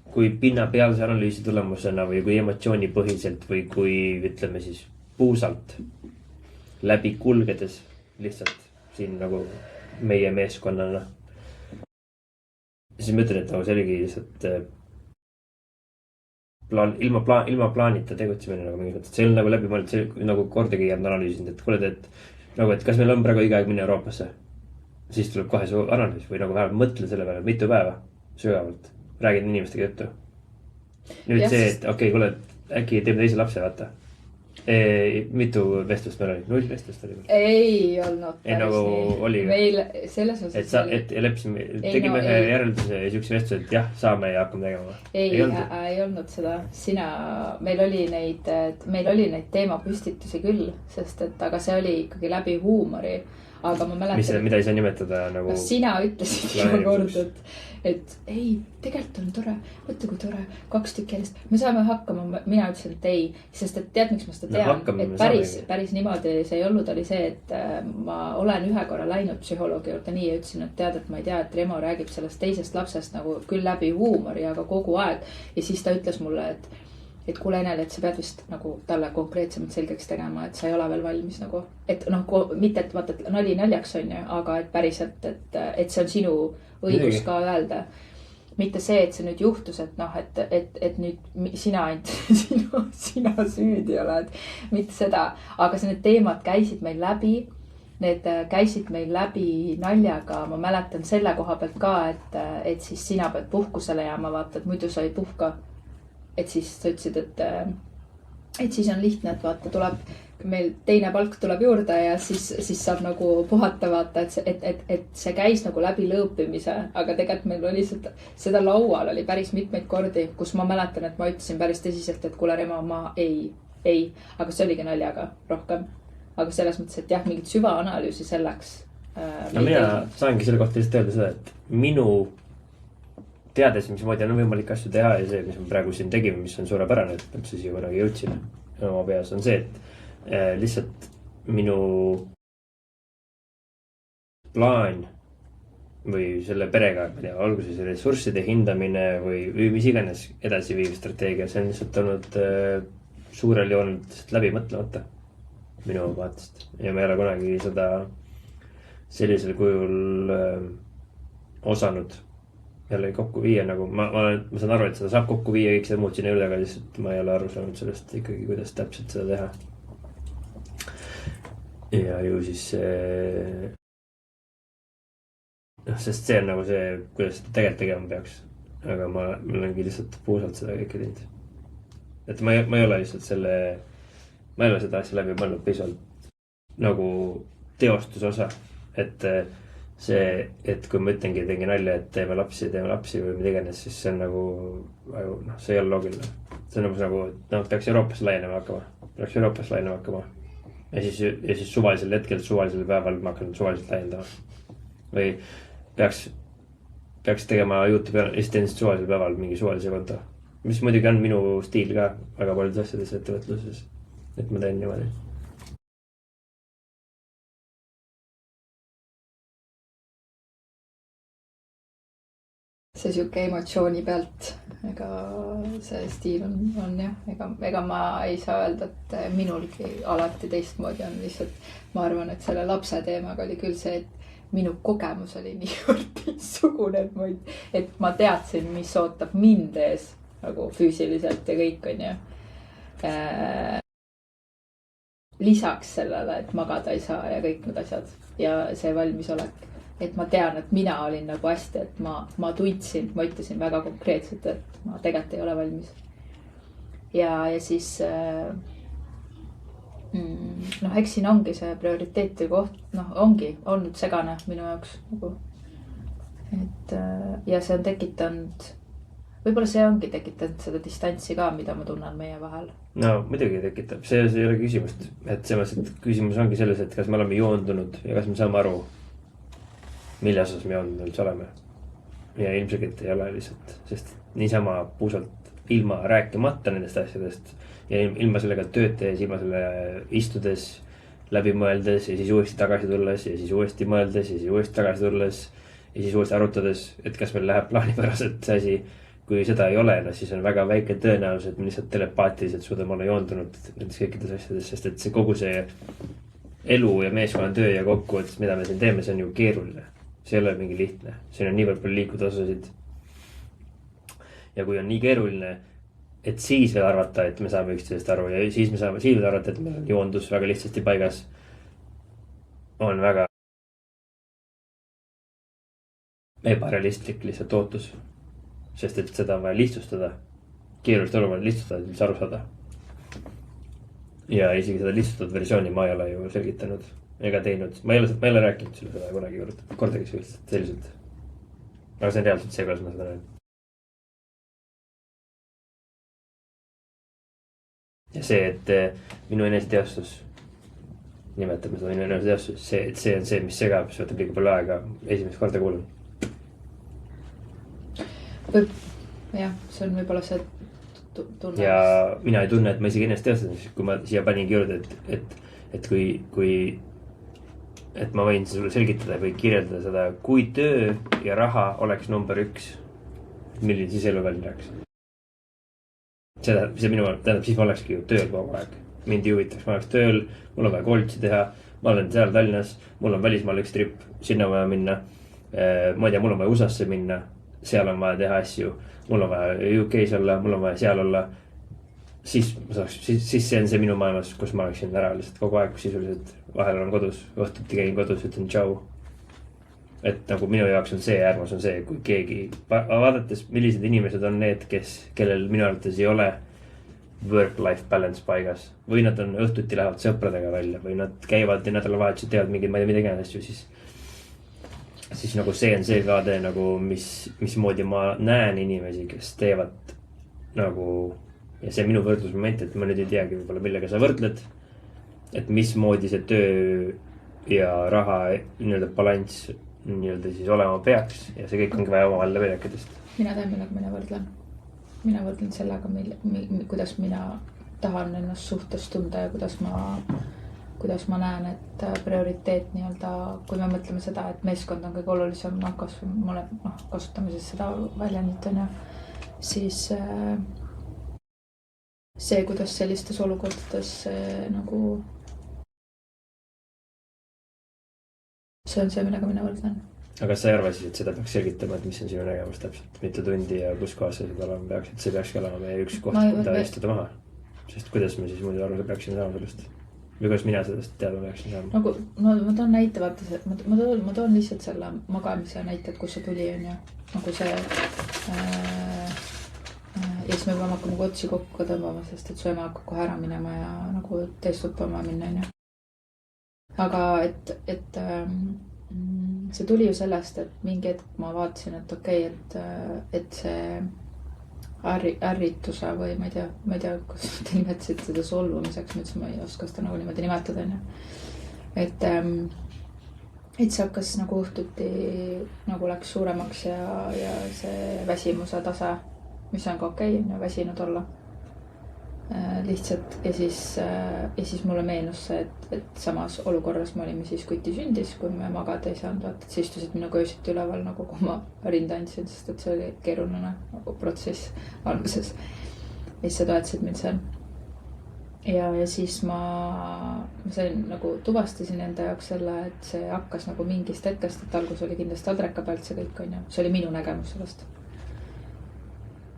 kui pinnapealse analüüsi tulemusena või kui emotsioonipõhiselt või kui ütleme siis puusalt läbi kulgedes lihtsalt siin nagu meie meeskonnana. Siis ma ütlen, et nagu see oligi lihtsalt ilma plaanita tegutsemine nagu mingi mõttes. See ei ole nagu läbi mõelnud, see nagu kordagi jäänud analüüsinud, et kuule, et kas meil on praegu iga aeg minna Euroopasse. Siis tuleb kohe su analüüs või nagu vähemalt mõtle selle peale mitu päeva sügavalt. Räägid inimestega juttu. Nüüd see, et okei, kuule, äkki teeme teise lapse, vaata. Mitu vestlust meil oli? 0 vestlust oli? Ei olnud päris nagu nii. Oli, meil selles osas... Et leppisime, tegime ühe järelduse ja siukse vestluse, et jah, saame ja hakkame tegema. Ei olnud seda. Meil oli neid teemapüstitusi küll, sest et aga see oli ikkagi läbi huumori. Aga ma mäletan... Mida ei saa nimetada nagu... Sina ütlesid juba kord, et ei, tegelikult on tore, võtta kui tore, 2 tükki järjest. Me saame hakkama, mina ütlesin, et ei, sest et tead, miks ma seda tean, et päris niimoodi see ei olnud, oli see, et ma olen ühe korra läinud psühholoogi juurde nii ja ütlesin, et tead, et ma ei tea, et Remo räägib sellest teisest lapsest nagu küll läbi huumori, aga kogu aeg. Ja siis ta ütles mulle, et kuule Enel, et sa pead vist nagu talle konkreetsemalt selgeks tegema, et sa ei ole veel valmis nagu, et mitte, et vaata, et nali naljaks on ju, aga et päriselt, et see on sinu õigus ka öelda. Mitte see, et see nüüd juhtus, et nüüd sina süüdi oled, mitte seda, aga need teemad käisid meil läbi, need käisid meil läbi naljaga, ma mäletan selle koha pealt ka, et siis sina pead puhkusele jääma, vaata, et muidu sa ei puhka. Et siis sa ütlesid, et siis on lihtne, et vaata, tuleb meil teine palk tuleb juurde ja siis saab nagu puhata vaata, et see käis nagu läbi lõõpimise, aga tegelikult meil oli seda laual oli päris mitmeid kordi, kus ma mäletan, et ma ütlesin päris tõsiselt, et kuule Remo, ma ei, aga see oligi naljaga rohkem. Aga selles mõttes, et jah, mingit süvaanalüüsi selleks. No mina saangi selle kohta lihtsalt öelda seda, et minu teades, mismoodi on võimalik asju teha ja see, mis me praegu siin tegime, mis on suurepärane, et üldse siia kunagi jõudsime oma peas, on see, et lihtsalt minu plaan või selle perega, ma ei tea, alguses ressursside hindamine või mis iganes edasiviiv strateegia, see on lihtsalt olnud suurel joonel läbi mõtlemata minu vaatest. Ja ma ei ole kunagi seda sellisel kujul osanud jälle kokku viia, nagu ma saan aru, et seda saab kokku viia kõik see muud sinna üle, aga lihtsalt ma ei ole aru saanud sellest ikkagi, kuidas täpselt seda teha. Ja ju siis sest see on nagu see, kuidas seda tegelikult tegema peaks. Aga ma olengi lihtsalt puusalt seda kõike teinud. Et ma ei ole lihtsalt ma ei ole seda asja läbi mõelnud piisavalt nagu teostusosa. Et see, et kui ma ütlengi, teengi nalja, et teeme lapsi või mida iganes, siis see on nagu, see ei ole loogiline. See on nagu, et peaks Euroopas laienema hakkama. Ja siis suvalisel hetkel, suvalisel päeval ma hakkan suvaliselt laiendama. Või peaks tegema YouTube'i lihtsalt suvalisel päeval mingi suvalise konto. Mis muidugi on minu stiil ka väga paljudes asjades ettevõtluses. Et ma teen niimoodi. See siuke emotsiooni pealt, ega see stiil on jah, ega ma ei saa öelda, et minulgi alati teistmoodi on lihtsalt, ma arvan, et selle lapse teemaga oli küll see, et minu kogemus oli niivõrd teistsugune, et ma teadsin, mis ootab mind ees nagu füüsiliselt ja kõik on ju. Lisaks sellele, et magada ei saa ja kõik need asjad ja see valmisolek. Et ma tean, et mina olin nagu hästi, et ma tundsin, ma ütlesin väga konkreetselt, et ma tegelikult ei ole valmis. Ja siis eks siin ongi see prioriteeti koht, ongi olnud segane minu jaoks nagu. Et ja see on tekitanud, võib-olla see ongi tekitanud seda distantsi ka, mida ma tunnen meie vahel. No muidugi tekitab, see ei ole küsimust, et selles, et küsimus ongi selles, et kas me oleme joondunud ja kas me saame aru, mille osas me üldse oleme. Ja ilmselgelt ei ole lihtsalt, sest niisama puusalt ilma rääkimata nendest asjadest ja ilma sellega tööd tees, ilma selle istudes, läbi mõeldes ja siis uuesti tagasi tulles ja siis uuesti mõeldes ja siis uuesti tagasi tulles ja siis uuesti arutades, et kas meil läheb plaanipäraselt see asi. Kui seda ei ole, siis on väga väike tõenäosus, et me lihtsalt telepaatiliselt suudame olla joondunud nendes kõikides asjades, sest et see kogu see elu ja meeskonnatöö ja kokkuvõttes, mida me siin teeme, see on ju keeruline. See ei ole mingi lihtne. Siin on niivõrd palju liikuda osasid. Ja kui on nii keeruline, et siis veel arvata, et me saame üksteisest aru ja siis veel arvata, et meil on joondus väga lihtsasti paigas, on väga ebarealistlik lihtsalt ootus. Sest et seda on vaja lihtsustada. Keerulist olukorda lihtsustada, et mis aru saada. Ja isegi seda lihtsustatud versiooni ma ei ole ju selgitanud ega teinud. Ma ei ole rääkinud sulle seda kunagi kordagi selliselt. Aga see on reaalselt see, kuidas ma seda näen. Ja see, et minu eneseteostus, nimetame seda minu eneseteostus, see on see, mis segab, see võtab liiga palju aega, esimest korda kuulen. Jah, see on võib-olla see tunne. Ja mina ei tunne, et ma isegi ennast teostan, kui ma siia paningi juurde, et kui et ma võin sulle selgitada või kirjeldada seda, kui töö ja raha oleks number 1, milline siis elu välja läheks. Siis ma olekski ju tööl kogu aeg. Mind juvitaks, ma oleks tööl, mul on vaja koolitusi teha, ma olen seal Tallinnas, mul on välismaal üks trip, sinna vaja minna. Ma ei tea, mul on vaja USAsse minna, seal on vaja teha asju, mul on vaja UK-s olla, mul on vaja seal olla. Siis see on see minu maailmas, kus ma oleksin ära lihtsalt kogu aeg sisuliselt vahel olen kodus, õhtuti käin kodus, ütlen tšau. Et nagu minu jaoks on see äärmus on see, kui keegi vaadates, millised inimesed on need, kellel minu arvates ei ole work-life balance paigas või nad on õhtuti lähevad sõpradega välja või nad käivad ja nädalavahetusel teevad mingeid, ma ei tea, mida iganes asju, siis nagu see on see vaade nagu, mismoodi ma näen inimesi, kes teevad nagu, ja see minu võrdlusmoment, et ma nüüd ei teagi võib-olla, millega sa võrdled, et mismoodi see töö ja raha nii-öelda balanss nii-öelda siis olema peaks ja see kõik ongi vaja omavahel läbi rääkidest. Mina tean, millega mina võrdlen. Mina võrdlen sellega, kuidas mina tahan ennast suhtes tunda ja kuidas ma näen, et prioriteet nii-öelda, kui me mõtleme seda, et meeskond on kõige olulisem, kasutame siis seda väljendit, on ju, siis see, kuidas sellistes olukordades nagu see on see, millega mina võrdlen. Aga kas sa ei arva siis, et seda peaks selgitama, et mis on sinu nägemus täpselt, mitu tundi ja kus kohas sa seda olema peaks, et see peakski olema meie üks koht, kuda istuda maha. Sest kuidas me siis muidu aru peaksime saama sellest? Või kuidas mina sellest teadma peaksin saama? Nagu, no ma toon näite, vaata, ma toon lihtsalt selle magamise näite, et kus see tuli, on ju. Nagu see ja siis me peame hakkama otsi kokku tõmbama, sest et su ema hakkab kohe ära minema ja nagu teistutama minna, on ju. Aga et see tuli ju sellest, et mingi hetk ma vaatasin, et okei, et see ärrituse või ma ei tea, kuidas te nimetasid seda solvumiseks, ma ütlesin, ma ei oska seda nagu niimoodi nimetada, on ju. Et see hakkas nagu õhtuti nagu läks suuremaks ja see väsimuse tase, mis on ka okei, väsinud olla. Lihtsalt ja siis mulle meenus see, et samas olukorras me olime siis kuti sündis, kui me magada ei saanud, vaata, et sa istusid minuga öösiti üleval nagu kui ma rinda andsin, sest et see oli keeruline nagu protsess alguses. Ja siis sa toetasid mind seal. Ja siis ma sain nagu tuvastasin enda jaoks selle, et see hakkas nagu mingist hetkest, et algus oli kindlasti adreka pealt see kõik, on ju. See oli minu nägemus sellest.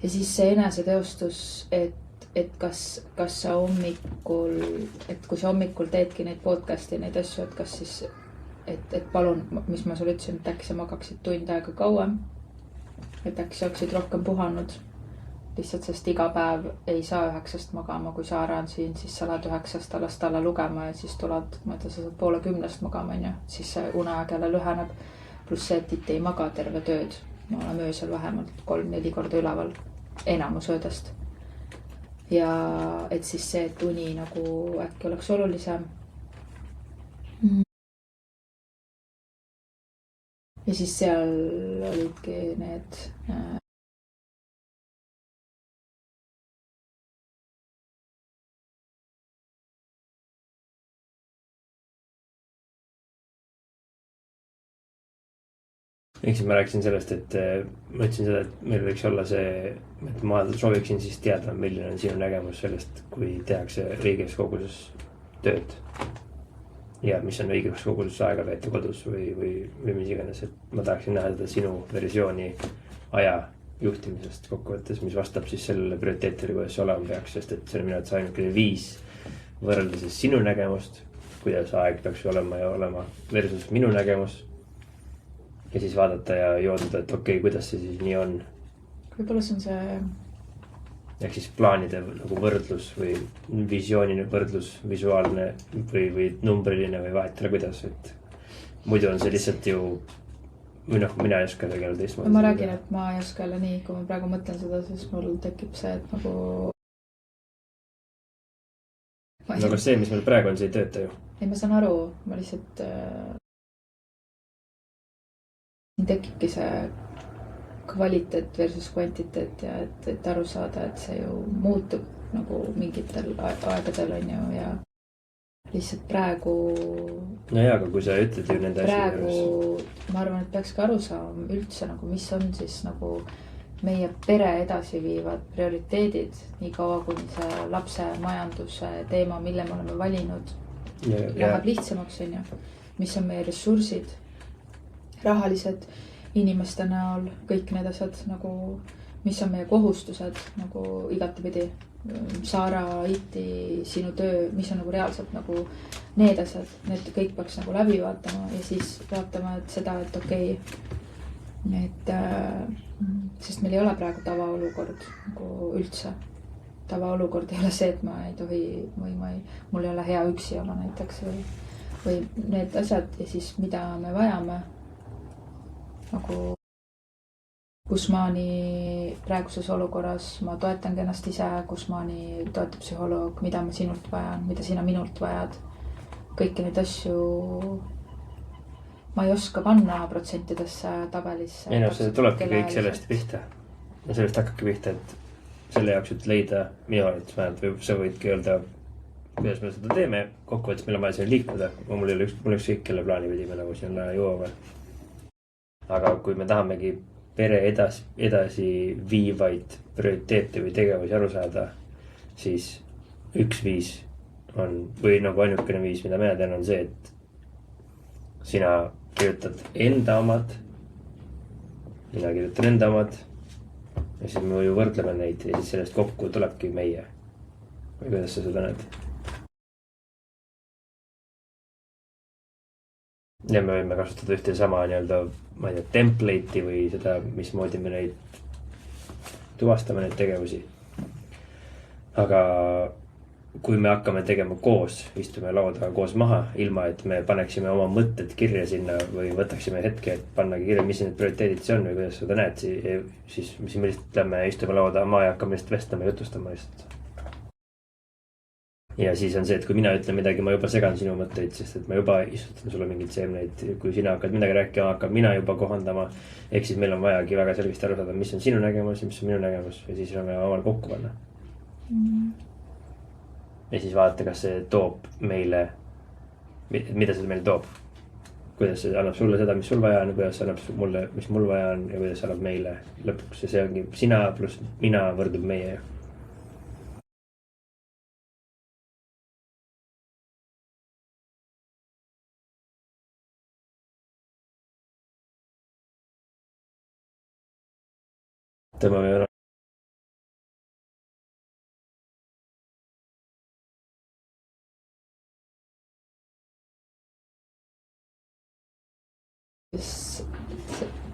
Ja siis see eneseteostus, et kas sa hommikul, et kui sa hommikul teedki neid podcast'i, neid asju, et kas siis, et palun, mis ma sulle ütlesin, et äkki sa magaksid tund aega kauem, et äkki sa oleksid rohkem puhanud, lihtsalt sest iga päev ei saa 9 magama, kui Saara on siin, siis sa lähed 9 alles talle lugema ja siis tuled, ma ei tea, sa saad 9:30 magama, on ju, siis see uneaeg jälle lüheneb, pluss see, et ei maga terve tööd, me oleme öösel vähemalt 3-4 korda üleval, enamus öödest. Ja et siis see, et uni nagu äkki oleks olulisem. Ja siis seal olidki need Eks ma rääkisin sellest, et ma ütlesin seda, et meil võiks olla see, et ma sooviksin siis teada, milline on sinu nägemus sellest, kui tehakse õiges koguses tööd. Ja mis on õiges koguses aega veeta kodus või mis iganes, et ma tahaksin näha seda sinu versiooni aja juhtimisest kokkuvõttes, mis vastab siis sellele prioriteetile, kuidas see olema peaks, sest et see on minu arvates ainukene viis võrrelda siis sinu nägemust, kuidas aeg peaks olema versus minu nägemus. Ja siis vaadata ja jooduda, et okei, kuidas see siis nii on. Võib-olla see on see... Ehk siis plaanide nagu võrdlus või visioonine võrdlus, visuaalne või numbriline või vahetele kuidas, et muidu on see lihtsalt ju, või noh, mina ei oska tegelikult teistmoodi. Ma räägin, et ma ei oska jälle nii, kui ma praegu mõtlen seda, siis mul tekib see, et nagu... No kas see, mis meil praegu on, see ei tööta ju? Ei, ma saan aru, ma lihtsalt... tekibki see kvaliteet versus kvantiteet ja et aru saada, et see ju muutub nagu mingitel aegadel on ju ja lihtsalt praegu... No jaa, aga kui sa ütled ju nende praegu, ma arvan, et peakski aru saama üldse nagu, mis on siis nagu meie pere edasi viivad prioriteedid, nii kaua kuni see lapse majanduse teema, mille me oleme valinud, läheb lihtsamaks on ju, mis on meie ressursid, rahalised inimeste näol, kõik need asjad nagu, mis on meie kohustused nagu igatepidi, Saara, Iti, sinu töö, mis on nagu reaalselt nagu need asjad, need kõik peaks nagu läbi vaatama ja siis vaatama, et seda, et okei, et sest meil ei ole praegu tavaolukord nagu üldse. tavaolukord ei ole see, et ma ei tohi või mul ei ole hea üksi olla näiteks või need asjad ja siis mida me vajame nagu kus maani praeguses olukorras ma toetangi ennast ise, kus maani toetab psühholoog, mida ma sinult vajan, mida sina minult vajad. Kõiki neid asju ma ei oska panna protsentidesse tabelisse. Ei no, see tulebki kõik sellest pihta. Ja sellest hakkabki pihta, et selle jaoks, et leida minu arvates vähemalt või sa võidki öelda, kuidas me seda teeme. Kokkuvõttes meil on vaja siin liikuda. Mul ei ole ükskõik, kelle plaani pidi me nagu sinna jõuame. Aga kui me tahamegi pere edasi viivaid prioriteete või tegevusi aru saada, siis üks viis on, või nagu ainukene viis, mida mina teen, on see, et sina kirjutad enda omad, mina kirjutan enda omad ja siis me ju võrdleme neid ja siis sellest kokku tulebki meie. Või kuidas sa seda näed? Ja me võime kasutada ühte sama nii-öelda, ma ei tea, template'i või seda, mismoodi me neid tuvastame neid tegevusi. Aga kui me hakkame tegema koos, istume laua taga koos maha, ilma et me paneksime oma mõtted kirja sinna või võtaksime hetke, et pannagi kirja, mis need prioriteedid see on või kuidas seda näed, siis me lihtsalt lähme istume laua taga maha ja hakkame lihtsalt vestlema ja jutustama lihtsalt. Ja siis on see, et kui mina ütlen midagi, ma juba segan sinu mõtteid, sest et ma juba istutan sulle mingid seemneid. Kui sina hakkad midagi rääkima, hakkab mina juba kohandama. Ehk siis meil on vajagi väga selgesti aru saada, mis on sinu nägemus ja mis on minu nägemus. Ja siis on vaja omal kokku panna. Ja siis vaadata, kas see toob meile, mida see meile toob. Kuidas see annab sulle seda, mis sul vaja on, kuidas see annab mulle, mis mul vaja on ja kuidas see annab meile lõpuks. Ja see ongi sina pluss mina võrdub meie. Tõmbame üle.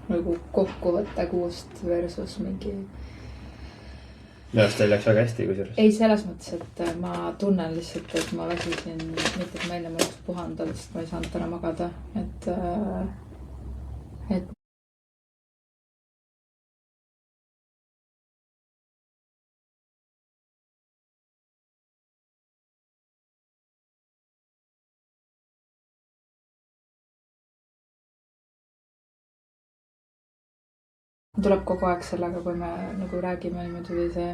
Nagu kokkuvõtte kuust versus mingi. Minu arust teil läks väga hästi kusjuures. Ei selles mõttes, et ma tunnen lihtsalt, et ma väsisin, mitte et ma enne ma oleks puhanud, lihtsalt ma ei saanud täna magada, et tuleb kogu aeg sellega, kui me nagu räägime niimoodi või see.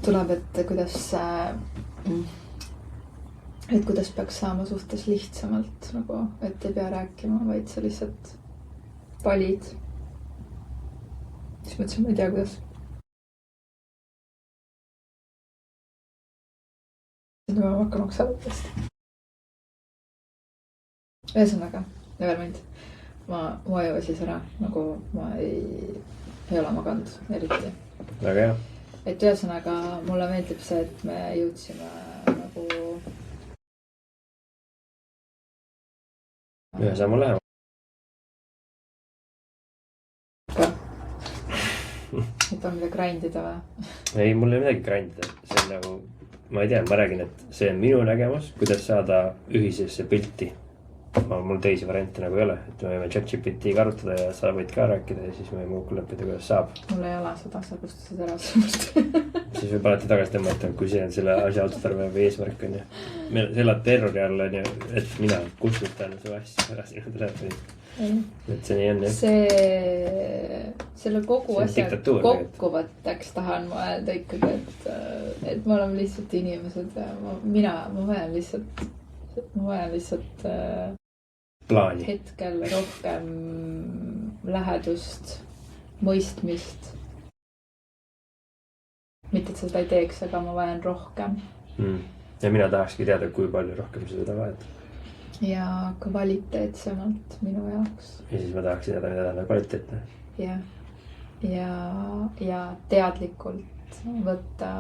Tuleb, et kuidas peaks saama suhtes lihtsamalt nagu, et ei pea rääkima, vaid sa lihtsalt valid. Siis mõtlesin, ma ei tea, kuidas. Nüüd ma hakkamaks arutast. Ühesõnaga, never mind. Ma juba siis ära, nagu ma ei ole maganud eriti. Väga hea. Et ühesõnaga, mulle meeldib see, et me jõudsime nagu ühe sammu lähema. Et on mida grindida või? Ei, mul ei midagi grindida. See on nagu, ma ei tea, ma räägin, et see on minu nägemus, kuidas saada ühisesse pilti. Mul teisi variante nagu ei ole, et me võime ChatGPT-ga arutada ja sa võid ka rääkida ja siis me võime kokku leppida, kuidas saab. Mul ei ole seda, sa kustusid ära sellest. Siis võib alati tagasi tõmmata, kui see on selle asja otstarve või eesmärk on ju. Meil elad terrori all on ju, et mina kustutan su asja ära sinu telefoni. Et see nii on ju. Selle kogu asja kokkuvõtteks tahan ma öelda ikkagi, et me oleme lihtsalt inimesed ja ma vajan lihtsalt plaani. Hetkel rohkem lähedust, mõistmist. Mitte, et seda ei teeks, aga ma vajan rohkem. Ja mina tahakski teada, kui palju rohkem seda vajad. Ja kvaliteetsemalt minu jaoks. Ja siis ma tahaks teada, mida tähendab kvaliteetne. Ja teadlikult võtta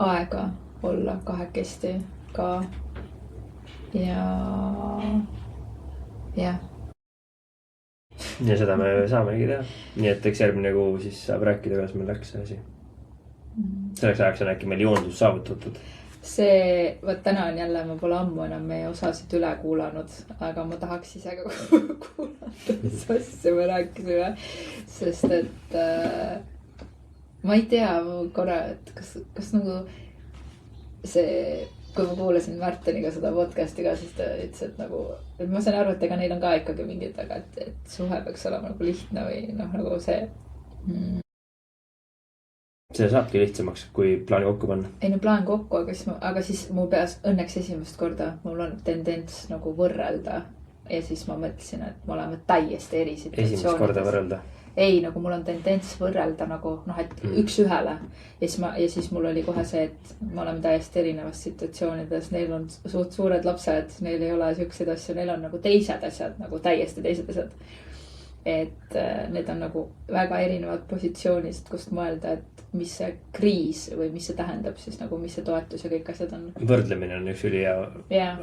aega olla kahekesti ka. Ja. ja seda me saamegi teha. Nii et eks järgmine kuu siis saab rääkida, kuidas meil läks see asi. Selleks ajaks on äkki meil joondus saavutatud. See, võt täna on jälle, ma pole ammu enam meie osasid üle kuulanud, aga ma tahaks ise ka kuulata, mis asja me rääkisime. Sest et ma ei tea korra, et kas nagu see, kui ma kuulasin Märteniga seda podcasti ka, siis ta ütles, et nagu, et ma saan aru, et ega neil on ka ikkagi mingid, aga et suhe peaks olema nagu lihtne või noh, nagu see. See saabki lihtsamaks, kui plaani kokku panna. Ei no plaan kokku, aga siis mu peas õnneks esimest korda mul on tendents nagu võrrelda. Ja siis ma mõtlesin, et me oleme täiesti eri situatsioonides. Esimest korda võrrelda? Ei, nagu mul on tendents võrrelda nagu, noh, et üks ühele. Ja siis mul oli kohe see, et me oleme täiesti erinevas situatsioonides. Neil on suht suured lapsed, neil ei ole siukseid asju, neil on nagu teised asjad, nagu täiesti teised asjad. Et need on nagu väga erinevad positsioonist, kust mõelda, et mis see kriis või mis see tähendab siis nagu, mis see toetus ja kõik asjad on. Võrdlemine on üks ülihea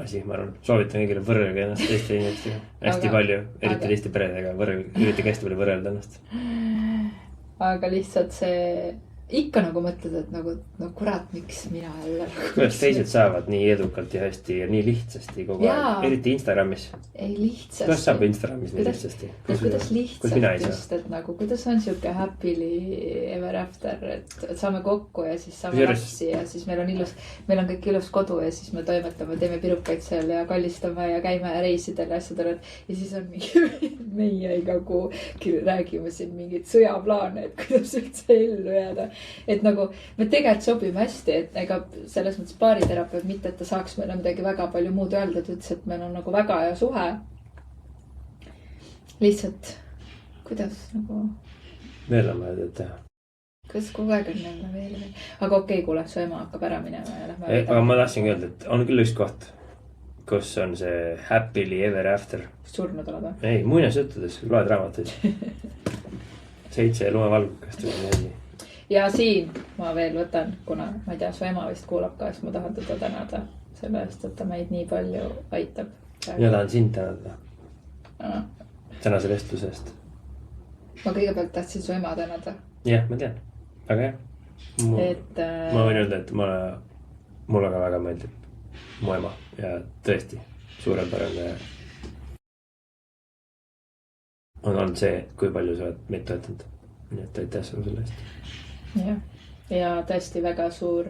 asi, ma arvan. Soovitan kõigile võrrelge ennast teiste inimestega. Hästi palju, eriti teiste peredega. Üritage hästi palju võrrelda ennast. Aga lihtsalt see ikka nagu mõtled, et nagu, no kurat, miks mina jälle. Kuidas teised saavad nii edukalt ja hästi ja nii lihtsasti kogu aeg, eriti Instagramis. Ei lihtsasti. Kuidas saab Instagramis nii lihtsasti? Kuidas lihtsalt just, et nagu, kuidas on siuke happily ever after, et saame kokku ja siis saame lapsi ja siis meil on kõik ilus kodu ja siis me toimetame, teeme pirukaid seal ja kallistame ja käime reisidel ja asjadel, ja siis on mingi meie iga kuu räägime siin mingid sõjaplaane, et kuidas üldse ellu jääda. Et nagu me tegelikult sobime hästi, et ega selles mõttes baariterapeut mitte, et ta saaks meile midagi väga palju muud öelda, et ütles, et meil on nagu väga hea suhe. Lihtsalt, kuidas nagu. Veel on vaja teha. Kuidas kogu aeg on neile veel. Aga okei, kuule, su ema hakkab ära minema ja lähme. Aga ma tahtsingi öelda, et on küll üks koht, kus on see happily ever after. Surnud oled või? Ei, muinasjuttudes, loed raamatuid. 7 lumevalgukast või nii. Ja siin ma veel võtan, kuna ma ei tea, su ema vist kuulab ka, siis ma tahan teda tänada selle eest, et ta meid nii palju aitab. Ja tahan sind tänada. Tänase vestluse eest. Ma kõigepealt tahtsin su ema tänada. Jah, ma tean. Väga hea. Ma võin öelda, et mulle ka väga meeldib mu ema ja tõesti suurepärane on olnud see, kui palju sa oled meid toetanud. Nii et aitäh sulle selle eest. Ja tõesti väga suur,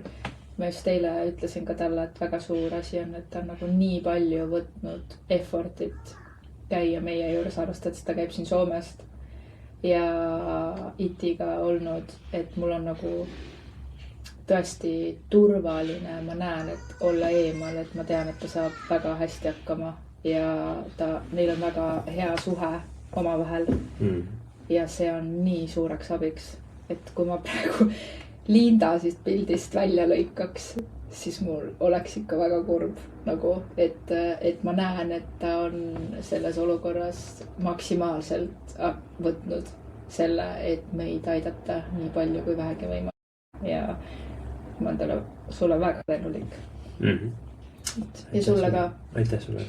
ma just eile ütlesin ka talle, et väga suur asi on, et ta on nagu nii palju võtnud effortit käia meie juures, arvestades, et ta käib siin Soomest ja itiga olnud, et mul on nagu tõesti turvaline, ma näen, et olla eemal, et ma tean, et ta saab väga hästi hakkama ja neil on väga hea suhe omavahel ja see on nii suureks abiks. Et kui ma praegu Linda siis pildist välja lõikaks, siis mul oleks ikka väga kurb nagu, et ma näen, et ta on selles olukorras maksimaalselt võtnud selle, et meid aidata nii palju kui vähegi võima. Ja ma olen sulle väga tänulik. Ja sulle ka. Aitäh sulle.